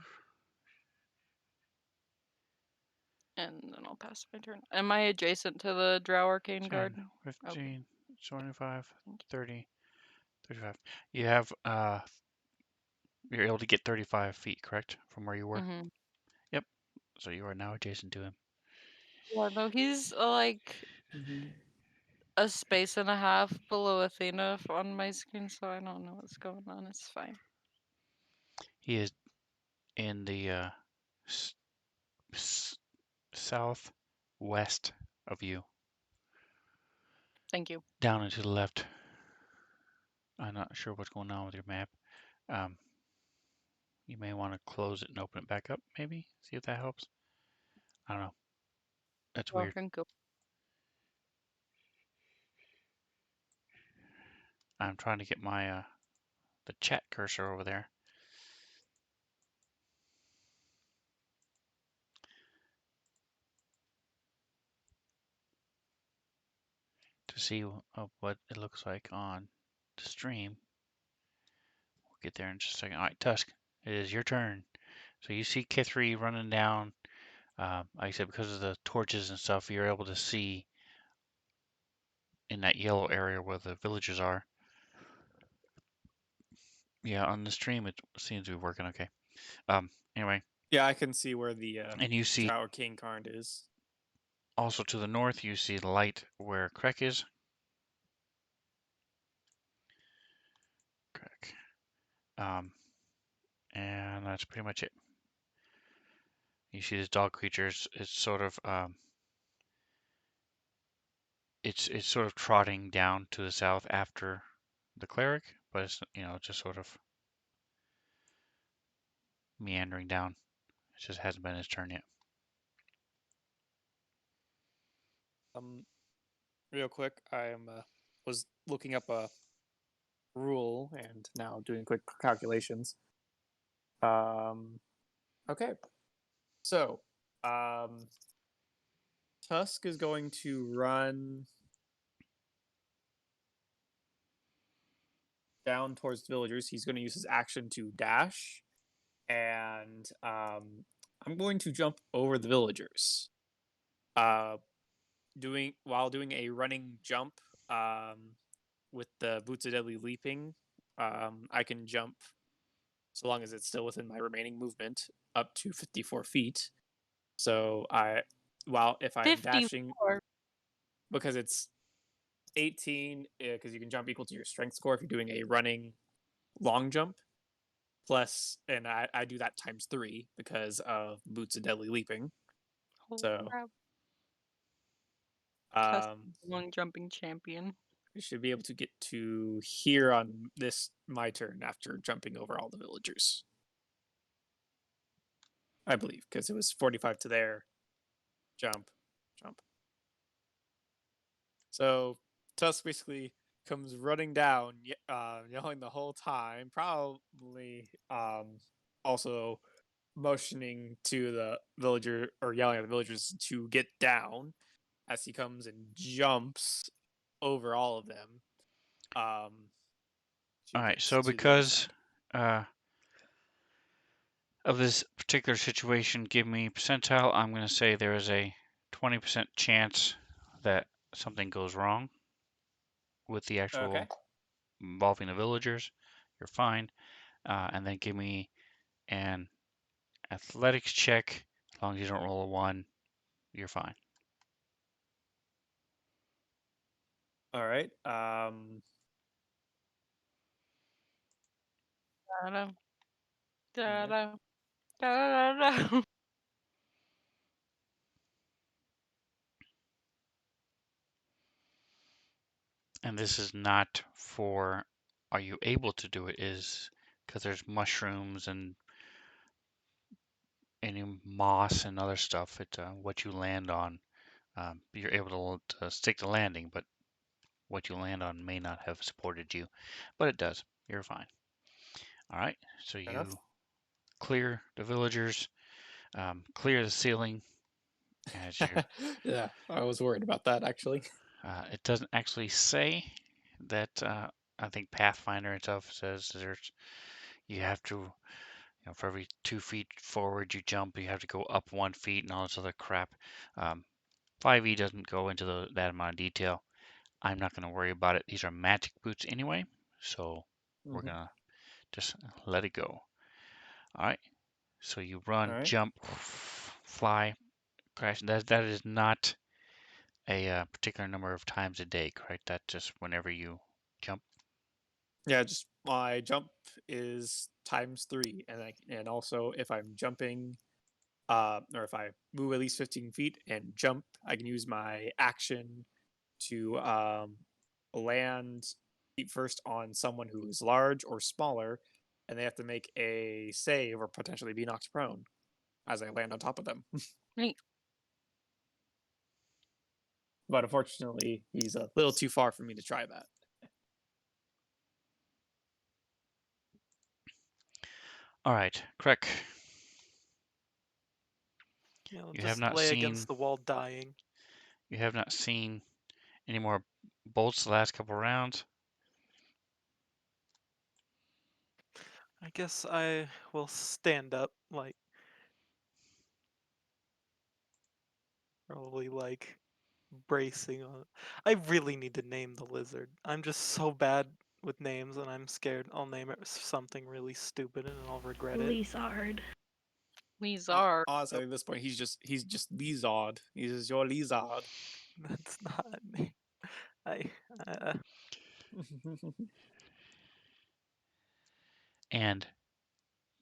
And then I'll pass my turn. Am I adjacent to the Drow Arcane 10, Guard? 15, Okay. 25, 30, 35. You have You're able to get 35 feet, correct, from where you were? Mm-hmm. Yep. So you are now adjacent to him. Yeah, no, he's like a space and a half below Athena on my screen, so I don't know what's going on. It's fine. He is in the southwest of you, Thank you. down and to the left. I'm not sure what's going on with your map. Um, you may want to close it and open it back up, maybe. See if that helps. I don't know. That's Oh, weird. thank you. I'm trying to get my the chat cursor over there to see what it looks like on the stream. We'll get there in just a second. All right, Tusk, it is your turn. So you see Kithri running down. Like I said, because of the torches and stuff, you're able to see in that yellow area where the villagers are. Yeah, on the stream it seems to be working okay. Anyway, Yeah, I can see where the and you see Drow King Karn is. also to the north, you see the light where Krek is. Krek. And that's pretty much it. You see this dog creature. It's sort of it's sort of trotting down to the south after the cleric, but it's just sort of meandering down. It just hasn't been his turn yet. Real quick, I was looking up a rule and now doing quick calculations. Okay, so Tusk is going to run down towards the villagers. He's going to use his action to dash, and I'm going to jump over the villagers. Doing a running jump with the boots of deadly leaping. I can jump so long as it's still within my remaining movement up to 54 feet. So if I'm dashing, 54. because it's 18, because you can jump equal to your strength score if you're doing a running long jump. Plus, and I do that times 3 because of boots of deadly leaping. Holy So crap. Tusk um, long jumping champion. I should be able to get to here on this my turn after jumping over all the villagers. I believe because it was 45 to there, jump, jump. So Tusk basically comes running down, yelling the whole time, probably also motioning to the villager or yelling at the villagers to get down as he comes and jumps over all of them. All right, Get so to the other because side. of this particular situation, give me percentile. I'm going to say there is a 20% chance that something goes wrong with the Okay. actual involving the villagers. You're fine. And then give me an athletics check. As long as you don't roll a 1, you're fine. All right. Da-da. Yeah. Da-da. Da-da-da-da. And this is not for are you able to do it, is because there's mushrooms and any moss and other stuff. What you land on. You're able to stick the landing, but what you land on may not have supported you, but it does. You're fine. All right, so Fair enough. you clear the villagers, clear the ceiling as you. Yeah, I was worried about that actually. It doesn't actually say that. I think Pathfinder and stuff says you have to, for every 2 feet forward you jump, you have to go up 1 feet and all this other crap. 5e doesn't go into that amount of detail. I'm not going to worry about it. These are magic boots anyway, so we're Mm-hmm. going to just let it go. All right. So you run, All right. jump, fly, crash. That is not a particular number of times a day, correct? That's just whenever you jump. Yeah, just my jump is ×3, and also if I'm jumping, or if I move at least 15 feet and jump, I can use my action to land feet first on someone who is large or smaller, and they have to make a save or potentially be knocked prone as I land on top of them. Neat. But unfortunately, he's a little too far for me to try that. All right, Krek. You know, You have just not lay seen against the wall dying. any more bolts the last couple rounds. I guess I will stand up, like, probably like bracing on it. I really need to name the lizard. I'm just so bad with names, and I'm scared I'll name it something really stupid and I'll regret it. Lizard. Lizard. Honestly, at this point, he's just Lizard. He's just your Lizard. That's not a name. I And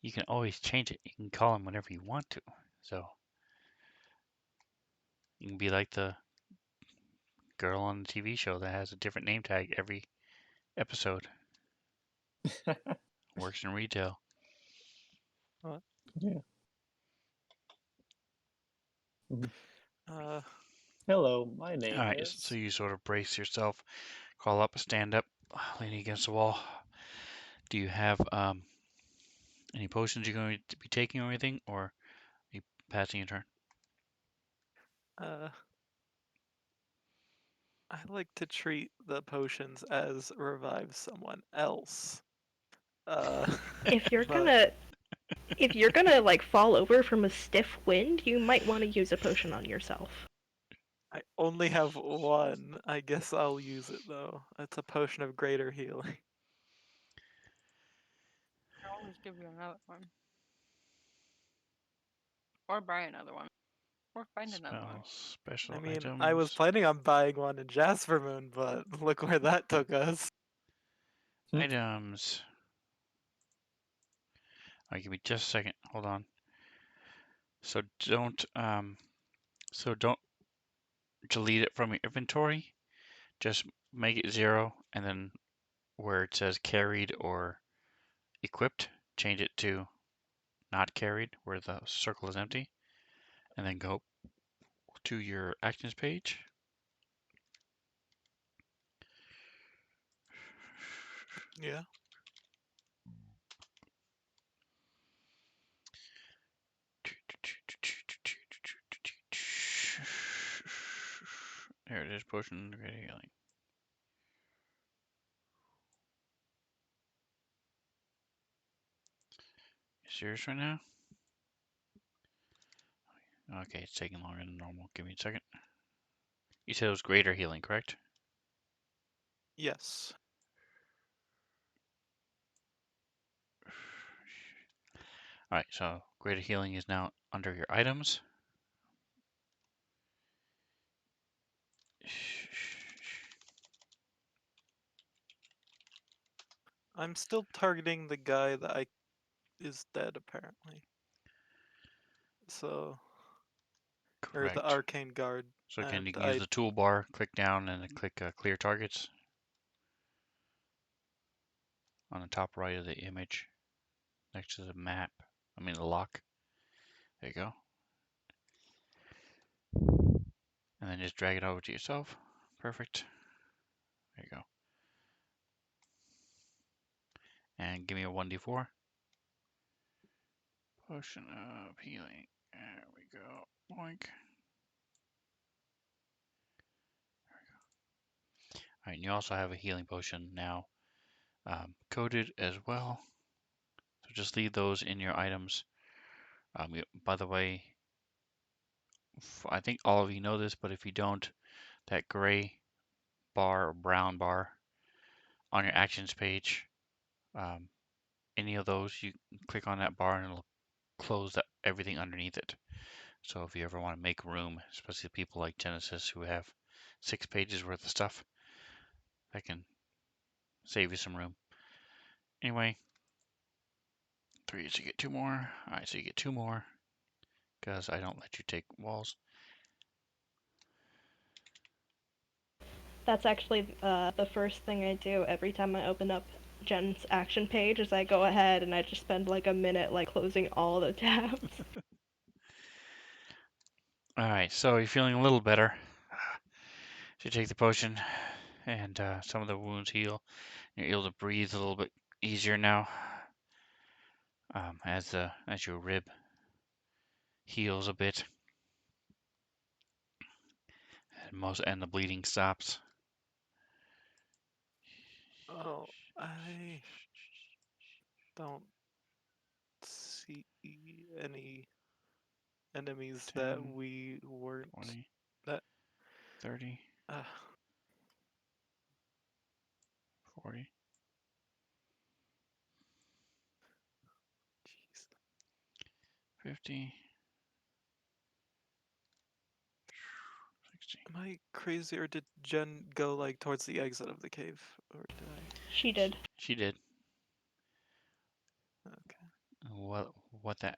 you can always change it. You can call him whenever you want to. So you can be like the girl on the TV show that has a different name tag every episode. Works in retail. what? Yeah. Uh, Hello, my All name right, so is. you sort of brace yourself, crawl up, stand up, leaning against the wall. Do you have any potions you're going to be taking or anything, or are you passing your turn? uh, I like to treat the potions as revive someone else. Uh, If you're but gonna if you're gonna like fall over from a stiff wind, you might want to use a potion on yourself. I only have one. I guess I'll use it though. It's a potion of greater healing. I'll always give you another one. Or buy another one. Or find another one. Spells, special I mean, I was items. planning on buying one in Jasper Moon, but look where that took us. Items. All right, give me just a second. Hold on. So don't delete it from your inventory. Just make it 0, and then where it says carried or equipped, change it to not carried, where the circle is empty, and then go to your actions page. Yeah. There it is, potion great healing. You serious right now? Okay, it's taking longer than normal. Give me a second. You said it was greater healing, correct? Yes. Alright, so greater healing is now under your items. I'm still targeting the guy that is dead apparently. So, or the Correct. arcane guard, So can you and use I the toolbar, click down, and then click clear targets on the top right of the image next to the map. I mean the lock. There you go. And then just drag it over to yourself. Perfect. There you go. And give me a 1d4. Potion of healing. There we go. Boink. Alright, and you also have a healing potion now coded as well. So just leave those in your items. By the way, I think all of you know this, but if you don't, that gray bar or brown bar on your actions page, um, any of those, you click on that bar and it'll close everything underneath it. So if you ever want to make room, especially people like Genesis who have 6 pages worth of stuff, that can save you some room. Anyway, 3, so you get 2 more. Alright, so you get 2 more, because I don't let you take walls. That's actually the first thing I do every time I open up Jen's action page is I go ahead and I just spend like a minute like closing all the tabs. Alright, so you're feeling a little better. So you take the potion, and some of the wounds heal. You're able to breathe a little bit easier now, as your rib heals a bit, and the bleeding stops. Oh, I don't see any enemies 10, that we weren't 20, that 30, uh, 40, jeez. 50, 60. Am I crazy or did Jen go like towards the exit of the cave or did I? She did. She did. Okay. What that?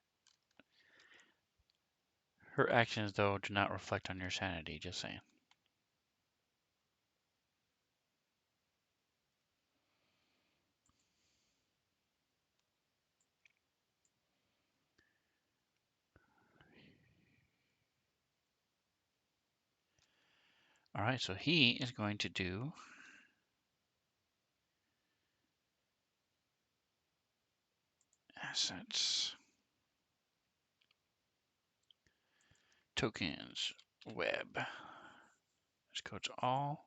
Her actions, though, do not reflect on your sanity, just saying. Alright, so he is going to do assets, tokens, web. Let's go to all,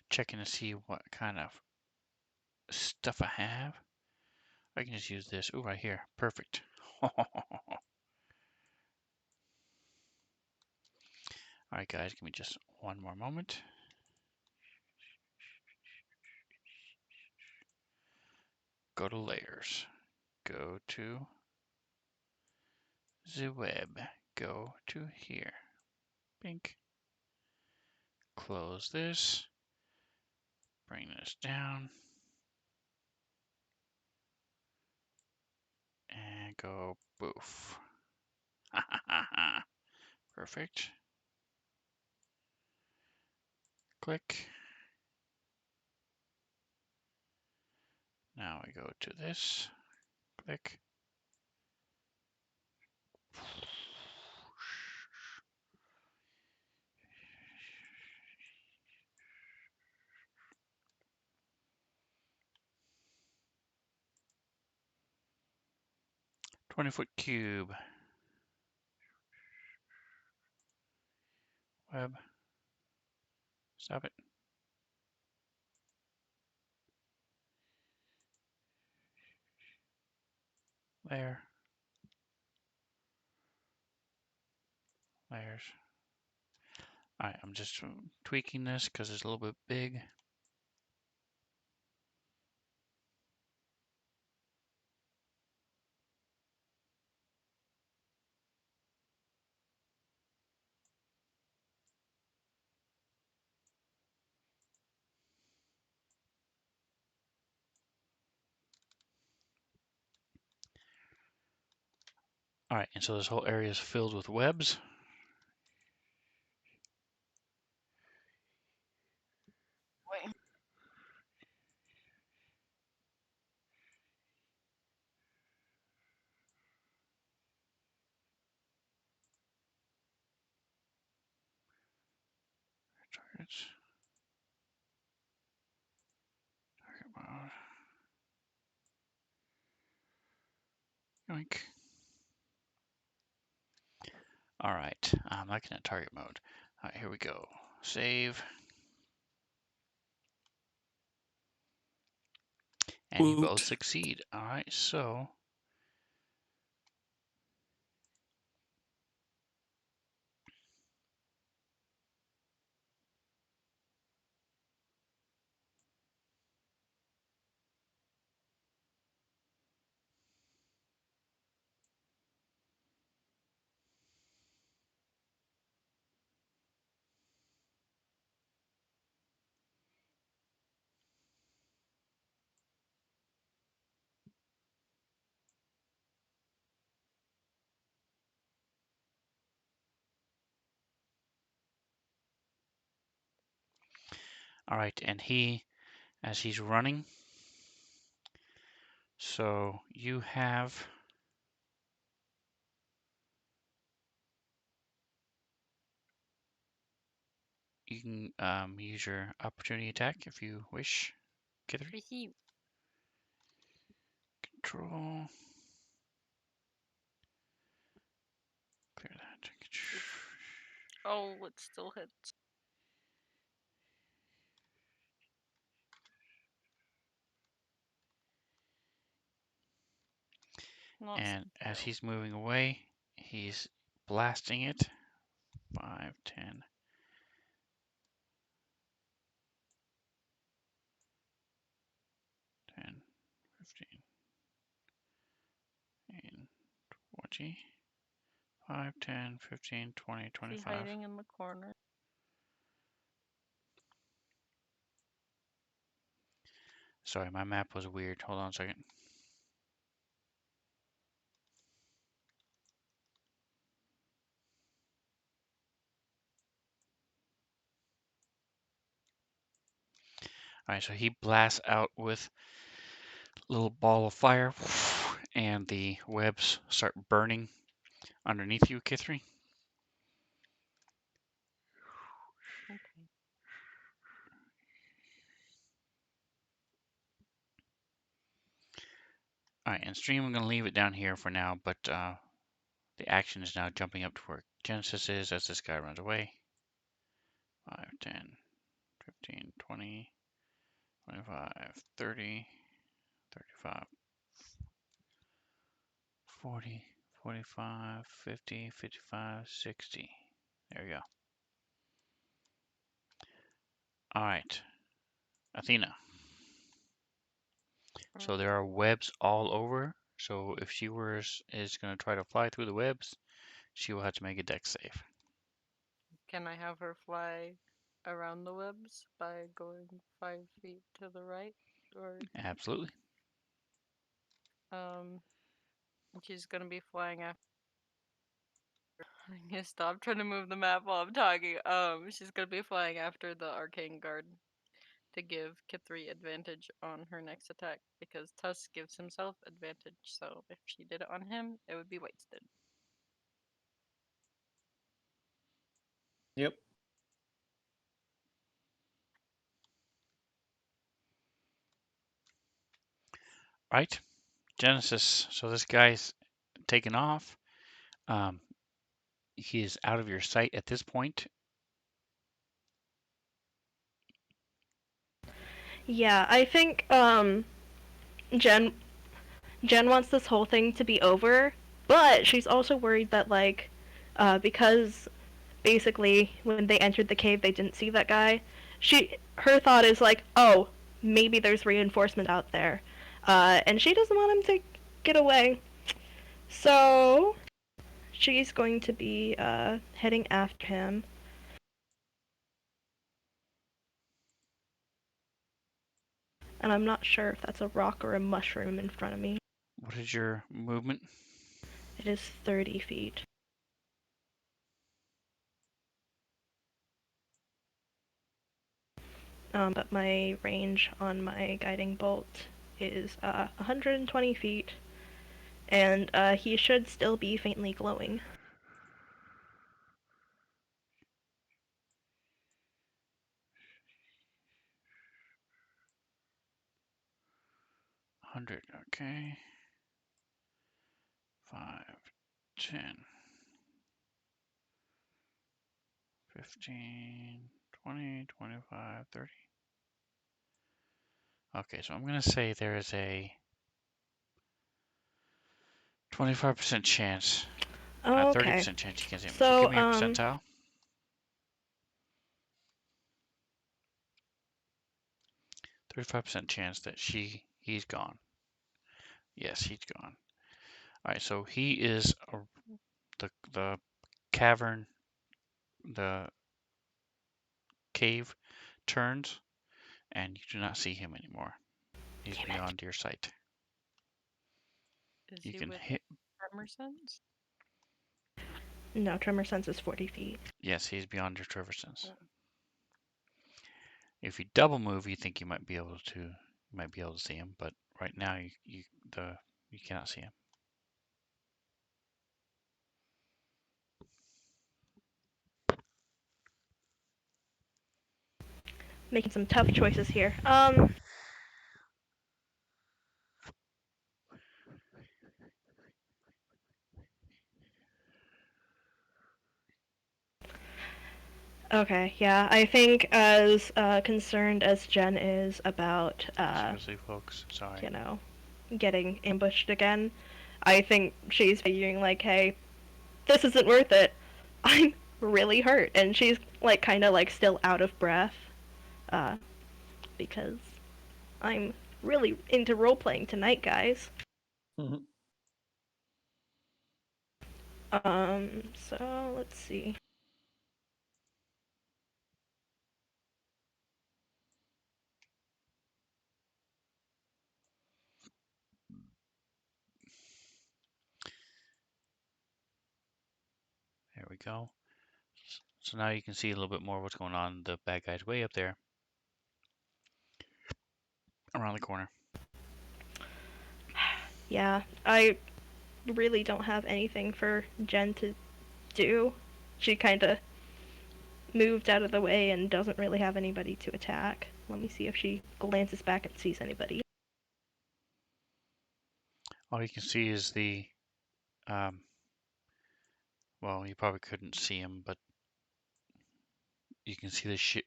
checking to see what kind of stuff I have. I can just use this. Ooh, right here. Perfect. Alright, guys, give me just one more moment. Go to layers. Go to the web. Go to here. Bink. Close this. Bring this down. And go boof. Perfect. Click. Now we go to this. Click. $20-foot cube. Web. Stop it. Layer. Layers. Alright, I'm just tweaking this because it's a little bit big. Alright, and so this whole area is filled with webs. Wait. Targets. Target mode. Yoink. Alright, I'm looking at target mode. Alright, here we go. Save. And you both succeed. Alright, so All right, and as he's running, so you can use your opportunity attack if you wish. Kithri. Control. Clear that. Oh, it still hits. And as he's moving away, he's blasting it. 5, 10. 10, 15, 20, 5, 10, 15, 20, 25. Is he hiding in the corner? Sorry, my map was weird. Hold on a second. Alright, so he blasts out with a little ball of fire, and the webs start burning underneath you, Kithri. Okay. Alright, and stream, I'm going to leave it down here for now, but the action is now jumping up to where Genesis is as this guy runs away. 5, 10, 15, 20, 25, 30, 35, 40, 45, 50, 55, 60. There we go. Alright, Athena. So there are webs all over. So if she is going to try to fly through the webs, she will have to make a dex save. Can I have her fly around the webs by going 5 feet to the right? Or Absolutely. she's gonna be flying after. I can stop trying to move the map while I'm talking. She's gonna be flying after the arcane guard to give Kithri advantage on her next attack because Tusk gives himself advantage. So if she did it on him, it would be wasted. Yep. Right? Genesis. So this guy's taken off. He is out of your sight at this point. Yeah, I think Jen Jen wants this whole thing to be over, but she's also worried that because basically when they entered the cave they didn't see that guy. Her thought is like, oh, maybe there's reinforcement out there, and she doesn't want him to get away. So she's going to be heading after him. And I'm not sure if that's a rock or a mushroom in front of me. What is your movement? It is 30 feet. But my range on my guiding bolt is 120 feet, and he should still be faintly glowing. $100. Okay. 5, 10, 15, 20, 25, 30. Okay, so I'm going to say there is a 25% chance, Oh, okay. 30% chance you can see him. So, give me your percentile. 35% chance that he's gone. Yes, he's gone. All right, so he is the cavern, the cave turns, and you do not see him anymore. He's beyond your sight. Is You he can with hit. Tremor Sense? No, tremor sense is 40 feet. Yes, he's beyond your tremor sense. If you double move, you think you might be able to see him, but right now you cannot see him. Making some tough choices here. Okay, yeah, I think as concerned as Jen is about, Seriously, folks, sorry. you know, getting ambushed again, I think she's figuring like, hey, this isn't worth it. I'm really hurt, and she's like kind of like still out of breath, because I'm really into role playing tonight, guys. So let's see. There we go. So now you can see a little bit more what's going on. The bad guy's way up there, around the corner. Yeah, I really don't have anything for Jen to do. She kind of moved out of the way and doesn't really have anybody to attack. Let me see if she glances back and sees anybody. All you can see is the, well, you probably couldn't see him, but you can see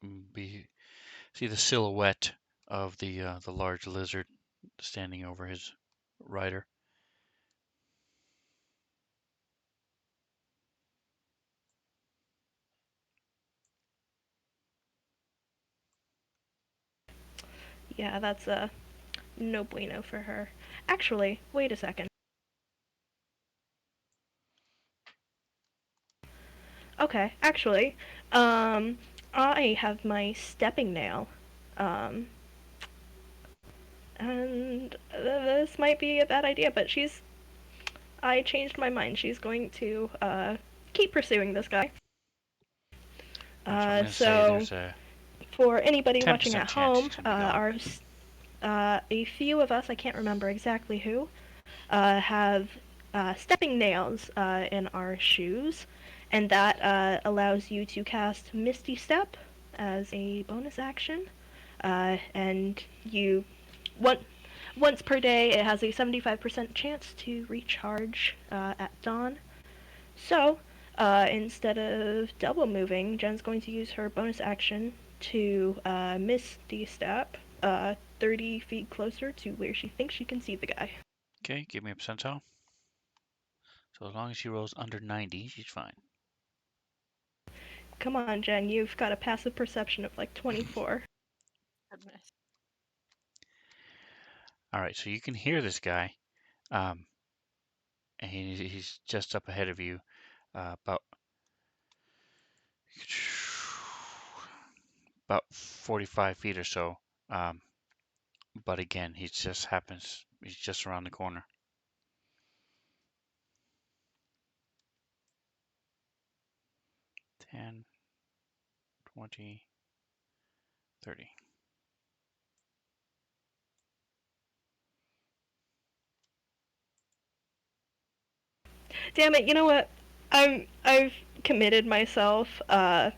the silhouette of the large lizard standing over his rider. Yeah, that's a no bueno for her. Actually, wait a second. Okay, actually, I have my stepping nail. Um, and this might be a bad idea, but I changed my mind. She's going to, keep pursuing this guy. So I'm going to say So, there's a for anybody 10% watching at chance home, he's going to be gone. a few of us, I can't remember exactly who, have stepping nails in our shoes, and that allows you to cast Misty Step as a bonus action. And you, one, once per day, it has a 75% chance to recharge at dawn. So, instead of double moving, Jen's going to use her bonus action to Misty Step 30 feet closer to where she thinks she can see the guy. Okay, give me a percentile. So as long as she rolls under 90, she's fine. Come on, Jen, you've got a passive perception of like 24. Goodness. All right, so you can hear this guy, and he's just up ahead of you, about 45 feet or so. But again, he's just around the corner. 10, 20, 30. Damn it, you know what? I've committed myself to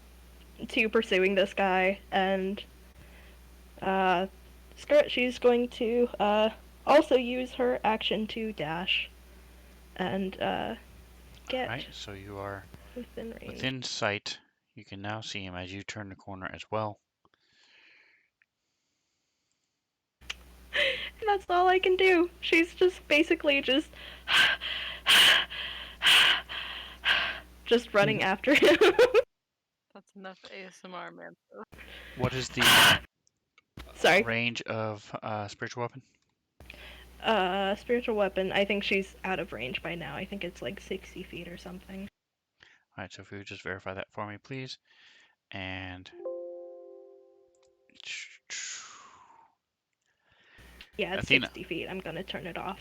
pursuing this guy, and Skirt, she's going to also use her action to dash and get All right, so you are within range. within sight. You can now see him as you turn the corner as well. And that's all I can do. She's just basically just running after him. That's enough ASMR, man. What is the Sorry. range of spiritual weapon? Spiritual weapon. I think she's out of range by now. I think it's like 60 feet or something. All right, so if you would just verify that for me, please. And Yeah, it's Athena. 60 feet. I'm gonna turn it off.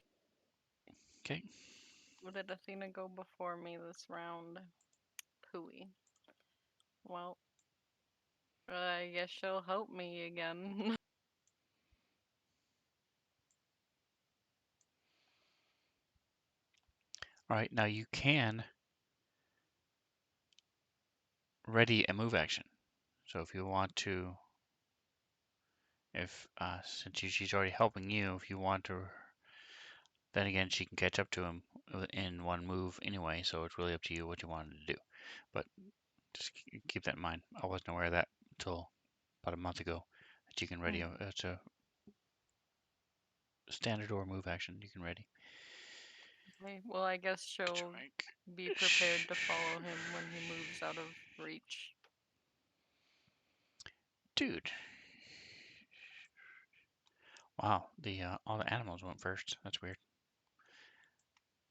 Okay. Well, did Athena go before me this round? Pooey. Well, I guess she'll help me again. All right, now you can ready a move action. So if you want to, if since she's already helping you, if you want to, then again she can catch up to him in one move anyway. So it's really up to you what you wanted to do. But just keep that in mind. I wasn't aware of that until about a month ago. That you can ready it's a standard or move action you can ready. Okay, well, I guess she'll be prepared to follow him when he moves out of reach. Dude. Wow, the all the animals went first. That's weird.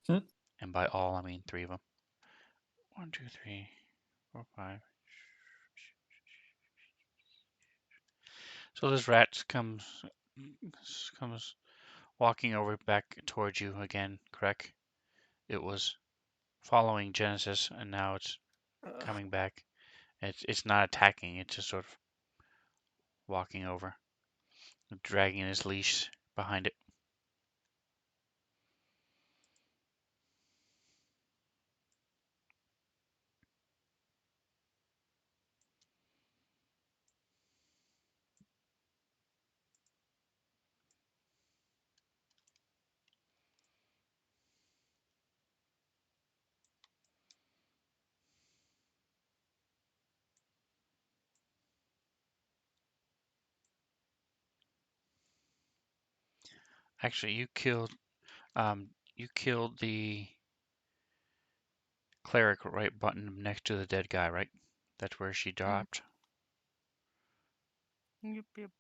Hmm. And by all, I mean 3 of them. 1, 2, 3, 4, 5. So this rat comes walking over back towards you again, correct? It was following Genesis, and now it's coming back. It's not attacking. It's just sort of walking over, dragging his leash behind it. Actually, you killed the cleric right button next to the dead guy, right? That's where she dropped. Yep, yep.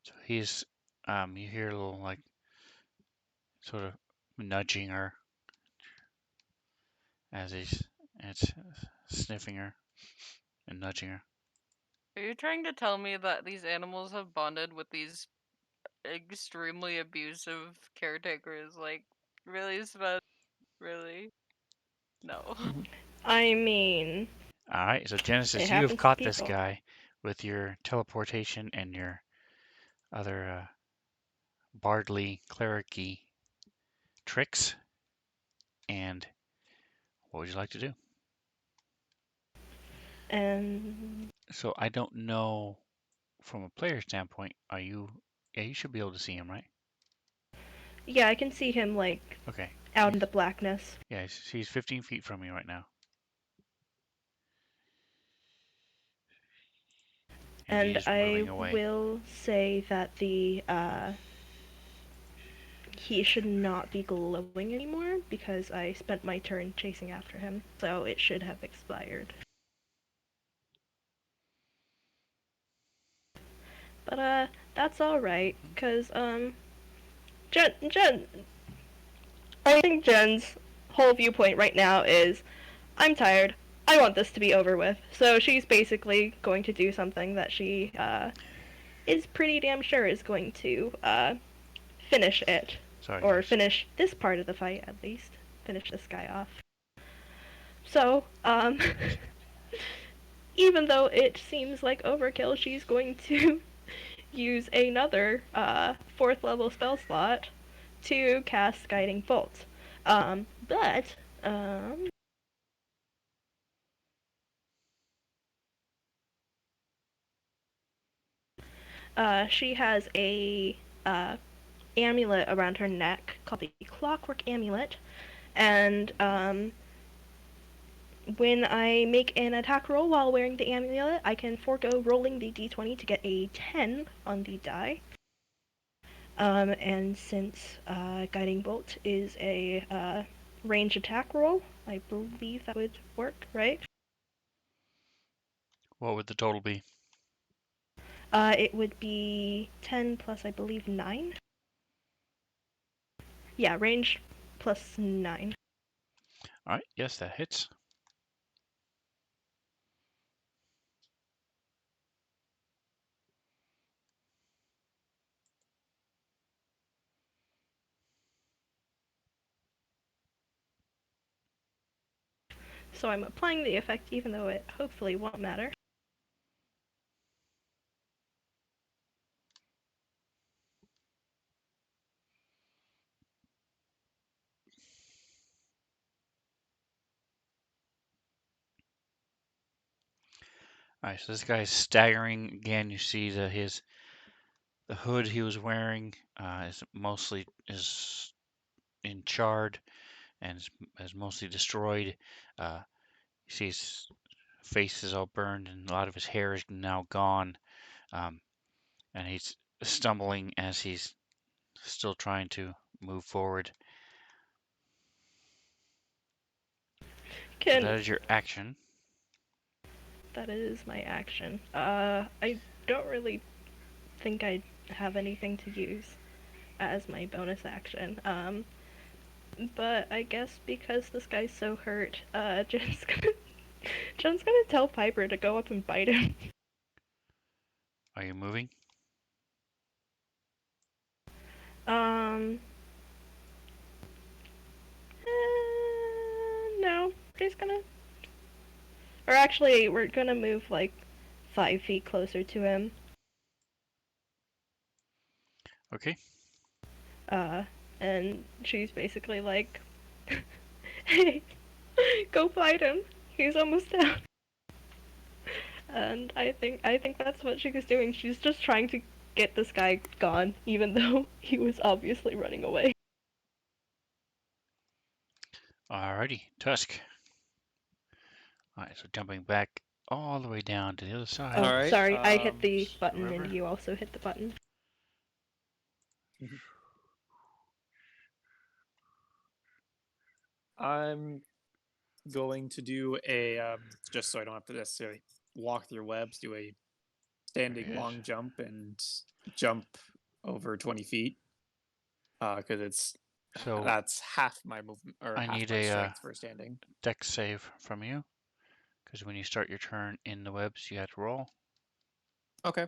So he's you hear a little like sort of nudging her as it's sniffing her and nudging her. Are you trying to tell me that these animals have bonded with these extremely abusive caretakers? Like, really, Sven? Really? No. I mean, All right, so Genesis, it you have happens to caught this people. guy with your teleportation and your other bardly clericy tricks. And what would you like to do? And So I don't know from a player standpoint. Are you? Yeah, you should be able to see him, right? yeah, I can see him like Okay. out in the blackness. Yeah, he's 15 feet from you right now, and And he's I moving away. will say that the he should not be glowing anymore because I spent my turn chasing after him, so it should have expired. But that's all right, Mhm. cause Jen, I think Jen's whole viewpoint right now is, I'm tired. I want this to be over with. So she's basically going to do something that she is pretty damn sure is going to finish it, Sorry, or guys. finish this part of the fight at least. Finish this guy off. So, even though it seems like overkill, she's going to use another 4th level spell slot to cast Guiding Bolt. But, she has a amulet around her neck called the Clockwork Amulet, and when I make an attack roll while wearing the amulet, I can forego rolling the d20 to get a 10 on the die. And since Guiding Bolt is a range attack roll, I believe that would work, right? What would the total be? It would be 10 plus, I believe, 9. Yeah, range plus 9. All right. Yes, that hits. so I'm applying the effect even though it hopefully won't matter. All right, so this guy's staggering again. You see the hood he was wearing is in charred and is mostly destroyed. You see his face is all burned and a lot of his hair is now gone. Um, and he's stumbling as he's still trying to move forward. So that is your action. That is my action. I don't really think I have anything to use as my bonus action. But I guess because this guy's so hurt, Jen's gonna tell Piper to go up and bite him. Are you moving? Um. No. She's gonna. Or actually, we're gonna move like 5 feet closer to him. Okay. And she's basically like, hey, go fight him. He's almost down. And I think that's what she was doing. She's just trying to get this guy gone, even though he was obviously running away. Alrighty, Tusk. Alright, so jumping back all the way down to the other side. Oh, Alright, sorry, I hit the button river. and you also hit the button. I'm going to do a just so I don't have to necessarily walk through webs. Do a standing long jump and jump over 20 feet. Because that's half my movement or I half need my a strength for standing. dex save from you, because when you start your turn in the webs, you have to roll. Okay.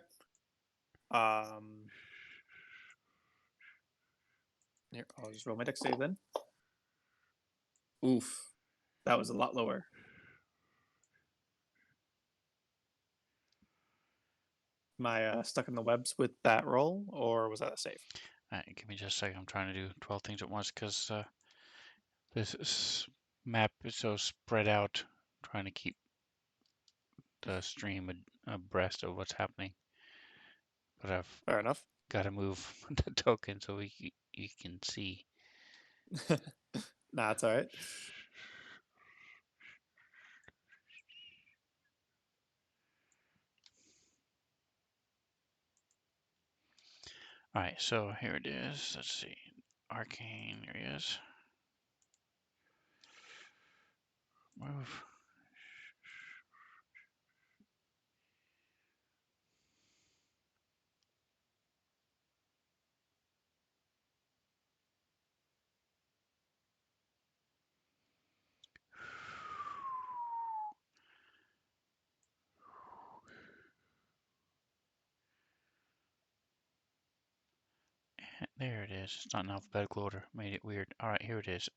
Here, I'll just roll my dex save then. Oof, that was a lot lower. Am I stuck in the webs with that roll, or was that a save? Give me just a second. I'm trying to do 12 things at once because this map is so spread out. I'm trying to keep the stream abreast of what's happening. But I've Fair enough. got to move the token so you can see. Nah, it's all right. All right, so here it is. Let's see. Arcane, here he is. Move. There it is. It's not in alphabetical order. Made it weird. All right, here it is.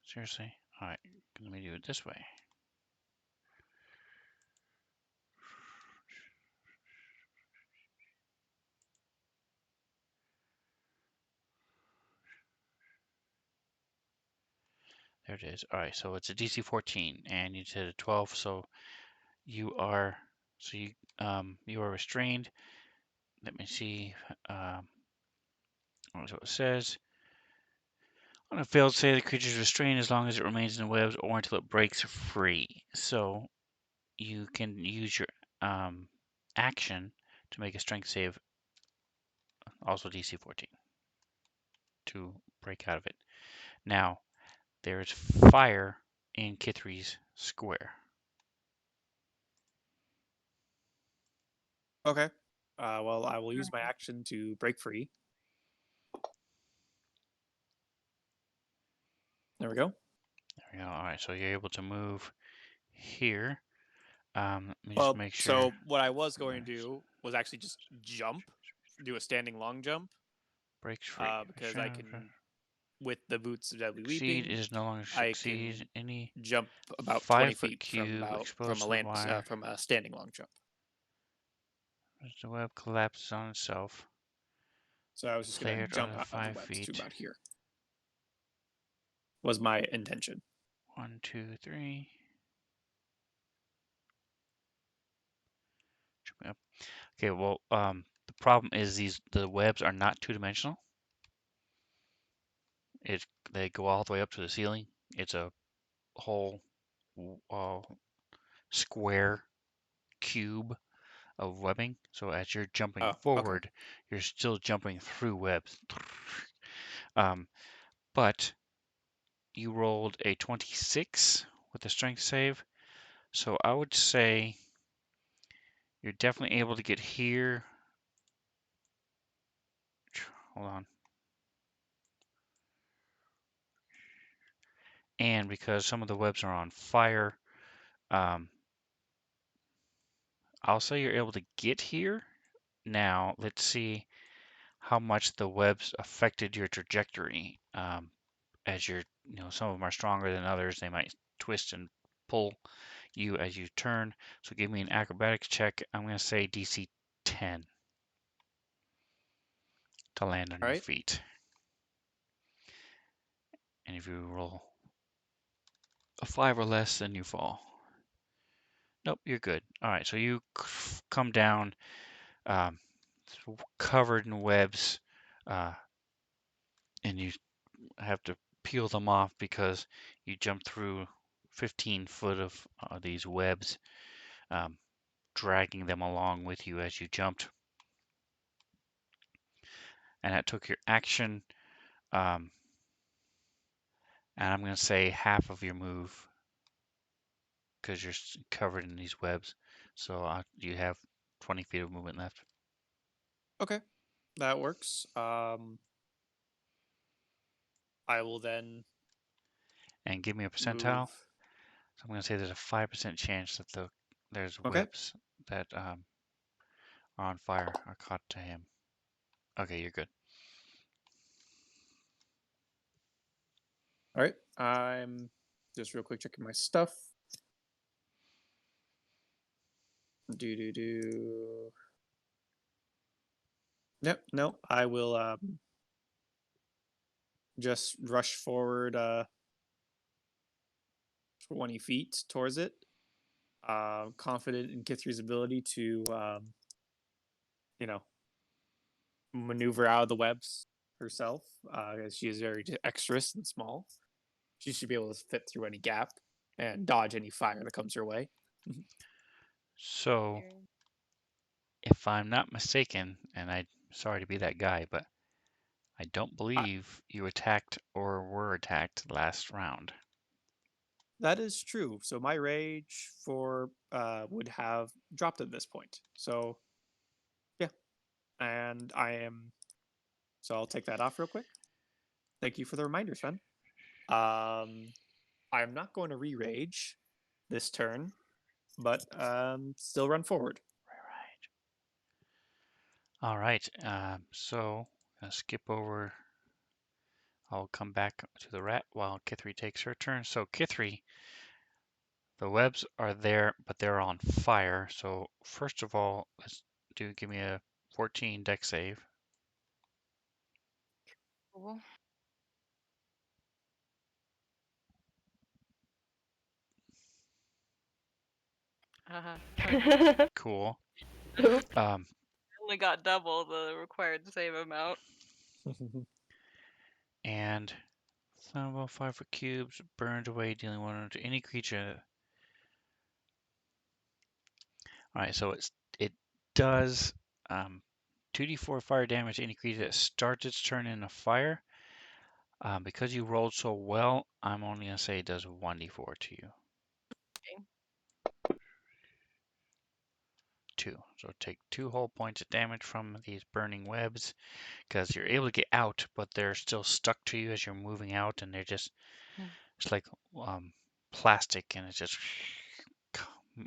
Seriously? All right, let me do it this way. There it is. All right, so it's a DC 14, and you did a 12, so you are you are restrained. Let me see. What it says. On a failed save, the creature is restrained as long as it remains in the webs or until it breaks free. So you can use your action to make a strength save, also DC 14, to break out of it. Now, there's fire in Kithri's square. Okay. Well, I will use my action to break free. There we go. There we go. All right, so you're able to move here. Let me just Well, make sure. so what I was going to do was actually just jump, do a standing long jump, Breaks free. because I can with the boots of deadly Succeed weeping, is no longer I succeed. can Any jump about 20 5-foot feet cube from exposed to the wire. from a standing long jump. As the web collapses on itself. So I was just gonna Player jump other out of the 5 webs to feet. about here. Was my intention. 1, 2, 3. Jumping up. Okay, well, the problem is the webs are not two-dimensional. They go all the way up to the ceiling. It's a whole square cube of webbing. So as you're jumping Oh, okay. forward, you're still jumping through webs. But you rolled a 26 with the strength save. So I would say you're definitely able to get here. Hold on. And because some of the webs are on fire, um, I'll say you're able to get here. Now, let's see how much the webs affected your trajectory. As you're, some of them are stronger than others. They might twist and pull you as you turn. So give me an acrobatics check. I'm going to say DC 10 to land on All your right. feet. And if you roll a 5 or less, then you fall. Nope, you're good. All right, so you come down um, covered in webs, and you have to peel them off because you jump through 15 foot of these webs, um, dragging them along with you as you jumped. And that took your action, and I'm going to say half of your move because you're covered in these webs. So you have 20 feet of movement left. Okay, that works. I will then And give me a move. percentile. So I'm going to say there's a 5% chance that there's Okay. webs that are on fire are caught to him. Okay, you're good. All right. I'm just real quick checking my stuff. Do. Yep. No, I will just rush forward 20 feet towards it. Confident in Kithri's ability to you know, maneuver out of the webs herself, as she is very dexterous and small. She should be able to fit through any gap and dodge any fire that comes her way. So, if I'm not mistaken, and I'm sorry to be that guy, but I don't I, believe you attacked or were attacked last round. that is true. So my rage for would have dropped at this point. So yeah, and I am. So I'll take that off real quick. Thank you for the reminder, Sven. I'm not going to re-rage this turn, but still run forward. Right. All right. So I'll skip over. I'll come back to the rat while Kithri takes her turn. So Kithri, the webs are there, but they're on fire. So first of all, give me a 14 deck save. Cool. Cool. Oops. Um, Only got double the required save amount. and flammable 5-foot cubes burned away, dealing 1 to any creature. All right, so it does 2d4 fire damage to any creature that starts its turn in a fire. Because you rolled so well, I'm only gonna say it does 1d4 to you. Okay. 2. So take 2 whole points of damage from these burning webs because you're able to get out, but they're still stuck to you as you're moving out, and it's like plastic, and it's just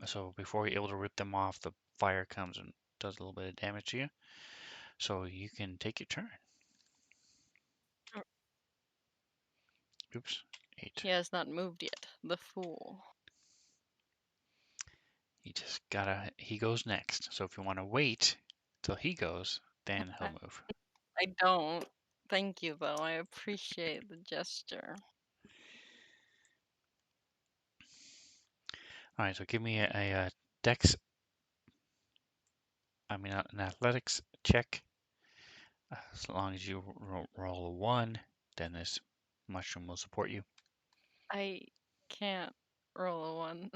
so before you're able to rip them off, the fire comes and does a little bit of damage to you. So you can take your turn. Oops. 8. He has not moved yet. The fool. He goes next. So if you want to wait till he goes, then he'll move. I don't. Thank you, though. I appreciate the gesture. All right, so give me a dex, an athletics check. As long as you roll a 1, then this mushroom will support you. I can't roll a 1.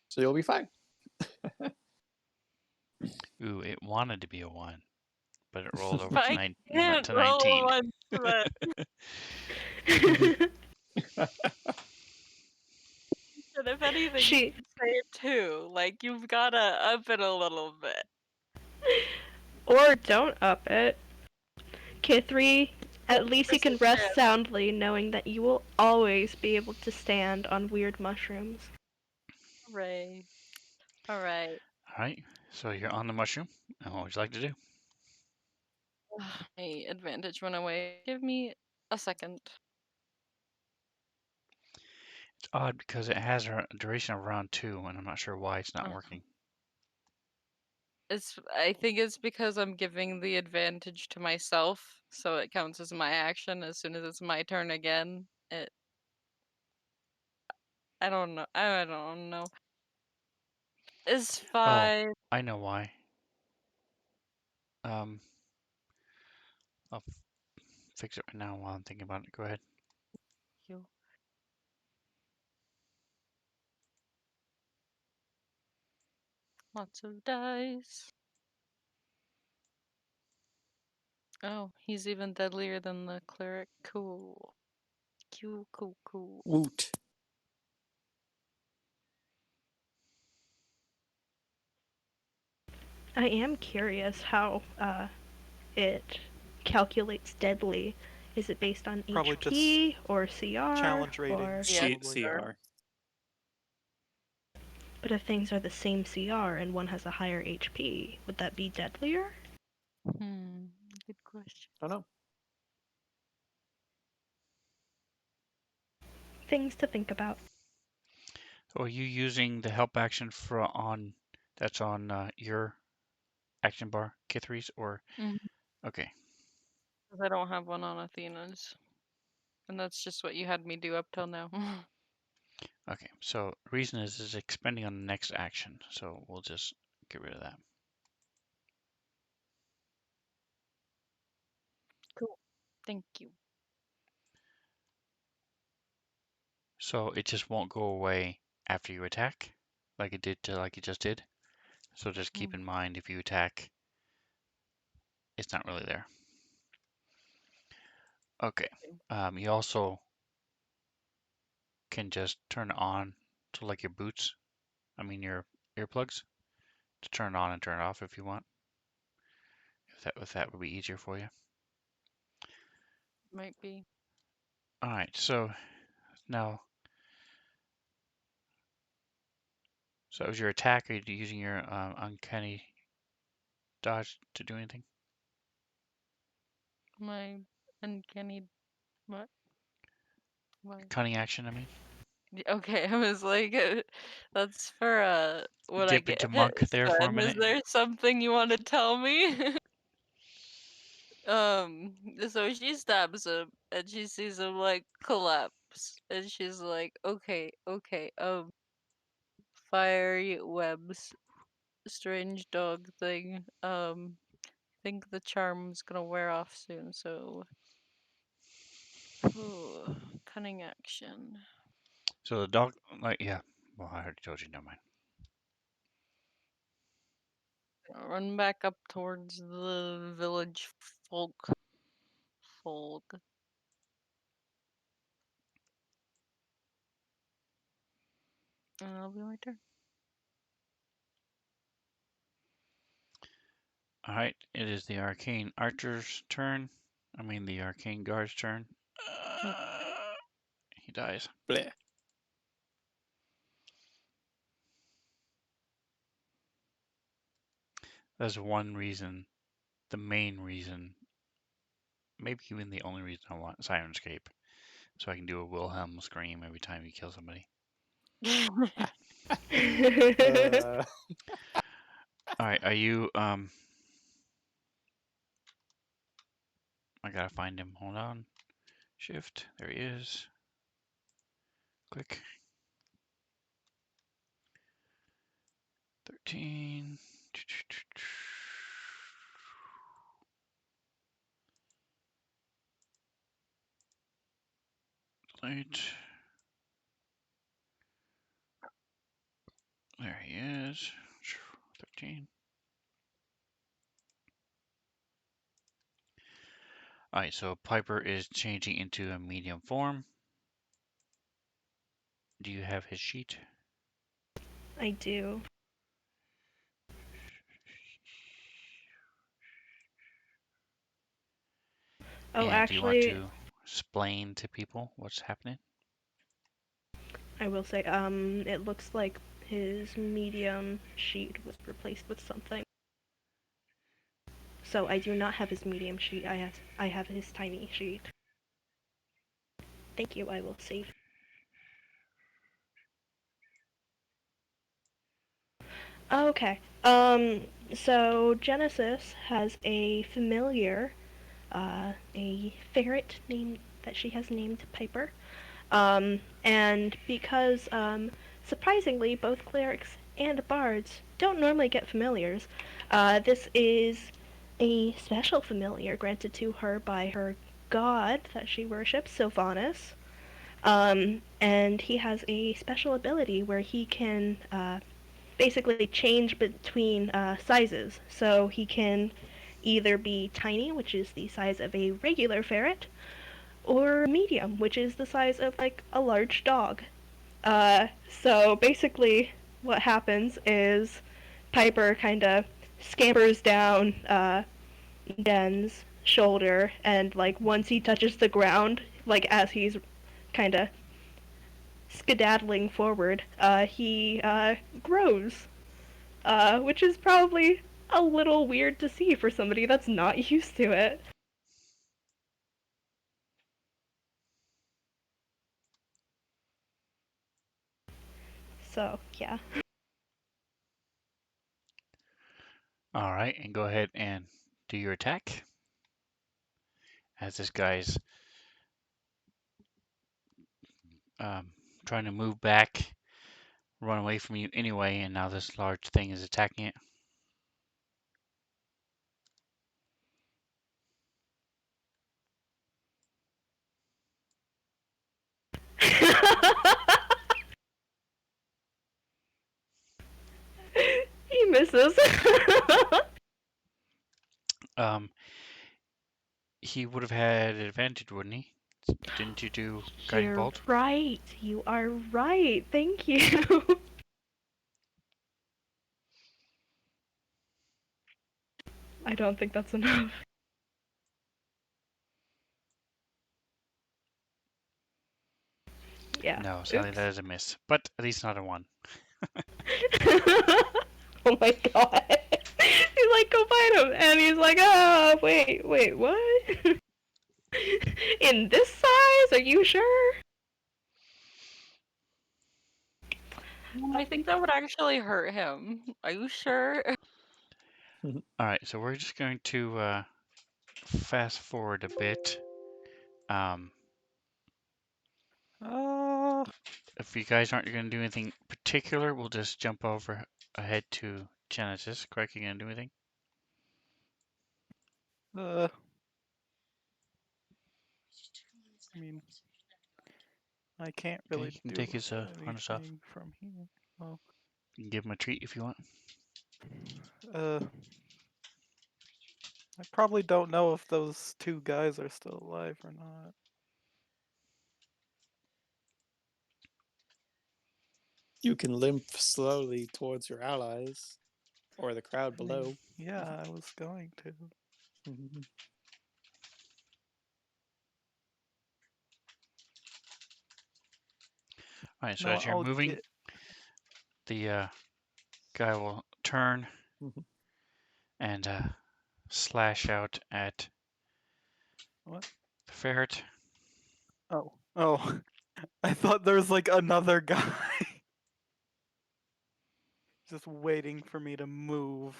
So you'll be fine. Ooh, it wanted to be a 1, but it rolled over But to, I can't roll a 19. 1 for that. And if anything, you She can say it too. Like, you've gotta up it a little bit. or don't up it. K3, at least you can 50% rest chance. soundly knowing that you will always be able to stand on weird mushrooms. Hooray. Alright. All right, so you're on the mushroom. And what would you like to do? My advantage went away. Give me a second. It's odd because it has a duration of round 2, and I'm not sure why it's not working. I think it's because I'm giving the advantage to myself, so it counts as my action as soon as it's my turn again. I don't know. I don't know. Is Oh, 5 I know why. I'll fix it right now while I'm thinking about it. Go ahead. you? Lots of dice. Oh, he's even deadlier than the cleric. Cool. Cool. Woot. I am curious how it calculates deadly. Is it based on Probably HP or CR challenge rating, or? Yeah, probably. CR. But if things are the same CR and one has a higher HP, would that be deadlier? Good question. Don't know. Things to think about. So are you using the help action that's on your action bar, K3s, or Mhm. okay. 'Cause I don't have one on Athena's. And that's just what you had me do up till now. Okay, so the reason is expending on the next action, so we'll just get rid of that. Cool. Thank you. So it just won't go away after you attack, like it just did. So just keep in mind if you attack, it's not really there. Okay. You also can just turn it on to like your boots, your earplugs, to turn it on and turn it off if you want. If that would be easier for you. Might be. All right, so now, so as your attack, are you using your uncanny dodge to do anything? My uncanny. What? Why? Cunning action, I mean. Okay, I was like, that's for what I Dip get into monk hit. there for a Sven, is minute. there something you want to tell me? So she stabs him and she sees him like collapse, and she's like, okay, fiery webs, strange dog thing. Think the charm's gonna wear off soon, so. Ooh, cunning action. So the dog, yeah. Well, I already told you. Never mind. Run back up towards the village folk. And that'll be my turn. All right, it is the arcane archer's turn. The arcane guard's turn. He dies. Bleh. That's one reason, the main reason maybe even the only reason I want Sirenscape, so I can do a Wilhelm scream every time you kill somebody. All right, are you I gotta find him. Hold on. Shift. There he is. Click. 13. Delete. There he is. 13. Alright, so Piper is changing into a medium form. Do you have his sheet? I do. Oh, And do you want actually, to explain to people what's happening? I will say, it looks like his medium sheet was replaced with something. So I do not have his medium sheet. I have his tiny sheet. Thank you. I will save. Okay. So Genesis has a familiar, a ferret named that she has named Piper. And because, surprisingly, both clerics and bards don't normally get familiars, this is a special familiar granted to her by her god that she worships, Sylvanas. And he has a special ability where he can basically change between sizes. So he can either be tiny, which is the size of a regular ferret, or medium, which is the size of like a large dog. So basically, what happens is Piper kind of scampers down Den's shoulder, and like once he touches the ground, like as he's kind of skedaddling forward, he grows, which is probably a little weird to see for somebody that's not used to it. So, yeah. Alright, and go ahead and do your attack. As this guy's trying to move back, run away from you anyway, and now this large thing is attacking it. He misses. He would have had advantage, wouldn't he? Didn't you do Guiding You're Bolt? right. You are right. Thank you. I don't think that's enough. Yeah. No, sadly Oops. that is a miss, but at least not a 1. Oh my god. He's like, go fight him. And he's like, oh, wait, what? In this size? Are you sure? I think that would actually hurt him. Are you sure? Alright, so we're just going to fast forward a bit. If you guys aren't going to do anything particular, we'll just jump over ahead to Genesis. Correct? You going to do anything? I mean, I can't Okay, really you can do take his harness off. anything from here. Oh, You can give him a treat if you want. uh, I probably don't know if those two guys are still alive or not. You can limp slowly towards your allies or the crowd I mean, below. yeah, I was going to. Alright, so No, as you're I'll moving, get. the guy will turn and slash out at What? The ferret. Oh. Oh. I thought there was like another guy just waiting for me to move.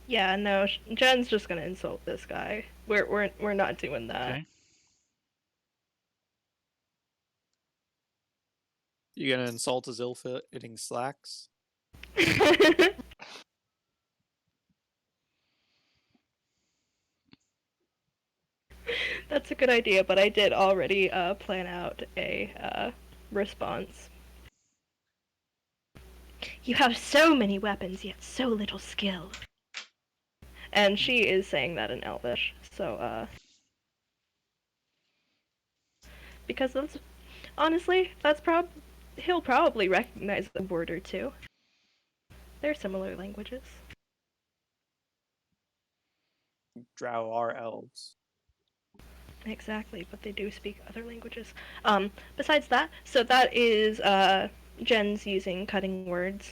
Yeah, no, Jen's just gonna insult this guy. We're not doing that. Okay. You gonna insult his ill-fitting slacks? That's a good idea, but I did already plan out a response. You have so many weapons, yet so little skill. And she is saying that in Elvish, so because that's honestly, he'll probably recognize a word or two. They're similar languages. Drow are elves. Exactly, but they do speak other languages. Besides that, so that is Jen's using cutting words.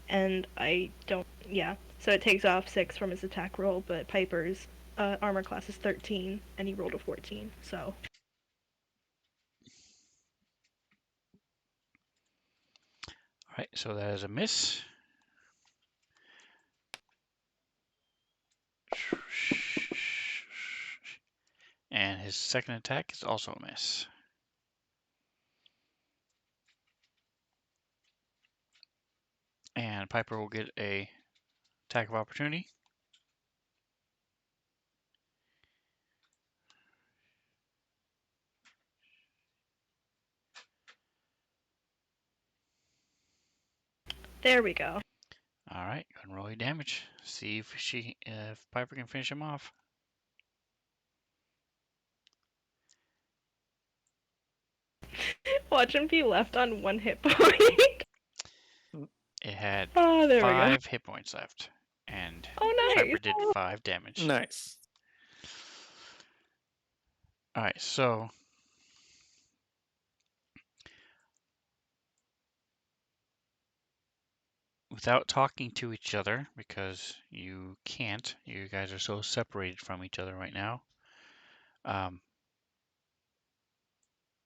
And I don't, yeah. So it takes off 6 from his attack roll, but Piper's armor class is 13, and he rolled a 14, so. All right, so that is a miss. And his second attack is also a miss. And Piper will get a attack of opportunity. There we go. All right, go ahead and roll your damage. See if Piper can finish him off. Watch him be left on 1 hit point. It had Oh, there we go. 5 hit points left, and Oh, nice. Piper did 5 damage. Nice. All right, so without talking to each other, because you can't, you guys are so separated from each other right now.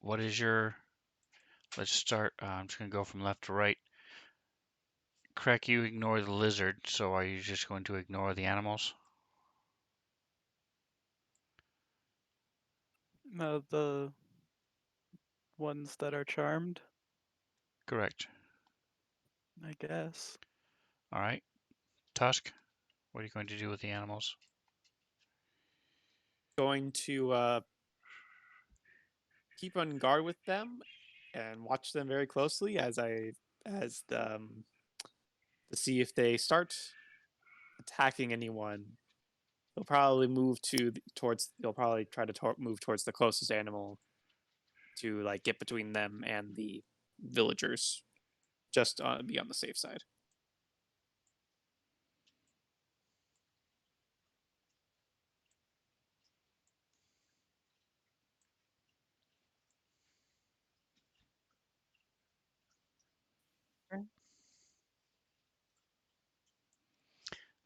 What is your? Let's start. I'm just gonna go from left to right. Crack, you ignore the lizard, so are you just going to ignore the animals? The ones that are charmed, Correct. I guess. All right. Tusk, what are you going to do with the animals? Going to keep on guard with them and watch them very closely as to see if they start attacking anyone. They'll probably move towards. They'll probably try to move towards the closest animal to like get between them and the villagers, just be on the safe side.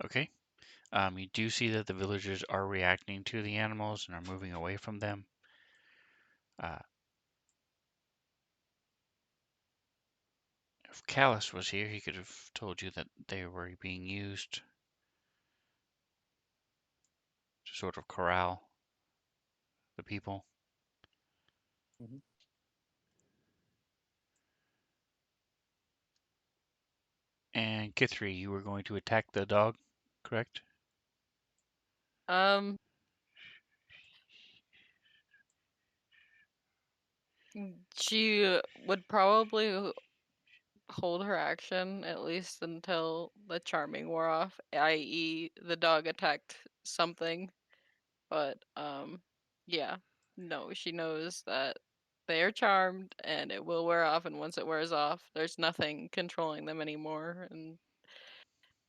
Okay. You do see that the villagers are reacting to the animals and are moving away from them. If Callus was here, he could have told you that they were being used to sort of corral the people. Mhm. And Kithri, you were going to attack the dog, correct? Um, she would probably hold her action at least until the charming wore off, i.e., the dog attacked something. But yeah, no, she knows that they are charmed and it will wear off, and once it wears off, there's nothing controlling them anymore, and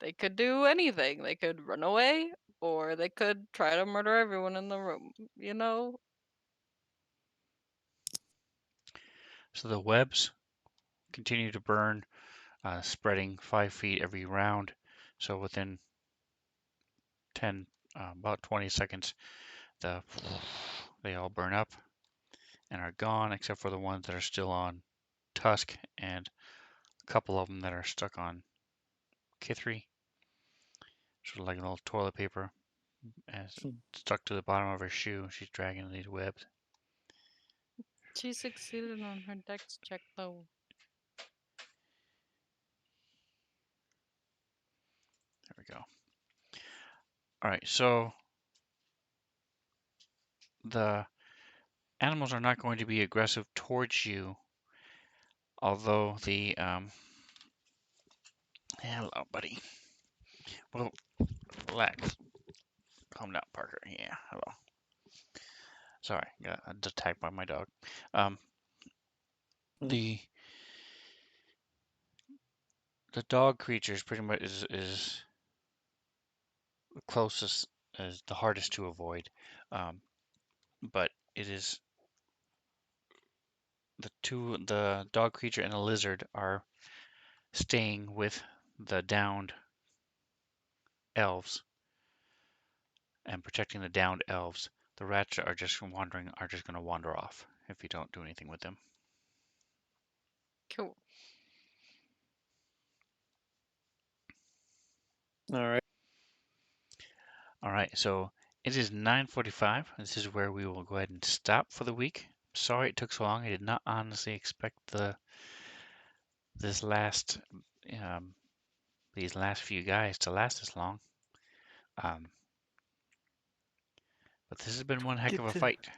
they could do anything. They could run away, or they could try to murder everyone in the room, you know? So the webs continue to burn spreading 5 feet every round. So within 10, about 20 seconds, they all burn up and are gone, except for the ones that are still on Tusk and a couple of them that are stuck on Kithri, sort of like a little toilet paper, as stuck to the bottom of her shoe. She's dragging these webs. She succeeded on her dex check though. There we go. All right, so the animals are not going to be aggressive towards you, although the hello, buddy. Well, relax. Calm down, Parker. Yeah, hello. Sorry, got attacked by my dog. Um, the the dog creatures pretty much is the closest, is the hardest to avoid, um, but it is the dog creature and the lizard are staying with the downed elves and protecting the downed elves. The rats are just wandering, are just going to wander off if you don't do anything with them. Cool. All right. All right, so it is 9:45. This is where we will go ahead and stop for the week. Sorry it took so long. I did not honestly expect this last um, these last few guys to last this long. Um, but this has been one heck of Get a to fight.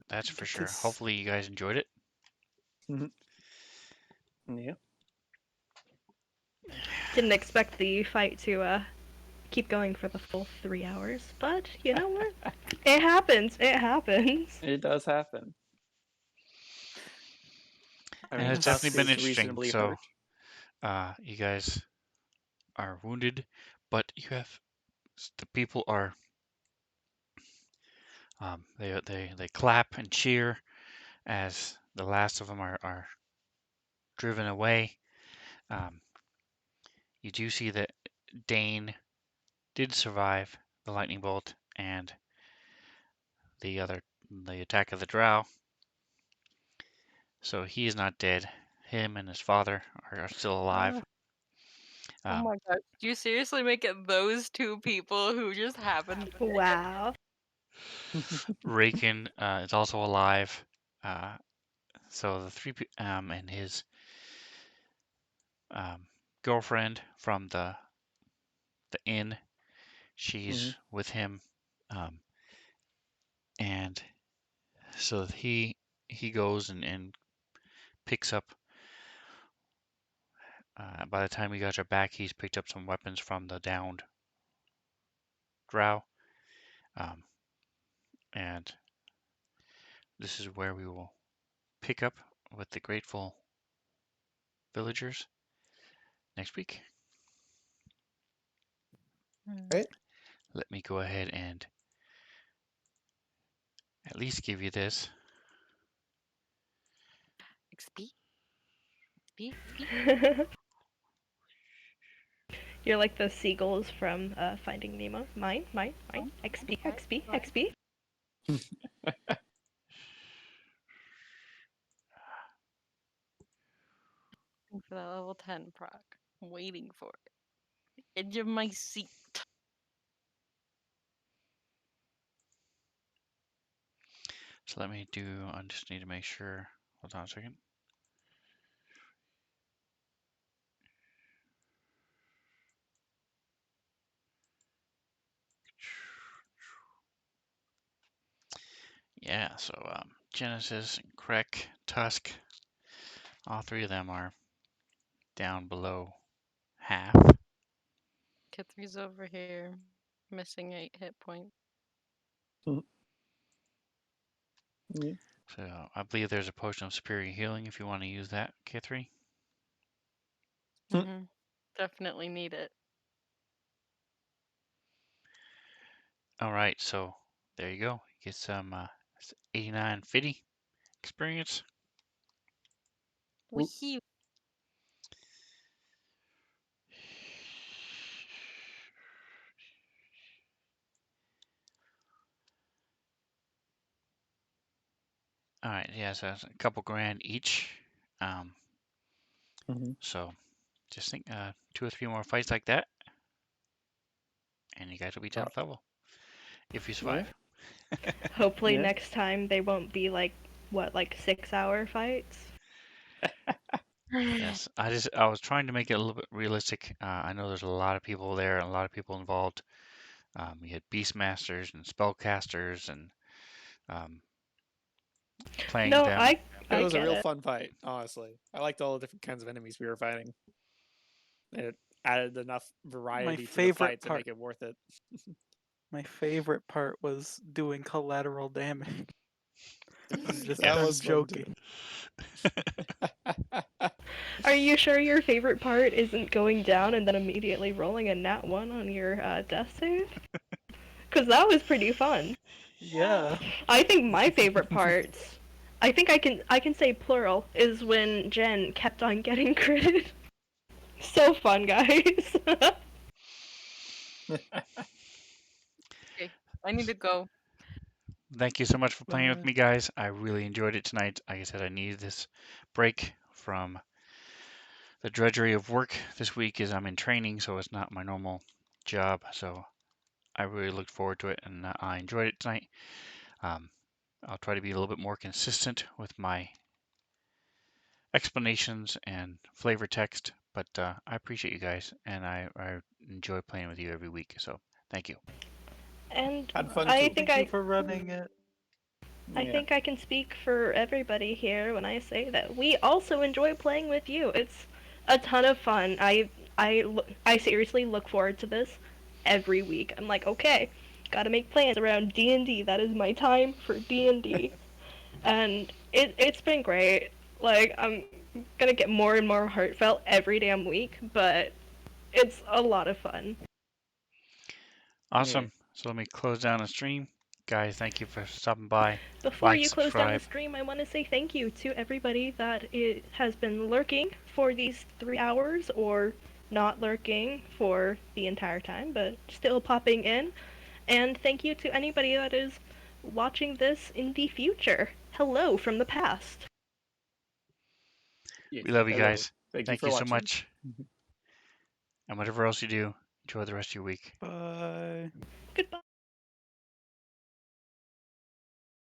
That's for get sure. this. Hopefully you guys enjoyed it. Yeah. Didn't expect the fight to keep going for the full 3 hours, but you know what? It happens. It happens. It does happen. I And mean, it's Tusk definitely been is interesting. reasonably So, hurt. you guys are wounded, but you have the people are they clap and cheer as the last of them are driven away. Um, you do see that Dane did survive the lightning bolt and the attack of the drow, so he is not dead. Him and his father are still alive. Oh Um, my god. Do you seriously make it those two people who just happened? Wow. Raken is also alive. So the and his um, girlfriend from the inn, she's with him, um, and so he goes and picks up. By the time you guys are back, he's picked up some weapons from the downed drow, um, and this is where we will pick up with the grateful villagers next week. Right? Let me go ahead and at least give you this. XP? XP? You're like the seagulls from Finding Nemo. Mine, mine, mine. XP, XP, XP. For that level 10 proc. I'm waiting for it. Edge of my seat. So let me do, I just need to make sure, hold on a second. Yeah, so Genesis, Krek, Tusk, all three of them are down below half. Kithri's over here, missing 8 hit points. Yeah. So I believe there's a potion of superior healing if you want to use that, K3. Mm-hmm. Definitely need it. All right, so there you go. Get some 89 50 experience. Wee All right, yeah, so it's a couple grand each. Um, Mhm. so just think 2 or 3 more fights like that, and you guys will be 10th level if you Yeah. survive. Hopefully Yeah. next time they won't be like what, like 6-hour fights. Yes, I was trying to make it a little bit realistic. I know there's a lot of people there and a lot of people involved. We had beastmasters and spellcasters and um, playing No, them. It I was a get real it. fun fight, honestly. I liked all the different kinds of enemies we were fighting. It added enough My variety to the favorite fight to part. make it worth it. My favorite part was doing collateral damage. I'm just That done was fun too. joking. Are you sure your favorite part isn't going down and then immediately rolling a nat 1 on your death save? Because that was pretty fun. Yeah. I think my favorite parts, I can say plural, is when Jen kept on getting critted. So fun, guys. Okay, I need to go. Thank you so much for playing with Bye. me, guys. I really enjoyed it tonight. Like I said, I needed this break from the drudgery of work this week as I'm in training, so it's not my normal job. So I really looked forward to it, and I enjoyed it tonight. Um, I'll try to be a little bit more consistent with my explanations and flavor text, but I appreciate you guys, and I enjoy playing with you every week. So thank you. And Had fun I too. think Thank you for running it. I Yeah. think I can speak for everybody here when I say that we also enjoy playing with you. It's a ton of fun. I seriously look forward to this every week. I'm like, okay, gotta make plans around D&D. That is my time for D&D. And it's been great. Like, I'm gonna get more and more heartfelt every damn week, but it's a lot of fun. Yeah. Awesome. So let me close down the stream. Guys, thank you for stopping by. Before Like, you close down the subscribe. stream, I want to say thank you to everybody that has been lurking for these 3 hours or not lurking for the entire time, but still popping in. And thank you to anybody that is watching this in the future. Hello from the past. Yes. We love you Hello. guys. Thank you Thank for you so watching. much. And whatever else you do, enjoy the rest of your week. Bye. Goodbye.